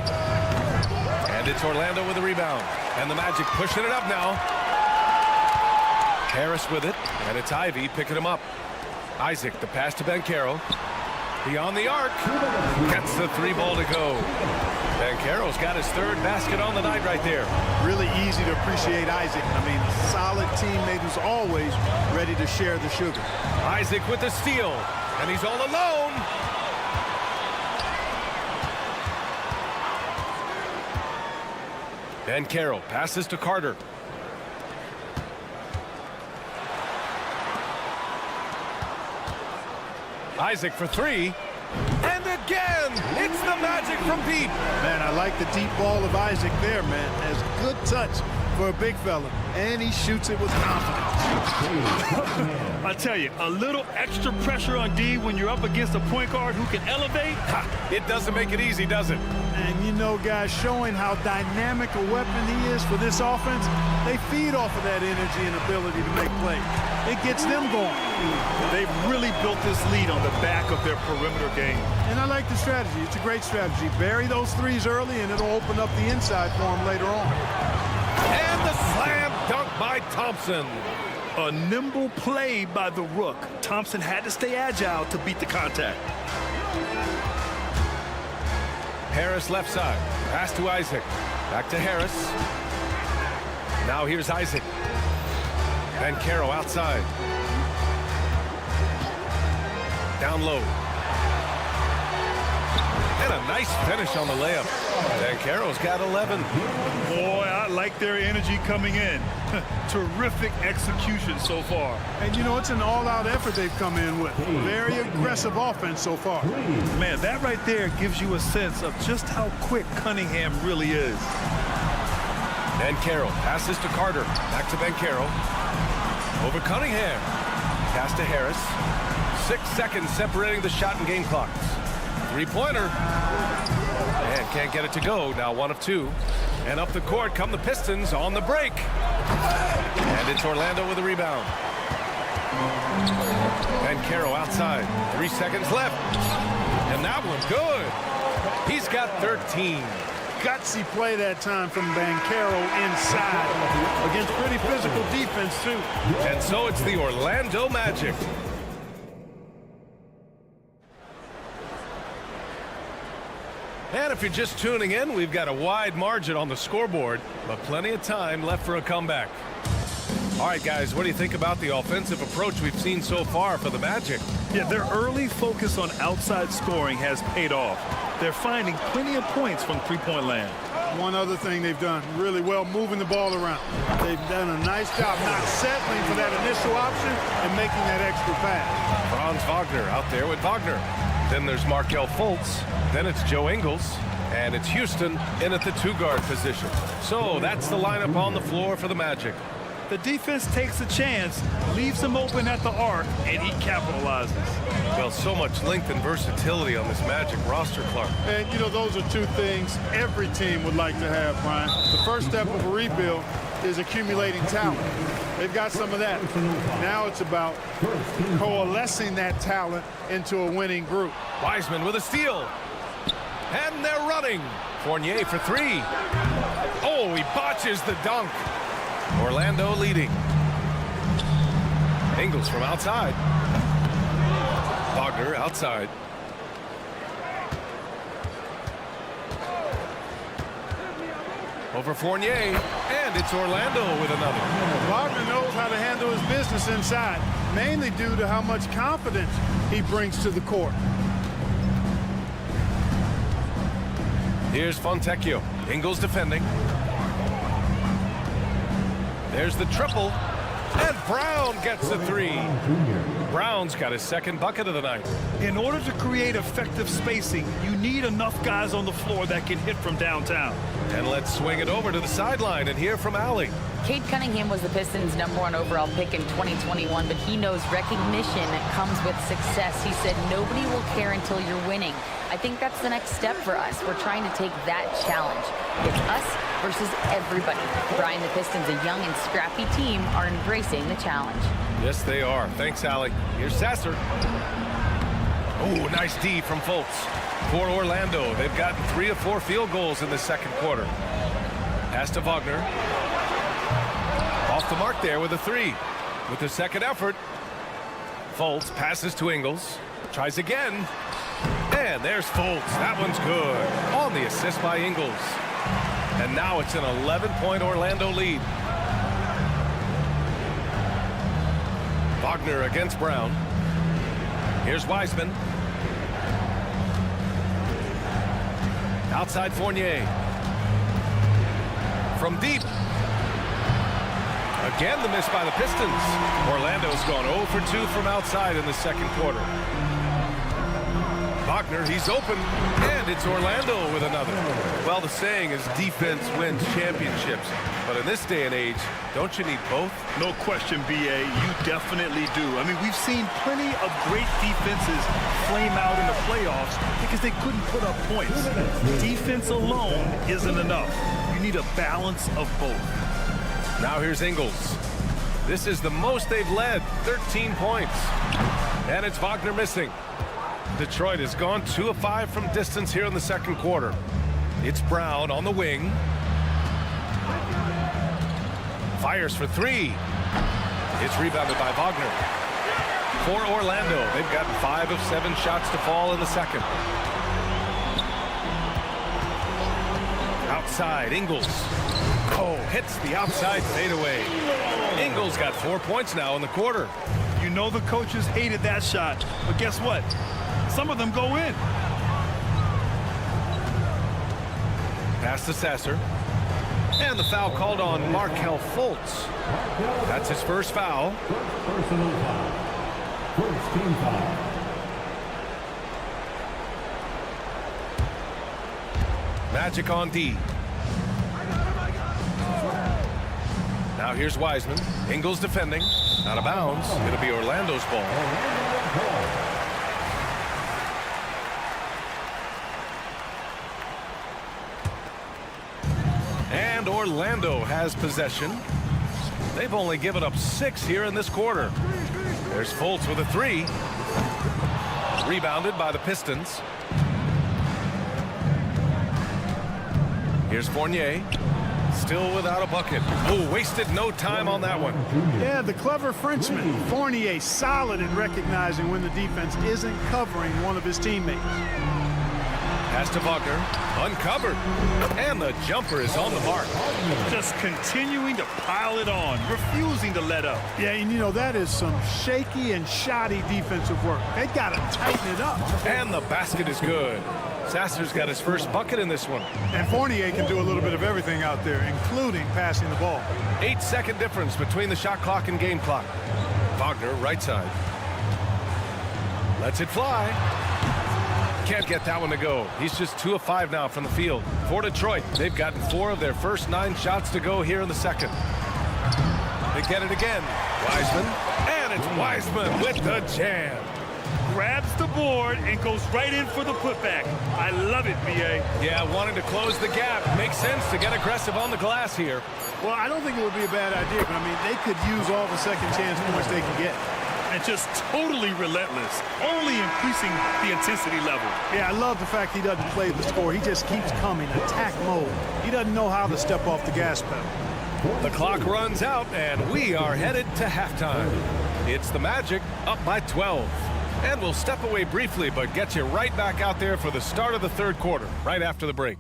Speaker 1: And it's Orlando with the rebound. And the Magic pushing it up now. Harris with it. And it's Ivey picking him up. Isaac, the pass to Ben Carroll. Beyond the arc. Gets the 3 ball to go. Ben Carroll's got his 3rd basket on the night right there.
Speaker 5: Really easy to appreciate Isaac. I mean, a solid teammate who's always ready to share the sugar.
Speaker 1: Isaac with the steal. And he's all alone. Ben Carroll passes to Carter. Isaac for 3. And again, it's the Magic from deep.
Speaker 5: Man, I like the deep ball of Isaac there, man. Has good touch for a big fella. And he shoots it with confidence.
Speaker 3: I tell you, a little extra pressure on D when you're up against a point guard who can elevate.
Speaker 1: It doesn't make it easy, does it?
Speaker 5: And you know, guys, showing how dynamic a weapon he is for this offense, they feed off of that energy and ability to make plays. It gets them going.
Speaker 3: They've really built this lead on the back of their perimeter game.
Speaker 5: And I like the strategy. It's a great strategy. Bury those 3s early, and it'll open up the inside for them later on.
Speaker 1: And the slam dunk by Thompson.
Speaker 3: A nimble play by the Rook. Thompson had to stay agile to beat the contact.
Speaker 1: Harris left side. Pass to Isaac. Back to Harris. Now here's Isaac. Ben Carroll outside. Down low. And a nice finish on the layup. Ben Carroll's got 11.
Speaker 3: Boy, I like their energy coming in. Terrific execution so far.
Speaker 5: And, you know, it's an all-out effort they've come in with. Very aggressive offense so far.
Speaker 3: Man, that right there gives you a sense of just how quick Cunningham really is.
Speaker 1: Banchero passes to Carter. Back to Banchero. Over Cunningham. Pass to Harris. 6 seconds separating the shot and game clocks. Three-pointer. And can't get it to go. Now 1 of 2. And up the court come the Pistons on the break. And it's Orlando with a rebound. Banchero outside. 3 seconds left. And that one good. He's got 13.
Speaker 5: Gutsy play that time from Banchero inside against pretty physical defense, too.
Speaker 1: And so it's the Orlando Magic. And if you're just tuning in, we've got a wide margin on the scoreboard, but plenty of time left for a comeback. All right, guys, what do you think about the offensive approach we've seen so far for the Magic?
Speaker 3: Yeah, their early focus on outside scoring has paid off. They're finding plenty of points from three-point land.
Speaker 5: One other thing they've done really well, moving the ball around. They've done a nice job not settling for that initial option and making that extra pass.
Speaker 1: Franz Wagner out there with Wagner. Then there's Markelle Fultz. Then it's Joe Ingles. And it's Houston in at the 2-guard position. So that's the lineup on the floor for the Magic.
Speaker 3: The defense takes a chance, leaves him open at the arc, and he capitalizes.
Speaker 1: Well, so much length and versatility on this Magic roster, Clark.
Speaker 5: And, you know, those are two things every team would like to have, Brian. The first step of a rebuild is accumulating talent. They've got some of that. Now it's about coalescing that talent into a winning group.
Speaker 1: Wiseman with a steal. And they're running. Fournier for 3. Oh, he botches the dunk. Orlando leading. Ingles from outside. Wagner outside. Over Fournier. And it's Orlando with another.
Speaker 5: Wagner knows how to handle his business inside, mainly due to how much confidence he brings to the court.
Speaker 1: Here's Fontecchio. Ingles defending. There's the triple. And Brown gets the 3. Brown's got his second bucket of the night.
Speaker 3: In order to create effective spacing, you need enough guys on the floor that can hit from downtown.
Speaker 1: And let's swing it over to the sideline and hear from Allie.
Speaker 4: Cade Cunningham was the Pistons' #1 overall pick in 2021, but he knows recognition comes with success. He said nobody will care until you're winning. I think that's the next step for us. We're trying to take that challenge. It's us versus everybody. Brian, the Pistons, a young and scrappy team, are embracing the challenge.
Speaker 1: Yes, they are. Thanks, Allie. Here's Sasser. Oh, nice D from Fultz. For Orlando, they've gotten 3 of 4 field goals in the second quarter. Pass to Wagner. Off the mark there with a 3. With the second effort, Fultz passes to Ingles. Tries again. And there's Fultz. That one's good. On the assist by Ingles. And now it's an 11-point Orlando lead. Wagner against Brown. Here's Wiseman. Outside Fournier. From deep. Again, the miss by the Pistons. Orlando's gone 0 for 2 from outside in the second quarter. Wagner, he's open, and it's Orlando with another. Well, the saying is defense wins championships, but in this day and age, don't you need both?
Speaker 3: No question, B.A., you definitely do. I mean, we've seen plenty of great defenses flame out in the playoffs because they couldn't put up points. Defense alone isn't enough. You need a balance of both.
Speaker 1: Now here's Ingles. This is the most they've led, 13 points. And it's Wagner missing. Detroit has gone 2 of 5 from distance here in the second quarter. It's Brown on the wing. Fires for 3. It's rebounded by Wagner. For Orlando, they've gotten 5 of 7 shots to fall in the second. Outside, Ingles. Oh, hits the outside fadeaway. Ingles got 4 points now in the quarter.
Speaker 3: You know the coaches hated that shot, but guess what? Some of them go in.
Speaker 1: Pass to Sasser. And the foul called on Markelle Fultz. That's his first foul.
Speaker 12: Personal foul. First team foul.
Speaker 1: Magic on D. Now here's Wiseman. Ingles defending. Out of bounds. It'll be Orlando's ball. And Orlando has possession. They've only given up 6 here in this quarter. There's Fultz with a 3. Rebounded by the Pistons. Here's Fournier. Still without a bucket. Oh, wasted no time on that one.
Speaker 5: Yeah, the clever Frenchman. Fournier solid in recognizing when the defense isn't covering one of his teammates.
Speaker 1: Pass to Wagner. Uncovered. And the jumper is on the mark.
Speaker 13: Just continuing to pile it on, refusing to let up.
Speaker 5: Yeah, and you know, that is some shaky and shoddy defensive work. They got to tighten it up.
Speaker 1: And the basket is good. Sasser's got his first bucket in this one.
Speaker 5: And Fournier can do a little bit of everything out there, including passing the ball.
Speaker 1: 8-second difference between the shot clock and game clock. Wagner, right side. Lets it fly. Can't get that one to go. He's just 2 of 5 now from the field. For Detroit, they've gotten 4 of their first 9 shots to go here in the second. They get it again. Wiseman. And it's Wiseman with the jam.
Speaker 13: Grabs the board and goes right in for the putback. I love it, B.A.
Speaker 1: Yeah, wanting to close the gap. Makes sense to get aggressive on the glass here.
Speaker 5: Well, I don't think it would be a bad idea, but I mean, they could use all the second chance points they can get.
Speaker 13: And just totally relentless, only increasing the intensity level.
Speaker 5: Yeah, I love the fact he doesn't play the score. He just keeps coming, attack mode. He doesn't know how to step off the gas pedal.
Speaker 1: The clock runs out, and we are headed to halftime. It's the Magic up by 12. And we'll step away briefly, but get you right back out there for the start of the third quarter, right after the break.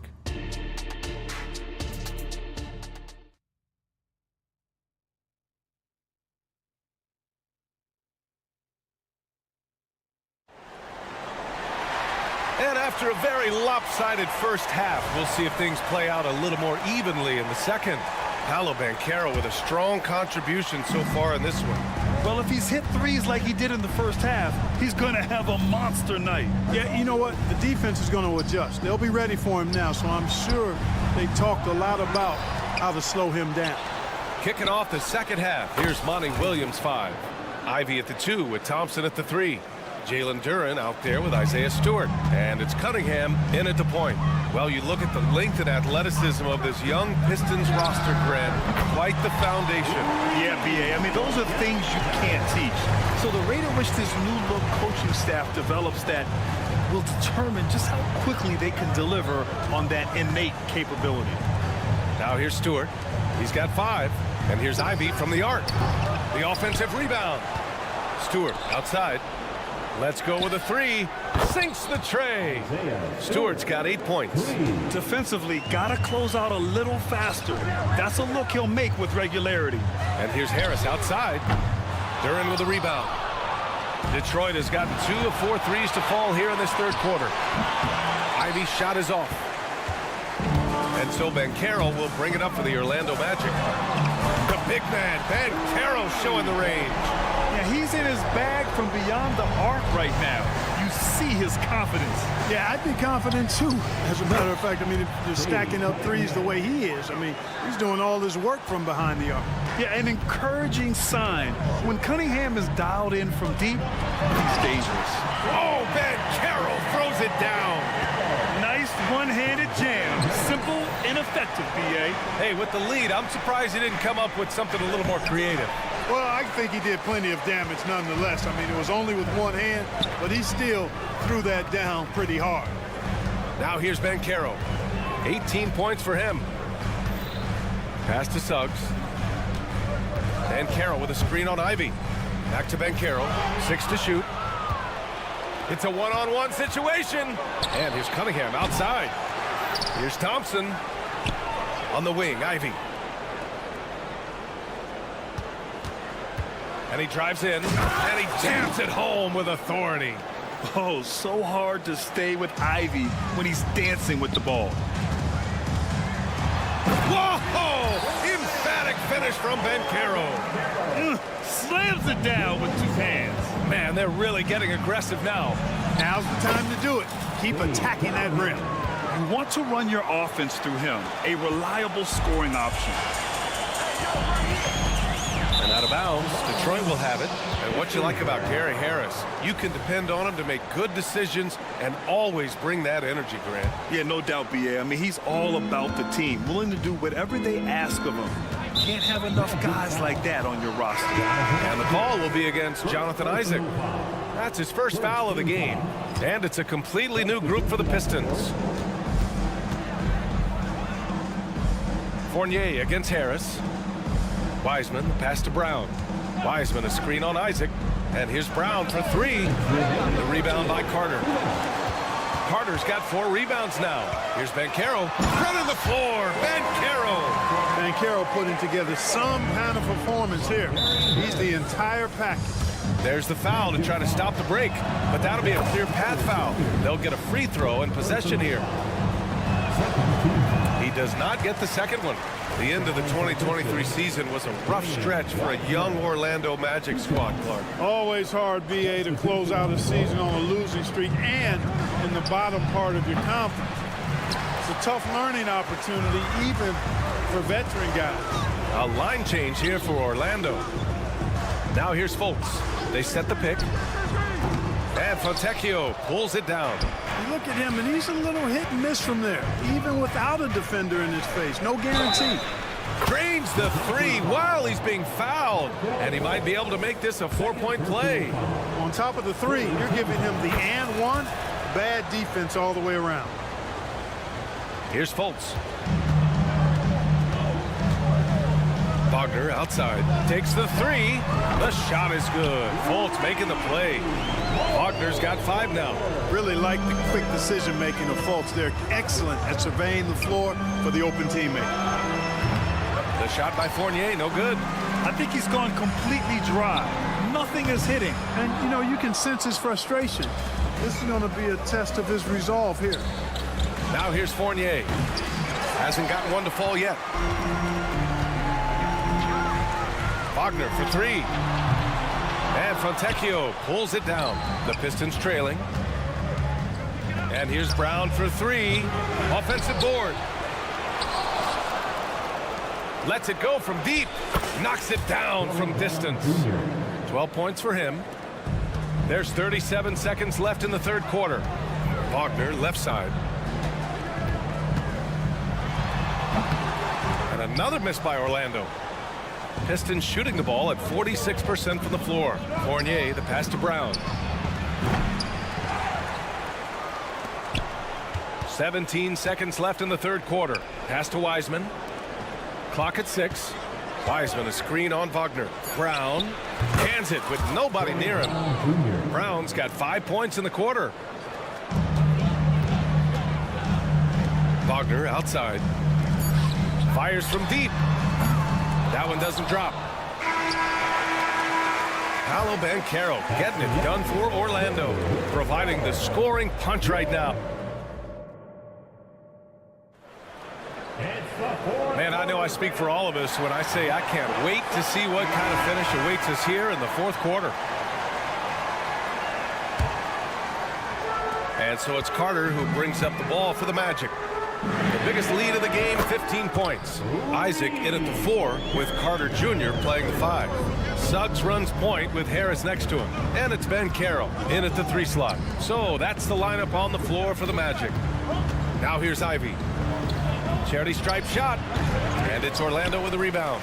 Speaker 1: And after a very lopsided first half, we'll see if things play out a little more evenly in the second. Paolo Banchero with a strong contribution so far in this one.
Speaker 13: Well, if he's hit threes like he did in the first half, he's going to have a monster night.
Speaker 5: Yeah, you know what? The defense is going to adjust. They'll be ready for him now, so I'm sure they talked a lot about how to slow him down.
Speaker 1: Kicking off the second half, here's Monty Williams 5. Ivy at the 2 with Thompson at the 3. Jalen Duren out there with Isaiah Stewart. And it's Cunningham in at the point. Well, you look at the length and athleticism of this young Pistons roster, Grant. Quite the foundation.
Speaker 13: Yeah, B.A. I mean, those are things you can't teach. So the rate at which this new-look coaching staff develops that will determine just how quickly they can deliver on that innate capability.
Speaker 1: Now here's Stewart. He's got 5. And here's Ivy from the arc. The offensive rebound. Stewart outside. Let's go with a 3. Sinks the tray. Stewart's got 8 points.
Speaker 13: Defensively, got to close out a little faster. That's a look he'll make with regularity.
Speaker 1: And here's Harris outside. Duren with a rebound. Detroit has gotten 2 of 4 threes to fall here in this third quarter. Ivy's shot is off. And so Banchero will bring it up for the Orlando Magic. The big man, Banchero, showing the range.
Speaker 13: Yeah, he's in his bag from beyond the arc right now. You see his confidence.
Speaker 5: Yeah, I'd be confident too. As a matter of fact, I mean, if you're stacking up threes the way he is, I mean, he's doing all his work from behind the arc.
Speaker 13: Yeah, an encouraging sign. When Cunningham is dialed in from deep, he's dangerous.
Speaker 1: Oh, Banchero throws it down.
Speaker 13: Nice one-handed jam. Simple and effective, B.A.
Speaker 1: Hey, with the lead, I'm surprised he didn't come up with something a little more creative.
Speaker 5: Well, I think he did plenty of damage nonetheless. I mean, it was only with one hand, but he still threw that down pretty hard.
Speaker 1: Now here's Banchero. 18 points for him. Pass to Suggs. Banchero with a screen on Ivy. Back to Banchero. 6 to shoot. It's a one-on-one situation. And here's Cunningham outside. Here's Thompson on the wing. Ivy. And he drives in, and he jams it home with authority.
Speaker 13: Oh, so hard to stay with Ivy when he's dancing with the ball.
Speaker 1: Whoa! Emphatic finish from Banchero.
Speaker 13: Slams it down with 2 hands.
Speaker 1: Man, they're really getting aggressive now.
Speaker 5: Now's the time to do it. Keep attacking that rim.
Speaker 13: You want to run your offense through him, a reliable scoring option.
Speaker 1: And out of bounds, Detroit will have it. And what you like about Gary Harris, you can depend on him to make good decisions and always bring that energy, Grant.
Speaker 13: Yeah, no doubt, B.A. I mean, he's all about the team, willing to do whatever they ask of him. Can't have enough guys like that on your roster.
Speaker 1: And the call will be against Jonathan Isaac. That's his first foul of the game. And it's a completely new group for the Pistons. Fournier against Harris. Wiseman, the pass to Brown. Wiseman, a screen on Isaac. And here's Brown for three. The rebound by Carter. Carter's got 4 rebounds now. Here's Banchero, running the floor.
Speaker 5: Banchero putting together some kind of performance here. He's the entire package.
Speaker 1: There's the foul to try to stop the break, but that'll be a clear path foul. They'll get a free throw and possession here. He does not get the second one. The end of the 2023 season was a rough stretch for a young Orlando Magic squad, Clark.
Speaker 5: Always hard, B.A., to close out a season on a losing streak and in the bottom part of your conference. It's a tough learning opportunity, even for veteran guys.
Speaker 1: A line change here for Orlando. Now here's Fultz. They set the pick. And Fontecchio pulls it down.
Speaker 5: You look at him, and he's a little hit and miss from there, even without a defender in his face. No guarantee.
Speaker 1: Drains the three while he's being fouled. And he might be able to make this a 4-point play.
Speaker 5: On top of the three, you're giving him the and one. Bad defense all the way around.
Speaker 1: Here's Fultz. Wagner outside. Takes the three. The shot is good. Fultz making the play. Wagner's got 5 now.
Speaker 5: Really like the quick decision-making of Fultz. They're excellent at surveying the floor for the open teammate.
Speaker 1: The shot by Fournier, no good.
Speaker 5: I think he's gone completely dry. Nothing is hitting. And, you know, you can sense his frustration. This is going to be a test of his resolve here.
Speaker 1: Now here's Fournier. Hasn't gotten one to fall yet. Wagner for 3. And Fontecchio pulls it down. The Pistons trailing. And here's Brown for 3. Offensive board. Lets it go from deep. Knocks it down from distance. 12 points for him. There's 37 seconds left in the third quarter. Wagner left side. And another miss by Orlando. Pistons shooting the ball at 46% from the floor. Fournier, the pass to Brown. 17 seconds left in the third quarter. Pass to Wiseman. Clock at 6. Wiseman, a screen on Wagner. Brown hands it with nobody near him. Brown's got 5 points in the quarter. Wagner outside. Fires from deep. That one doesn't drop. Paolo Banchero getting it done for Orlando, providing the scoring punch right now. Man, I know I speak for all of us when I say I can't wait to see what kind of finish awaits us here in the fourth quarter. And so it's Carter who brings up the ball for the Magic. The biggest lead of the game, 15 points. Isaac in at the 4 with Carter Jr. playing the 5. Suggs runs point with Harris next to him. And it's Banchero in at the 3 slot. So that's the lineup on the floor for the Magic. Now here's Ivy. Charity stripe shot. And it's Orlando with the rebound.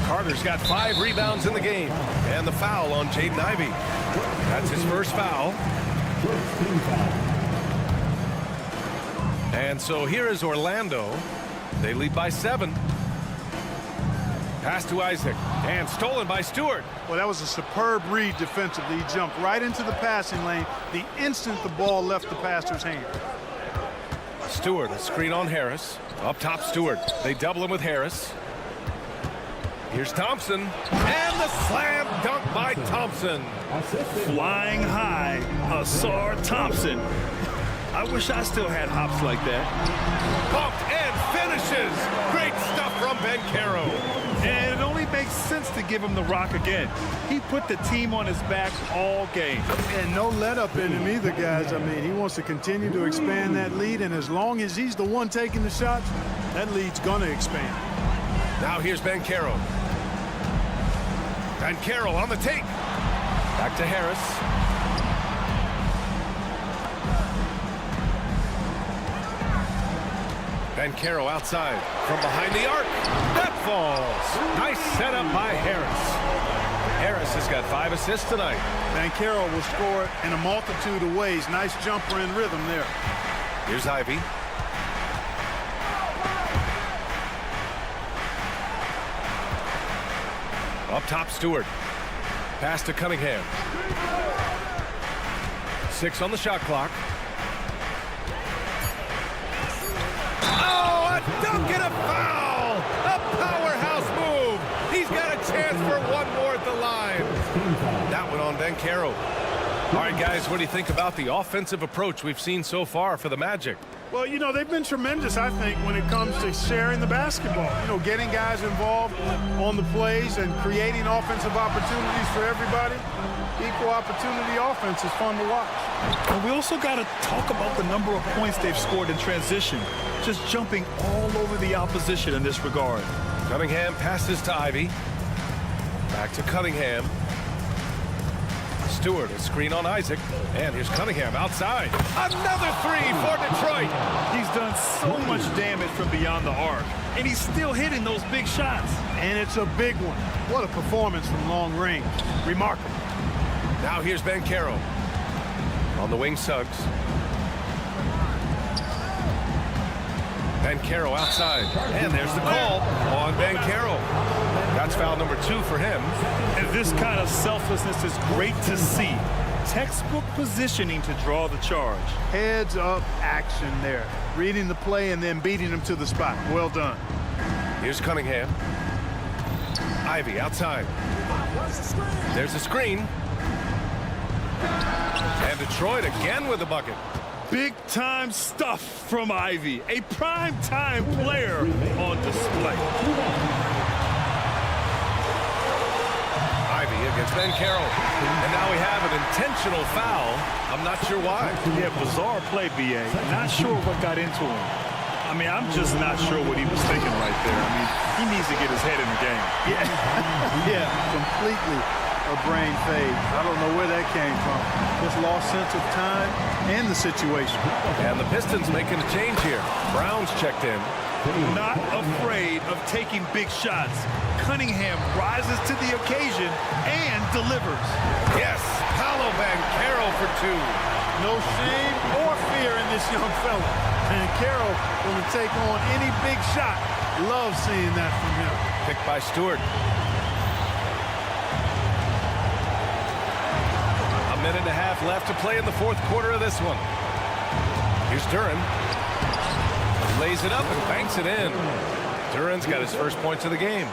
Speaker 1: Carter's got 5 rebounds in the game. And the foul on Jaden Ivey. That's his first foul. And so here is Orlando. They lead by 7. Pass to Isaac. And stolen by Stewart.
Speaker 5: Well, that was a superb read defensively. He jumped right into the passing lane the instant the ball left the passer's hand.
Speaker 1: Stewart, a screen on Harris. Up top, Stewart. They double him with Harris. Here's Thompson. And the slam dunk by Thompson.
Speaker 13: Flying high, Asar Thompson. I wish I still had hops like that.
Speaker 1: Bumped and finishes. Great stuff from Banchero.
Speaker 13: And it only makes sense to give him the rock again. He put the team on his back all game.
Speaker 5: And no let up in him either, guys. I mean, he wants to continue to expand that lead, and as long as he's the one taking the shots, that lead's going to expand.
Speaker 1: Now here's Banchero. Banchero on the take. Back to Harris. Banchero outside from behind the arc. That falls. Nice setup by Harris. Harris has got 5 assists tonight.
Speaker 5: Banchero will score it in a multitude of ways. Nice jumper in rhythm there.
Speaker 1: Here's Ivy. Up top, Stewart. Pass to Cunningham. 6 on the shot clock. Oh, a dunk and a foul! A powerhouse move! He's got a chance for one more at the line. That one on Banchero. All right, guys, what do you think about the offensive approach we've seen so far for the Magic?
Speaker 5: Well, you know, they've been tremendous, I think, when it comes to sharing the basketball. You know, getting guys involved on the plays and creating offensive opportunities for everybody. Equal opportunity offense is fun to watch.
Speaker 13: And we also got to talk about the number of points they've scored in transition. Just jumping all over the opposition in this regard.
Speaker 1: Cunningham passes to Ivy. Back to Cunningham. Stewart, a screen on Isaac. And here's Cunningham outside. Another 3 for Detroit.
Speaker 13: He's done so much damage from beyond the arc, and he's still hitting those big shots.
Speaker 5: And it's a big one. What a performance from long range. Remarkable.
Speaker 1: Now here's Banchero. On the wing, Suggs. Banchero outside. And there's the call on Banchero. That's foul number 2 for him.
Speaker 13: And this kind of selflessness is great to see. Textbook positioning to draw the charge.
Speaker 5: Heads up action there. Reading the play and then beating him to the spot. Well done.
Speaker 1: Here's Cunningham. Ivy outside. There's a screen. And Detroit again with a bucket.
Speaker 13: Big-time stuff from Ivy. A prime-time player on display.
Speaker 1: Ivy against Banchero. And now we have an intentional foul. I'm not sure why.
Speaker 13: Yeah, bizarre play, B.A. Not sure what got into him. I mean, I'm just not sure what he was thinking right there. I mean, he needs to get his head in the game.
Speaker 5: Yeah, completely a brain fade. I don't know where that came from. Just lost sense of time and the situation.
Speaker 1: And the Pistons making a change here. Brown's checked in.
Speaker 13: Not afraid of taking big shots. Cunningham rises to the occasion and delivers.
Speaker 1: Yes, Paolo Banchero for 2.
Speaker 5: No shame or fear in this young fella. Banchero going to take on any big shot. Love seeing that from him.
Speaker 1: Picked by Stewart. A minute and a half left to play in the 4th quarter of this one. Here's Duran. Lays it up and banks it in. Duran's got his first points of the game.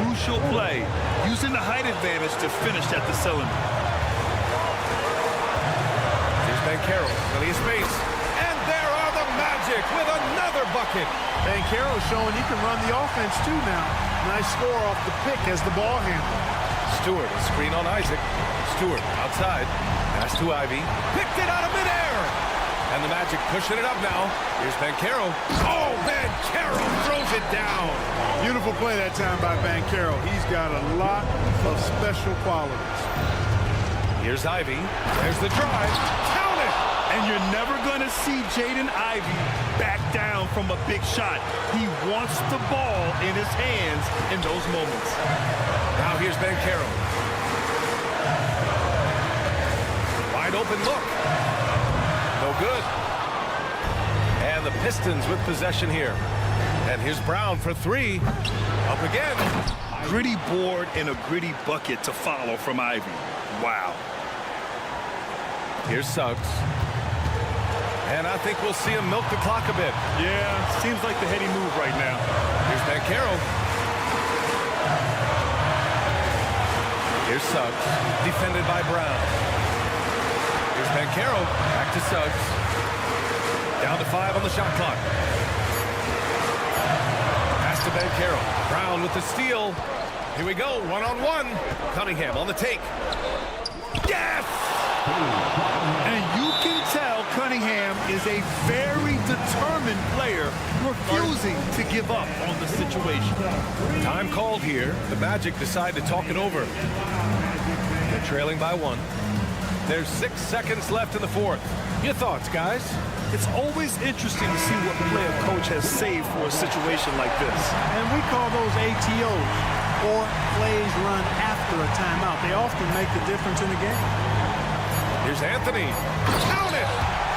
Speaker 13: Crucial play, using the height advantage to finish at the cylinder.
Speaker 1: Here's Banchero, plenty of space. And there are the Magic with another bucket.
Speaker 5: Banchero showing you can run the offense too now. Nice score off the pick as the ball handler.
Speaker 1: Stewart, a screen on Isaac. Stewart outside. Pass to Ivy. Picked it out of midair. And the Magic pushing it up now. Here's Banchero. Oh, Banchero throws it down.
Speaker 5: Beautiful play that time by Banchero. He's got a lot of special qualities.
Speaker 1: Here's Ivy. There's the drive. Count it.
Speaker 13: And you're never going to see Jaden Ivey back down from a big shot. He wants the ball in his hands in those moments.
Speaker 1: Now here's Banchero. Wide open look. No good. And the Pistons with possession here. And here's Brown for 3. Up again.
Speaker 13: Gritty board and a gritty bucket to follow from Ivy. Wow.
Speaker 1: Here's Suggs. And I think we'll see him milk the clock a bit.
Speaker 13: Yeah, seems like the heady move right now.
Speaker 1: Here's Banchero. Here's Suggs. Defended by Brown. Here's Banchero. Back to Suggs. Down to 5 on the shot clock. Pass to Banchero. Brown with the steal. Here we go. 1-on-1. Cunningham on the take. Yes!
Speaker 13: And you can tell Cunningham is a very determined player, refusing to give up on the situation.
Speaker 1: Time called here. The Magic decide to talk it over. They're trailing by 1. There's 6 seconds left in the 4th. Your thoughts, guys?
Speaker 13: It's always interesting to see what play a coach has saved for a situation like this.
Speaker 14: And we call those ATOs, or plays run after a timeout. They often make the difference in the game.
Speaker 1: Here's Anthony. Count it!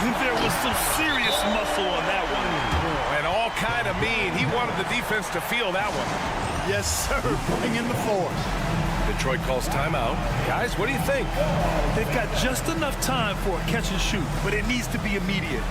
Speaker 13: There was some serious muscle on that one.
Speaker 1: And all kind of mean. He wanted the defense to feel that one.
Speaker 13: Yes, sir. Bring in the force.
Speaker 1: Detroit calls timeout. Guys, what do you think?
Speaker 13: They've got just enough time for a catch and shoot, but it needs to be immediate.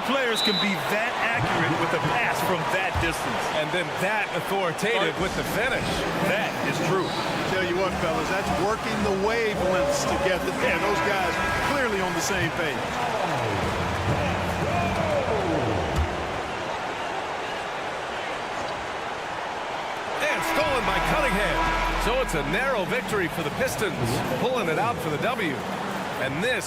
Speaker 13: Players can be that accurate with a pass from that distance.
Speaker 1: And then that authoritative with the finish.
Speaker 13: That is true. Tell you what, fellas, that's working the wavelengths together. Yeah, those guys clearly on the same page.
Speaker 1: And stolen by Cunningham. So it's a narrow victory for the Pistons, pulling it out for the W. And this...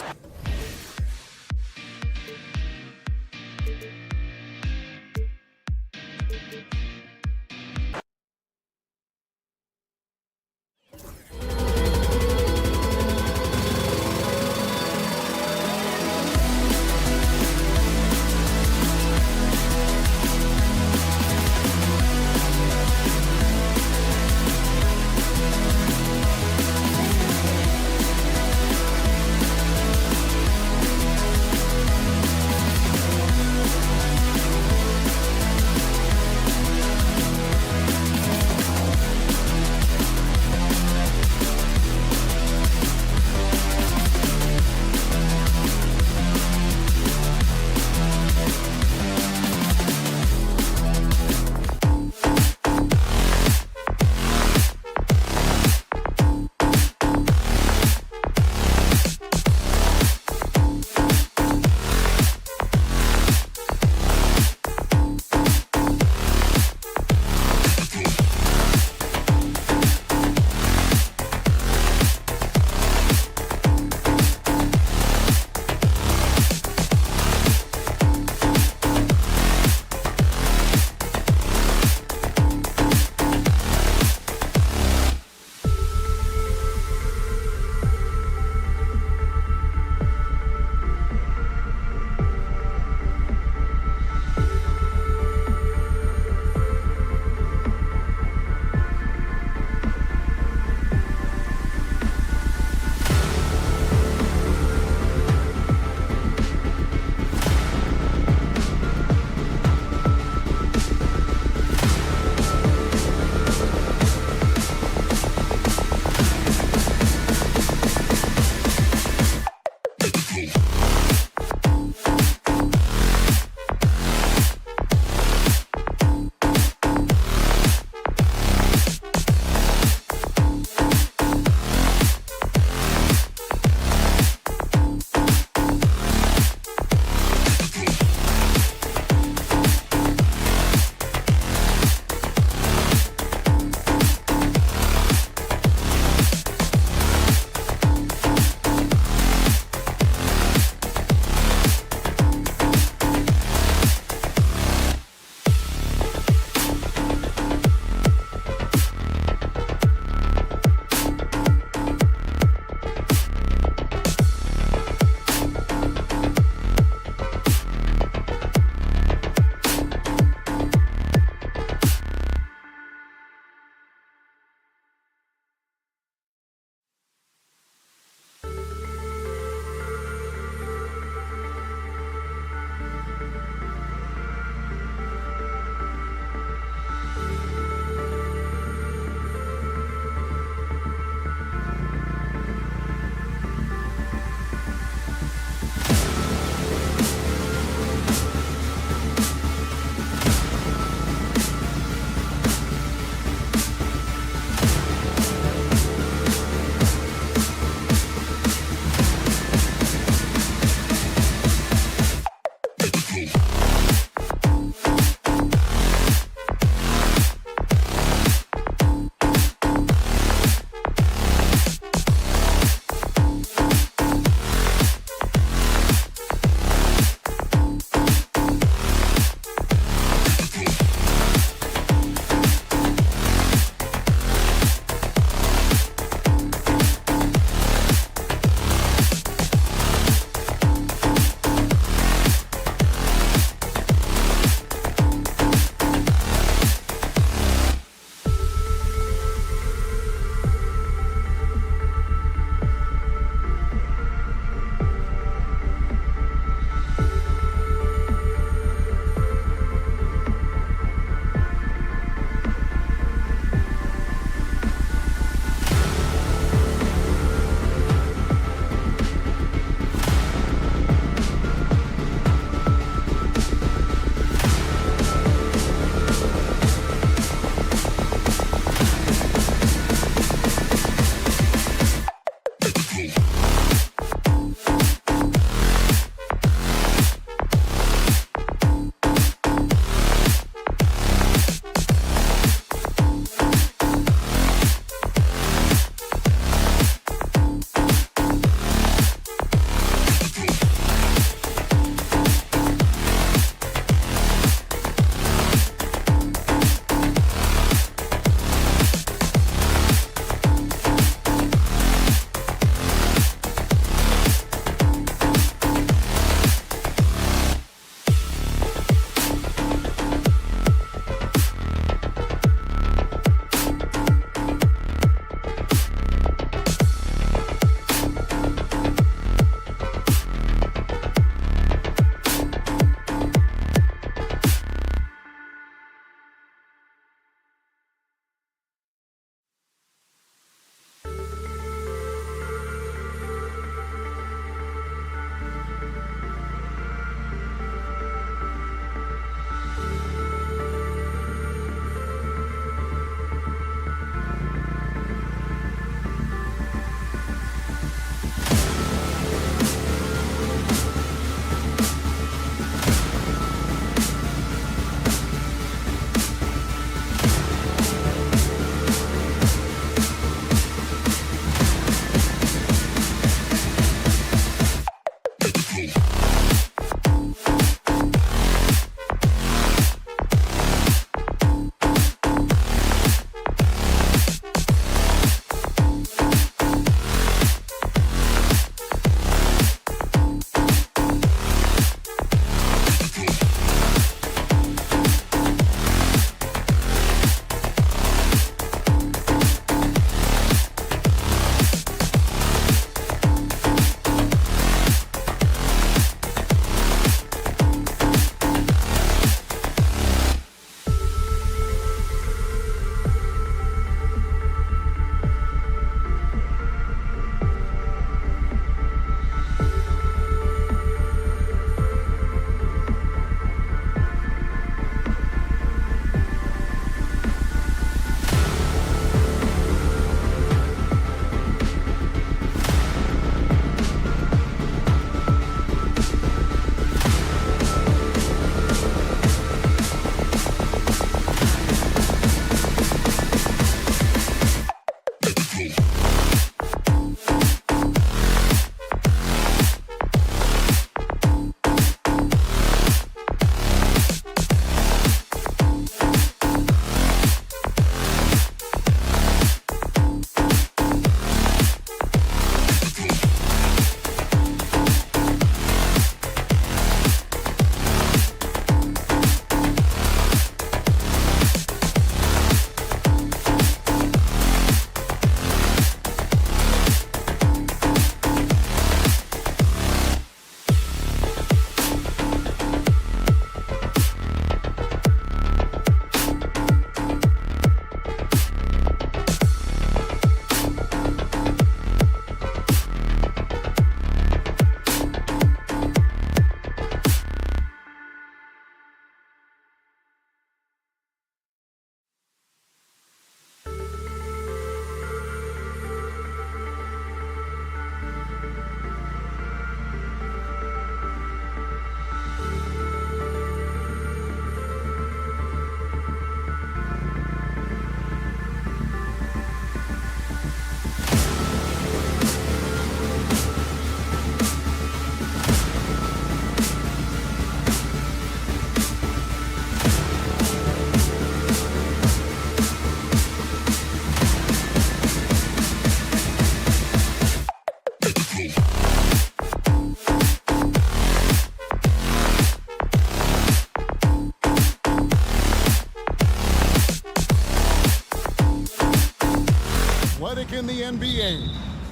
Speaker 6: Athletic in the NBA.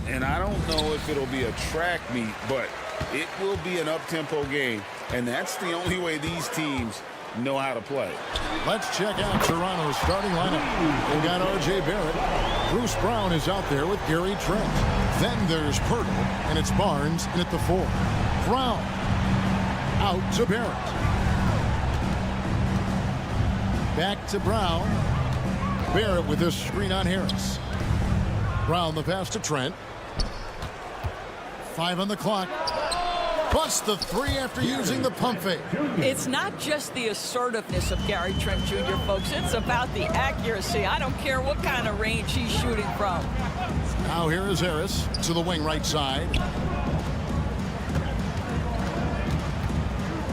Speaker 7: And I don't know if it'll be a track meet, but it will be an up-tempo game. And that's the only way these teams know how to play.
Speaker 6: Let's check out Toronto's starting lineup. They got R.J. Barrett. Bruce Brown is out there with Gary Trent. Then there's Pirtle, and it's Barnes in at the 4. Brown out to Barrett. Back to Brown. Barrett with this screen on Harris. Brown the pass to Trent. 5 on the clock. Busts the 3 after using the pump fake.
Speaker 8: It's not just the assertiveness of Gary Trent Jr., folks. It's about the accuracy. I don't care what kind of range he's shooting from.
Speaker 6: Now here is Harris to the wing right side.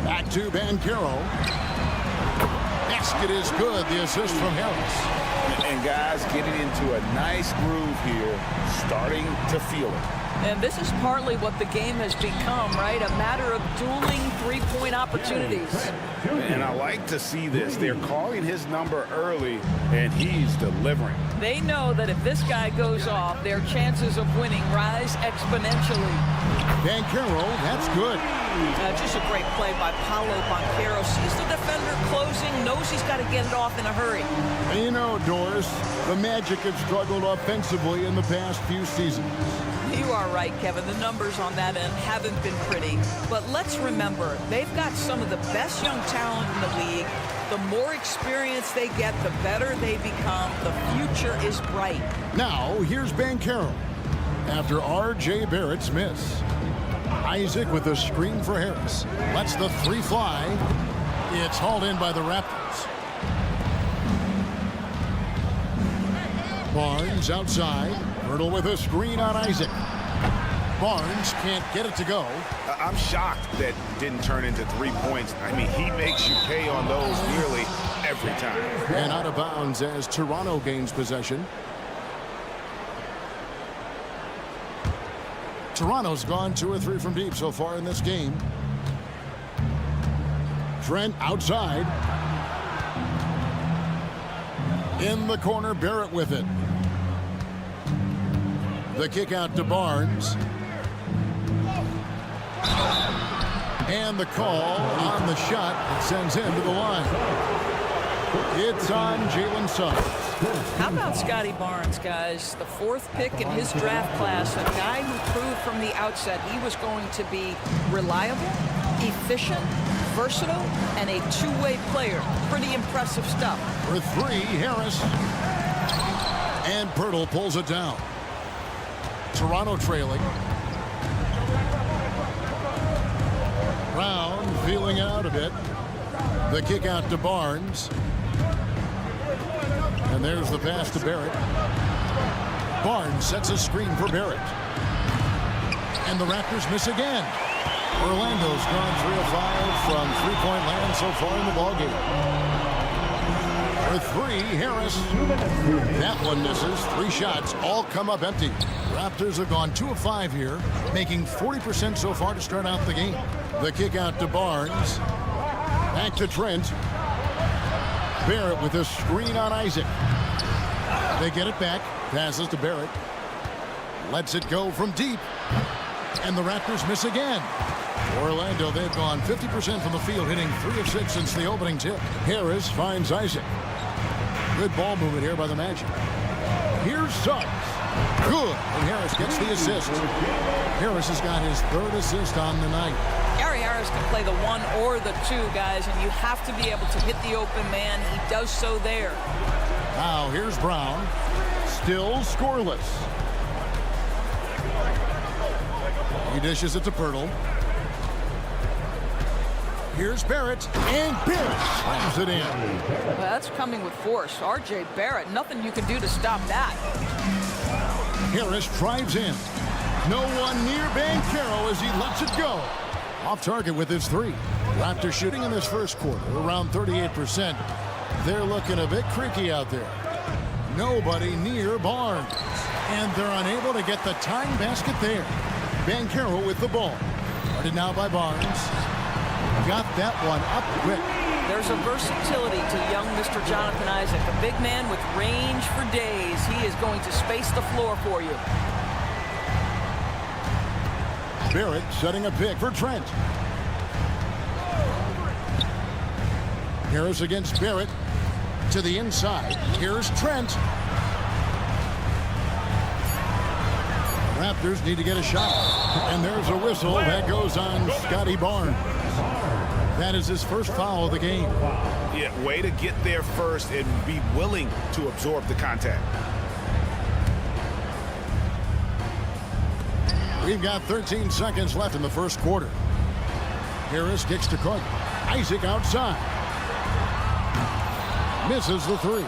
Speaker 6: Back to Banchero. Basket is good. The assist from Harris.
Speaker 7: And guys getting into a nice groove here, starting to feel it.
Speaker 8: And this is partly what the game has become, right? A matter of dueling three-point opportunities.
Speaker 7: And I like to see this. They're calling his number early, and he's delivering.
Speaker 8: They know that if this guy goes off, their chances of winning rise exponentially.
Speaker 6: Banchero, that's good.
Speaker 8: Just a great play by Paolo Banchero. Sees the defender closing, knows he's got to get it off in a hurry.
Speaker 6: And you know, Doris, the Magic have struggled offensively in the past few seasons.
Speaker 8: You are right, Kevin. The numbers on that end haven't been pretty. But let's remember, they've got some of the best young talent in the league. The more experience they get, the better they become. The future is bright.
Speaker 6: Now, here's Banchero after R.J. Barrett's miss. Isaac with a screen for Harris. Lets the 3 fly. It's hauled in by the Raptors. Barnes outside. Pirtle with a screen on Isaac. Barnes can't get it to go.
Speaker 7: I'm shocked that didn't turn into 3 points. I mean, he makes you pay on those nearly every time.
Speaker 6: And out of bounds as Toronto gains possession. Toronto's gone 2 or 3 from deep so far in this game. Trent outside. In the corner, Barrett with it. The kick out to Barnes. And the call on the shot that sends him to the line. It's on Jalen Suggs.
Speaker 8: How about Scotty Barnes, guys? The 4th pick in his draft class, a guy who proved from the outset he was going to be reliable, efficient, versatile, and a two-way player. Pretty impressive stuff.
Speaker 6: For 3, Harris. And Pirtle pulls it down. Toronto trailing. Brown feeling out a bit. The kick out to Barnes. And there's the pass to Barrett. Barnes sets a screen for Barrett. And the Raptors miss again. Orlando's gone 3 of 5 from three-point land so far in the ballgame. For 3, Harris. That one misses. 3 shots all come up empty. Raptors have gone 2 of 5 here, making 40% so far to start out the game. The kick out to Barnes. Back to Trent. Barrett with a screen on Isaac. They get it back. Passes to Barrett. Lets it go from deep. And the Raptors miss again. Orlando, they've gone 50% from the field, hitting 3 of 6 since the opening tip. Harris finds Isaac. Good ball movement here by the Magic. Here's Suggs. Good. And Harris gets the assist. Harris has got his 3rd assist on the night.
Speaker 8: Gary Harris can play the 1 or the 2, guys, and you have to be able to hit the open man. He does so there.
Speaker 6: Now here's Brown. Still scoreless. He dishes it to Pirtle. Here's Barrett, and Barrett slams it in.
Speaker 8: Well, that's coming with force. R.J. Barrett, nothing you can do to stop that.
Speaker 6: Harris drives in. No one near Banchero as he lets it go. Off target with his 3. Raptors shooting in this first quarter, around 38%. They're looking a bit creaky out there. Nobody near Barnes. And they're unable to get the tying basket there. Banchero with the ball. Started now by Barnes. Got that one up quick.
Speaker 8: There's a versatility to young Mr. Jonathan Isaac, a big man with range for days. He is going to space the floor for you.
Speaker 6: Barrett setting a pick for Trent. Harris against Barrett. To the inside. Here's Trent. Raptors need to get a shot. And there's a whistle that goes on Scotty Barnes. That is his first foul of the game.
Speaker 7: Yeah, way to get there first and be willing to absorb the contact.
Speaker 6: We've got 13 seconds left in the first quarter. Harris kicks to Cook. Isaac outside. Misses the three.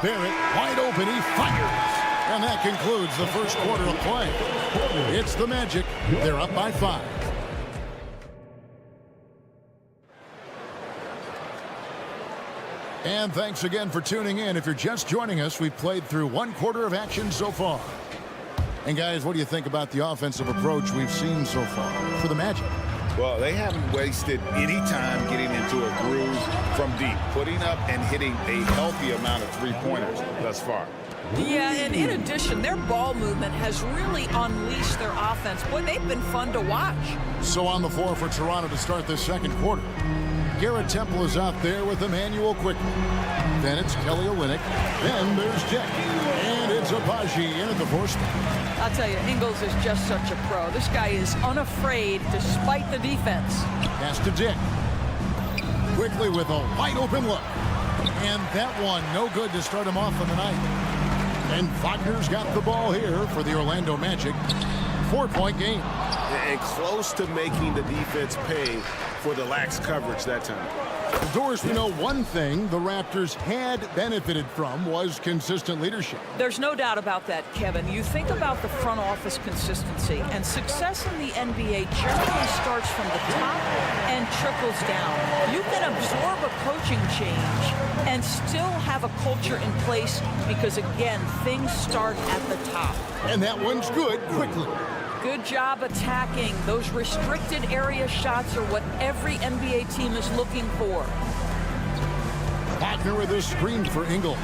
Speaker 6: Barrett wide open. He fires. And that concludes the first quarter of play. It's the Magic. They're up by 5. And thanks again for tuning in. If you're just joining us, we've played through 1 quarter of action so far. And guys, what do you think about the offensive approach we've seen so far for the Magic?
Speaker 7: Well, they haven't wasted any time getting into a groove from deep, putting up and hitting a healthy amount of three-pointers thus far.
Speaker 8: Yeah, and in addition, their ball movement has really unleashed their offense. Boy, they've been fun to watch.
Speaker 6: So on the floor for Toronto to start this second quarter. Garrett Temple is out there with Emmanuel quickly. Then it's Kelly Olynyk. Then there's Jack. And it's Abaji in at the 4 spot.
Speaker 8: I'll tell you, Ingles is just such a pro. This guy is unafraid despite the defense.
Speaker 6: Pass to Dick. Quickly with a wide open look. And that one no good to start him off on the night. And Wagner's got the ball here for the Orlando Magic. 4-point game.
Speaker 7: And close to making the defense pay for the lax coverage that time.
Speaker 6: Doris, we know one thing the Raptors had benefited from was consistent leadership.
Speaker 8: There's no doubt about that, Kevin. You think about the front office consistency, and success in the NBA generally starts from the top and trickles down. You can absorb a coaching change and still have a culture in place because, again, things start at the top.
Speaker 6: And that one's good quickly.
Speaker 8: Good job attacking. Those restricted area shots are what every NBA team is looking for.
Speaker 6: Wagner with a screen for Ingles.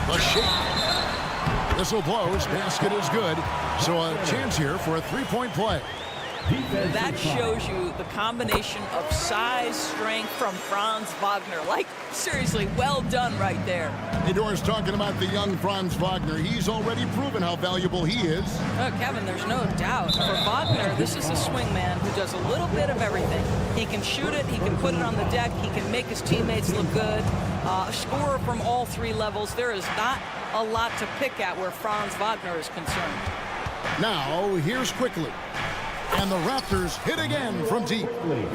Speaker 6: The shake. Whistle blows. Basket is good. So a chance here for a 3-point play.
Speaker 8: That shows you the combination of size, strength from Franz Wagner. Like, seriously, well done right there.
Speaker 6: Hey, Doris, talking about the young Franz Wagner. He's already proven how valuable he is.
Speaker 8: Oh, Kevin, there's no doubt. For Wagner, this is a swingman who does a little bit of everything. He can shoot it, he can put it on the deck, he can make his teammates look good. A scorer from all 3 levels. There is not a lot to pick at where Franz Wagner is concerned.
Speaker 6: Now, here's quickly. And the Raptors hit again from deep.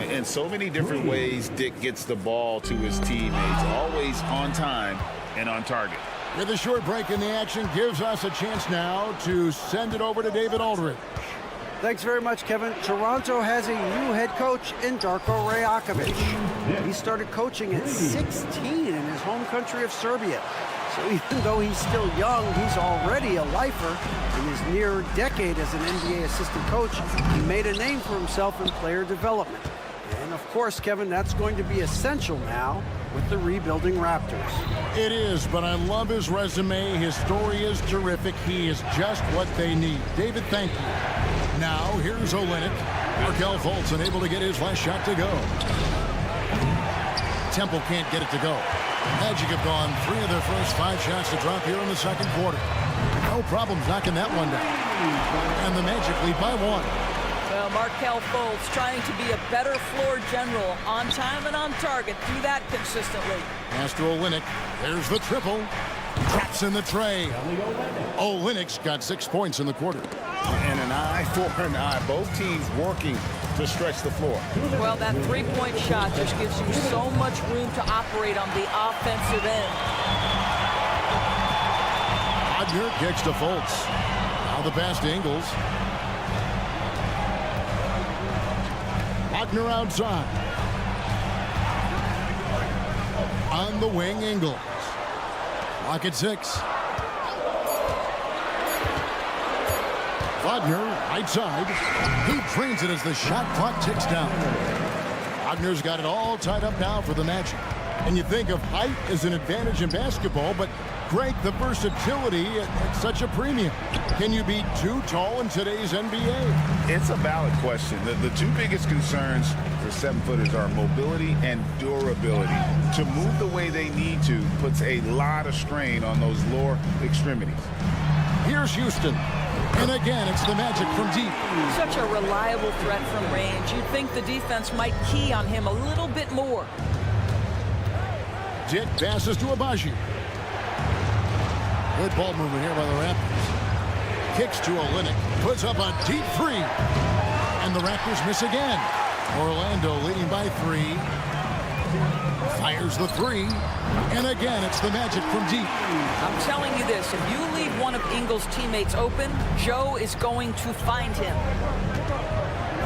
Speaker 7: In so many different ways, Dick gets the ball to his teammates, always on time and on target.
Speaker 6: With a short break in the action, gives us a chance now to send it over to David Aldridge.
Speaker 9: Thanks very much, Kevin. Toronto has a new head coach in Darko Rajakovic. He started coaching at 16 in his home country of Serbia. So even though he's still young, he's already a lifer. In his near decade as an NBA assistant coach, he made a name for himself in player development. And of course, Kevin, that's going to be essential now with the rebuilding Raptors.
Speaker 6: It is, but I love his resume. His story is terrific. He is just what they need. David, thank you. Now, here's Olynyk. Markelle Fultz unable to get his last shot to go. Temple can't get it to go. Magic have gone 3 of their first 5 shots to drop here in the second quarter. No problems knocking that one down. And the Magic lead by 1.
Speaker 8: Well, Markelle Fultz trying to be a better floor general, on time and on target. Do that consistently.
Speaker 6: Pass to Olynyk. There's the triple. Traps in the tray. Olynyk's got 6 points in the quarter.
Speaker 7: And an eye for an eye. Both teams working to stretch the floor.
Speaker 8: Well, that 3-point shot just gives you so much room to operate on the offensive end.
Speaker 6: Wagner kicks to Fultz. Now the pass to Ingles. Wagner outside. On the wing, Ingles. Lock at 6. Wagner, right side. He drains it as the shot clock ticks down. Wagner's got it all tied up now for the Magic. And you think of height as an advantage in basketball, but Greg, the versatility at such a premium. Can you be too tall in today's NBA?
Speaker 7: It's a valid question. The two biggest concerns for 7-footers are mobility and durability. To move the way they need to puts a lot of strain on those lower extremities.
Speaker 6: Here's Houston. And again, it's the Magic from deep.
Speaker 8: Such a reliable threat from range. You'd think the defense might key on him a little bit more.
Speaker 6: Dick passes to Abaji. Good ball movement here by the Raptors. Kicks to Olynyk. Puts up a deep three. And the Raptors miss again. Orlando leading by 3. Fires the 3. And again, it's the Magic from deep.
Speaker 8: I'm telling you this, if you leave one of Ingles' teammates open, Joe is going to find him.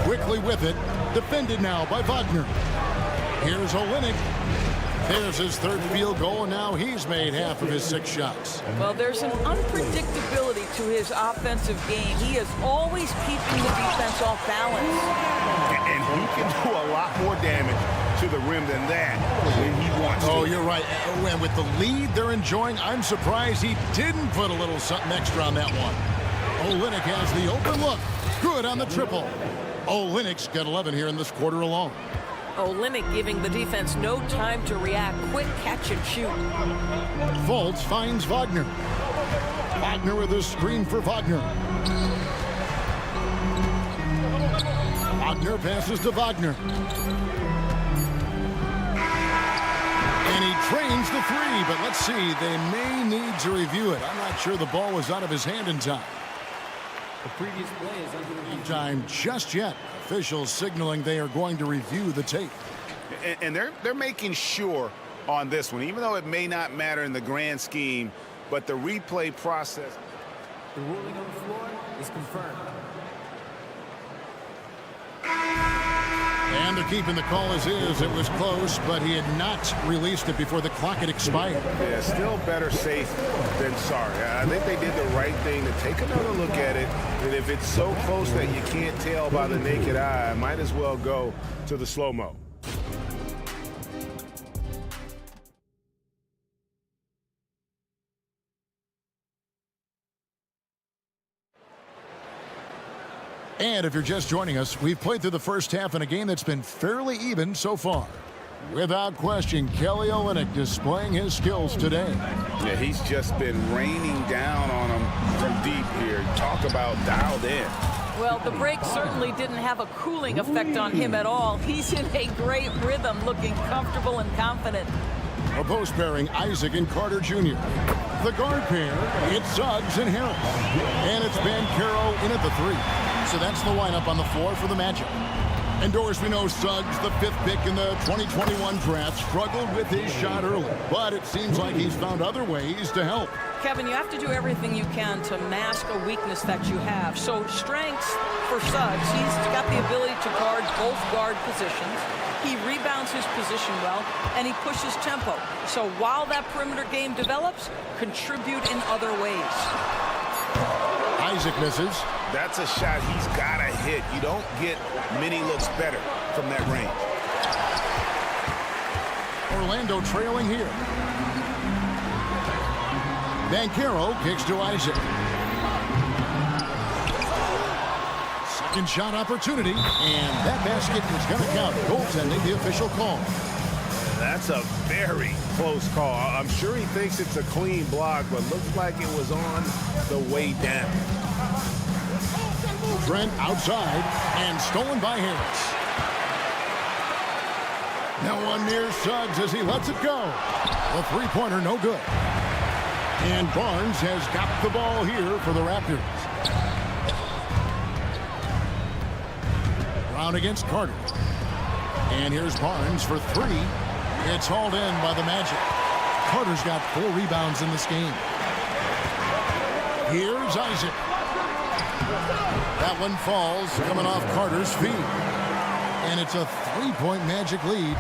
Speaker 6: Quickly with it. Defended now by Wagner. Here's Olynyk. There's his third field goal, and now he's made half of his 6 shots.
Speaker 8: Well, there's an unpredictability to his offensive game. He is always keeping the defense off balance.
Speaker 7: And he can do a lot more damage to the rim than that when he wants to.
Speaker 6: Oh, you're right. And with the lead they're enjoying, I'm surprised he didn't put a little something extra on that one. Olynyk has the open look. Good on the triple. Olynyk's got 11 here in this quarter alone.
Speaker 8: Olynyk giving the defense no time to react. Quick catch and shoot.
Speaker 6: Fultz finds Wagner. Wagner with a screen for Wagner. Wagner passes to Wagner. And he trains the 3, but let's see, they may need to review it. I'm not sure the ball was out of his hand in time.
Speaker 12: The previous play is under
Speaker 6: time just yet. Officials signaling they are going to review the tape.
Speaker 7: And they're making sure on this one, even though it may not matter in the grand scheme, but the replay process.
Speaker 12: The ruling on the floor is confirmed.
Speaker 6: And they're keeping the call as is. It was close, but he had not released it before the clock had expired.
Speaker 7: Yeah, still better safe than sorry. I think they did the right thing to take another look at it. And if it's so close that you can't tell by the naked eye, might as well go to the slow-mo.
Speaker 6: And if you're just joining us, we've played through the first half in a game that's been fairly even so far. Without question, Kelly Olynyk displaying his skills today.
Speaker 7: Yeah, he's just been raining down on him from deep here. Talk about dialed in.
Speaker 8: Well, the break certainly didn't have a cooling effect on him at all. He's in a great rhythm, looking comfortable and confident.
Speaker 6: A post pairing, Isaac and Carter Jr. The guard pair, it's Suggs and Harris. And it's Banchero in at the 3. So that's the lineup on the floor for the Magic. And Doris, we know Suggs, the 5th pick in the 2021 draft, struggled with his shot early. But it seems like he's found other ways to help.
Speaker 8: Kevin, you have to do everything you can to mask a weakness that you have. So strengths for Suggs, he's got the ability to guard both guard positions. He rebounds his position well, and he pushes tempo. So while that perimeter game develops, contribute in other ways.
Speaker 6: Isaac misses.
Speaker 7: That's a shot he's got to hit. You don't get many looks better from that range.
Speaker 6: Orlando trailing here. Banchero kicks to Isaac. Second shot opportunity, and that basket is going to count. Goaltending, the official call.
Speaker 7: That's a very close call. I'm sure he thinks it's a clean block, but looks like it was on the way down.
Speaker 6: Trent outside and stolen by Harris. Now one near Suggs as he lets it go. The three-pointer no good. And Barnes has got the ball here for the Raptors. Brown against Carter. And here's Barnes for 3. It's hauled in by the Magic. Carter's got 4 rebounds in this game. Here's Isaac. That one falls, coming off Carter's feet. And it's a 3-point Magic lead.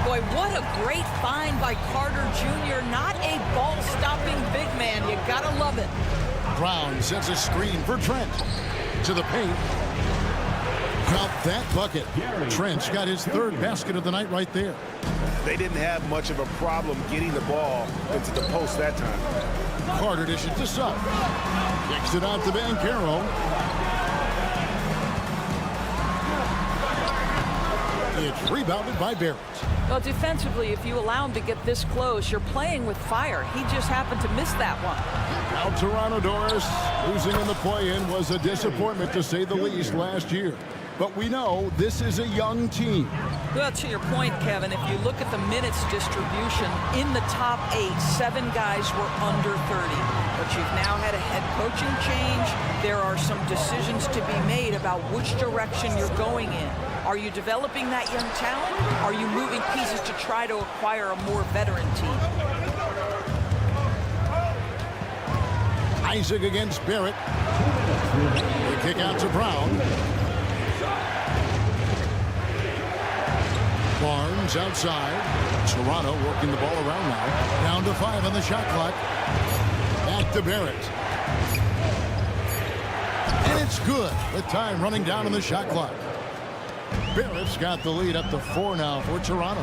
Speaker 8: Boy, what a great find by Carter Jr. Not a ball-stopping big man. You gotta love it.
Speaker 6: Brown sets a screen for Trent. To the paint. Count that bucket. Trent's got his third basket of the night right there.
Speaker 10: They didn't have much of a problem getting the ball into the post that time.
Speaker 6: Carter dishes to Suggs. Kicks it out to Banchero. It's rebounded by Barrett.
Speaker 8: Well, defensively, if you allow him to get this close, you're playing with fire. He just happened to miss that one.
Speaker 6: Now Toronto, Doris, losing in the play-in was a disappointment to say the least last year. But we know this is a young team.
Speaker 8: Well, to your point, Kevin, if you look at the minutes distribution, in the top 8, 7 guys were under 30. But you've now had a head coaching change. There are some decisions to be made about which direction you're going in. Are you developing that young talent? Are you moving pieces to try to acquire a more veteran team?
Speaker 6: Isaac against Barrett. The kick out to Brown. Barnes outside. Toronto working the ball around now. Down to 5 on the shot clock. Back to Barrett. And it's good with time running down on the shot clock. Barrett's got the lead up to 4 now for Toronto.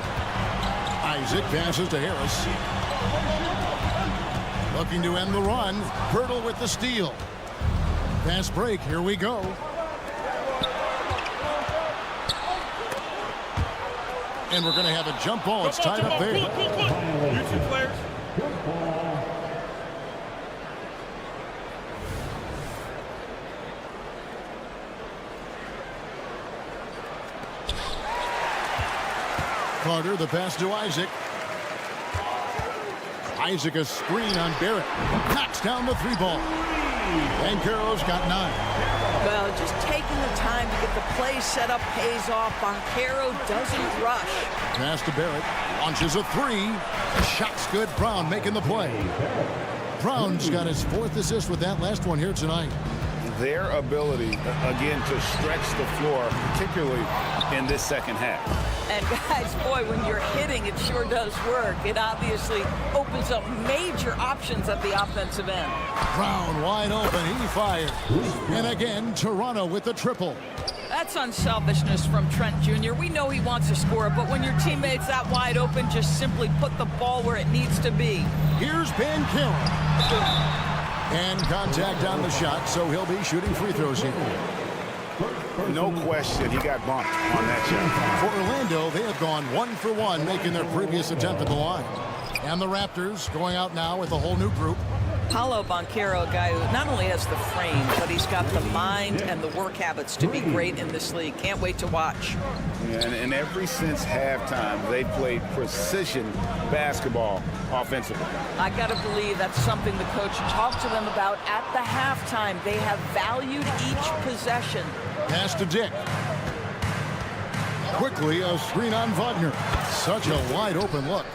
Speaker 6: Isaac passes to Harris. Looking to end the run. Hurdle with the steal. Fast break. Here we go. And we're going to have a jump ball. It's tied up there. Carter, the pass to Isaac. Isaac, a screen on Barrett. Knocks down the 3 ball. Banchero's got 9.
Speaker 8: Well, just taking the time to get the play set up pays off. Banchero doesn't rush.
Speaker 6: Pass to Barrett. Launches a 3. Shot's good. Brown making the play. Brown's got his 4th assist with that last one here tonight.
Speaker 7: Their ability, again, to stretch the floor, particularly in this second half.
Speaker 8: And guys, boy, when you're hitting, it sure does work. It obviously opens up major options at the offensive end.
Speaker 6: Brown wide open. He fired. And again, Toronto with the triple.
Speaker 8: That's unselfishness from Trent Jr. We know he wants to score, but when your teammate's that wide open, just simply put the ball where it needs to be.
Speaker 6: Here's Banchero. And contact on the shot, so he'll be shooting free throws here.
Speaker 7: No question, he got bumped on that shot.
Speaker 6: For Orlando, they have gone 1 for 1, making their previous attempt at the line. And the Raptors going out now with a whole new group.
Speaker 8: Paulo Banchero, a guy who not only has the frame, but he's got the mind and the work habits to be great in this league. Can't wait to watch.
Speaker 7: Yeah, and ever since halftime, they played precision basketball offensively.
Speaker 8: I got to believe that's something the coach talked to them about at the halftime. They have valued each possession.
Speaker 6: Pass to Dick. Quickly, a screen on Wagner. Such a wide open look.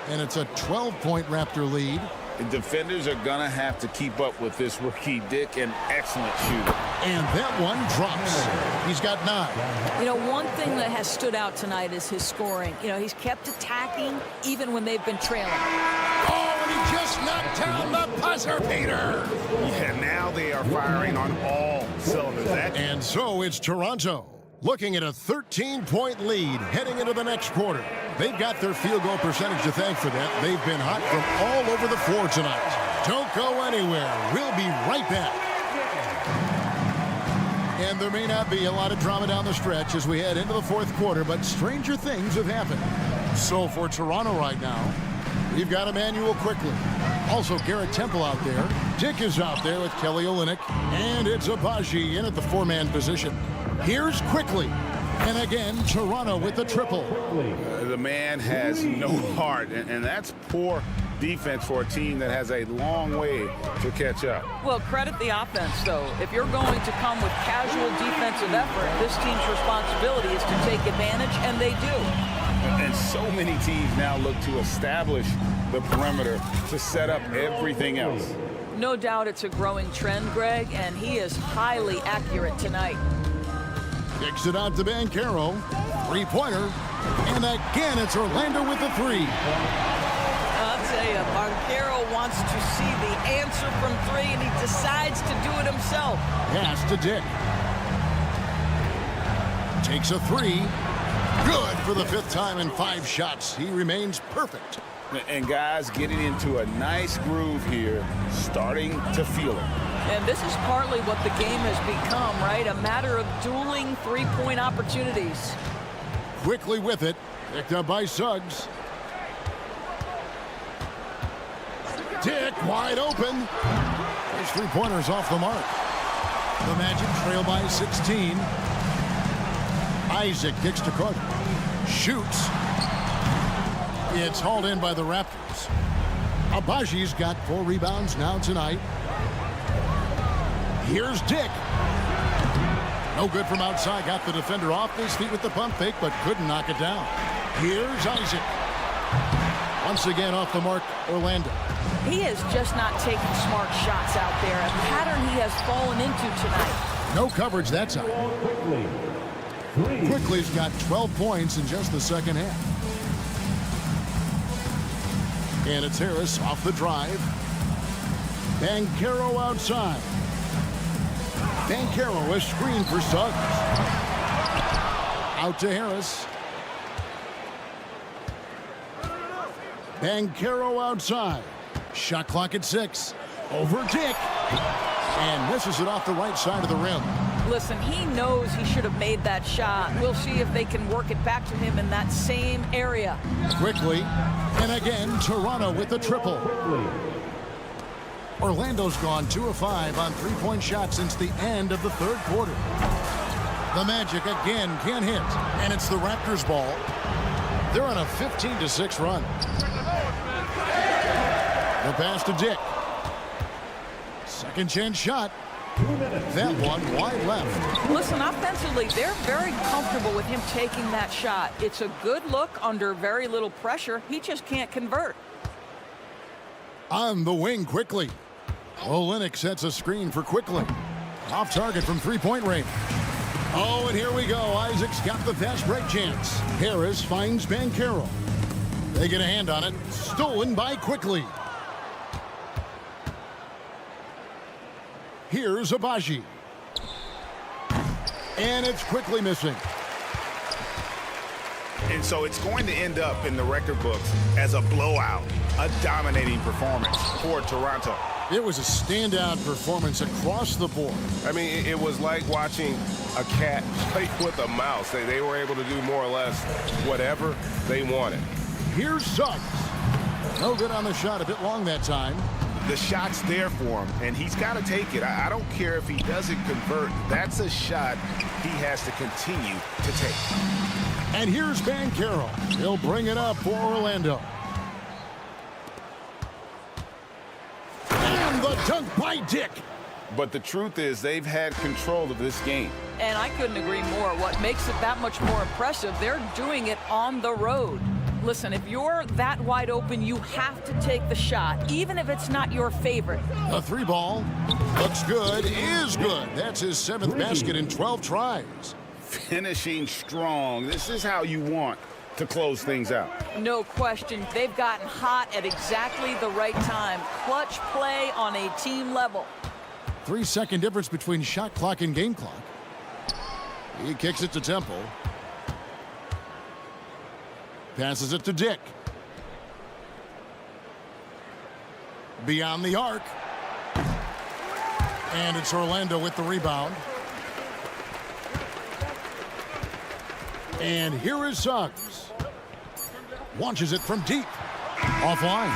Speaker 6: And it's a 12-point Raptor lead.
Speaker 7: The defenders are going to have to keep up with this rookie, Dick, an excellent shooter.
Speaker 6: And that one drops. He's got 9.
Speaker 8: You know, one thing that has stood out tonight is his scoring. You know, he's kept attacking even when they've been trailing.
Speaker 6: Oh, and he just knocked down the buzzer beater.
Speaker 10: Yeah, now they are firing on all cylinders.
Speaker 6: And so it's Toronto looking at a 13-point lead heading into the next quarter. They've got their field goal percentage to thank for that. They've been hot from all over the floor tonight. Don't go anywhere. We'll be right back. And there may not be a lot of drama down the stretch as we head into the 4th quarter, but stranger things have happened. So for Toronto right now, we've got Emmanuel Quickly. Also Garrett Temple out there. Dick is out there with Kelly Olynyk. And it's Abaji in at the 4-man position. Here's Quickly. And again, Toronto with the triple.
Speaker 7: The man has no heart, and that's poor defense for a team that has a long way to catch up.
Speaker 8: Well, credit the offense, though. If you're going to come with casual defensive effort, this team's responsibility is to take advantage, and they do.
Speaker 7: And so many teams now look to establish the perimeter to set up everything else.
Speaker 8: No doubt it's a growing trend, Greg, and he is highly accurate tonight.
Speaker 6: Kicks it out to Banchero. 3-pointer. And again, it's Orlando with the 3.
Speaker 8: I'll tell you, Banchero wants to see the answer from 3, and he decides to do it himself. himself.
Speaker 6: Pass to Dick. Takes a three. Good for the 5th time in 5 shots. He remains perfect.
Speaker 7: And guys getting into a nice groove here, starting to feel it.
Speaker 8: And this is partly what the game has become, right? A matter of dueling three-point opportunities.
Speaker 6: Quickly with it. Picked up by Suggs. Dick wide open. His 3-pointers off the mark. The Magic trail by 16. Isaac kicks to Carter. Shoots. It's hauled in by the Raptors. Abaji's got 4 rebounds now tonight. Here's Dick. No good from outside. Got the defender off his feet with the pump fake, but couldn't knock it down. Here's Isaac. Once again off the mark, Orlando.
Speaker 8: He has just not taken smart shots out there, a pattern he has fallen into tonight.
Speaker 6: No coverage that time. Quickly's got 12 points in just the second half. And it's Harris off the drive. Banchero outside. Banchero, a screen for Suggs. Out to Harris. Banchero outside. Shot clock at 6. Over Dick. And misses it off the right side of the rim.
Speaker 8: Listen, he knows he should have made that shot. We'll see if they can work it back to him in that same area.
Speaker 6: Quickly. And again, Toronto with the triple. Orlando's gone 2 of 5 on 3-point shots since the end of the 3rd quarter. The Magic again can't hit. And it's the Raptors ball. They're on a 15-6 run. The pass to Dick. Second chance shot. That one wide left.
Speaker 8: Listen, offensively, they're very comfortable with him taking that shot. It's a good look under very little pressure. He just can't convert.
Speaker 6: On the wing quickly. Olynyk sets a screen for Quickly. Off target from 3-point range. Oh, and here we go. Isaac's got the fast break chance. Harris finds Banchero. They get a hand on it. Stolen by Quickly. Here's Abaji. And it's Quickly missing.
Speaker 7: And so it's going to end up in the record books as a blowout, a dominating performance for Toronto.
Speaker 6: It was a standout performance across the board.
Speaker 10: I mean, it was like watching a cat play with a mouse. They were able to do more or less whatever they wanted.
Speaker 6: Here's Suggs. No good on the shot, a bit long that time.
Speaker 7: The shot's there for him, and he's got to take it. I don't care if he doesn't convert. That's a shot he has to continue to take.
Speaker 6: And here's Banchero. He'll bring it up for Orlando. And the dunk by Dick.
Speaker 7: But the truth is they've had control of this game.
Speaker 8: And I couldn't agree more. What makes it that much more impressive, they're doing it on the road. Listen, if you're that wide open, you have to take the shot, even if it's not your favorite.
Speaker 6: The 3 ball looks good, is good. That's his 7th basket in 12 tries.
Speaker 7: Finishing strong. This is how you want to close things out.
Speaker 8: No question. They've gotten hot at exactly the right time. Clutch play on a team level.
Speaker 6: 3-second difference between shot clock and game clock. He kicks it to Temple. Passes it to Dick. Beyond the arc. And it's Orlando with the rebound. And here is Suggs. Launches it from deep. Offline.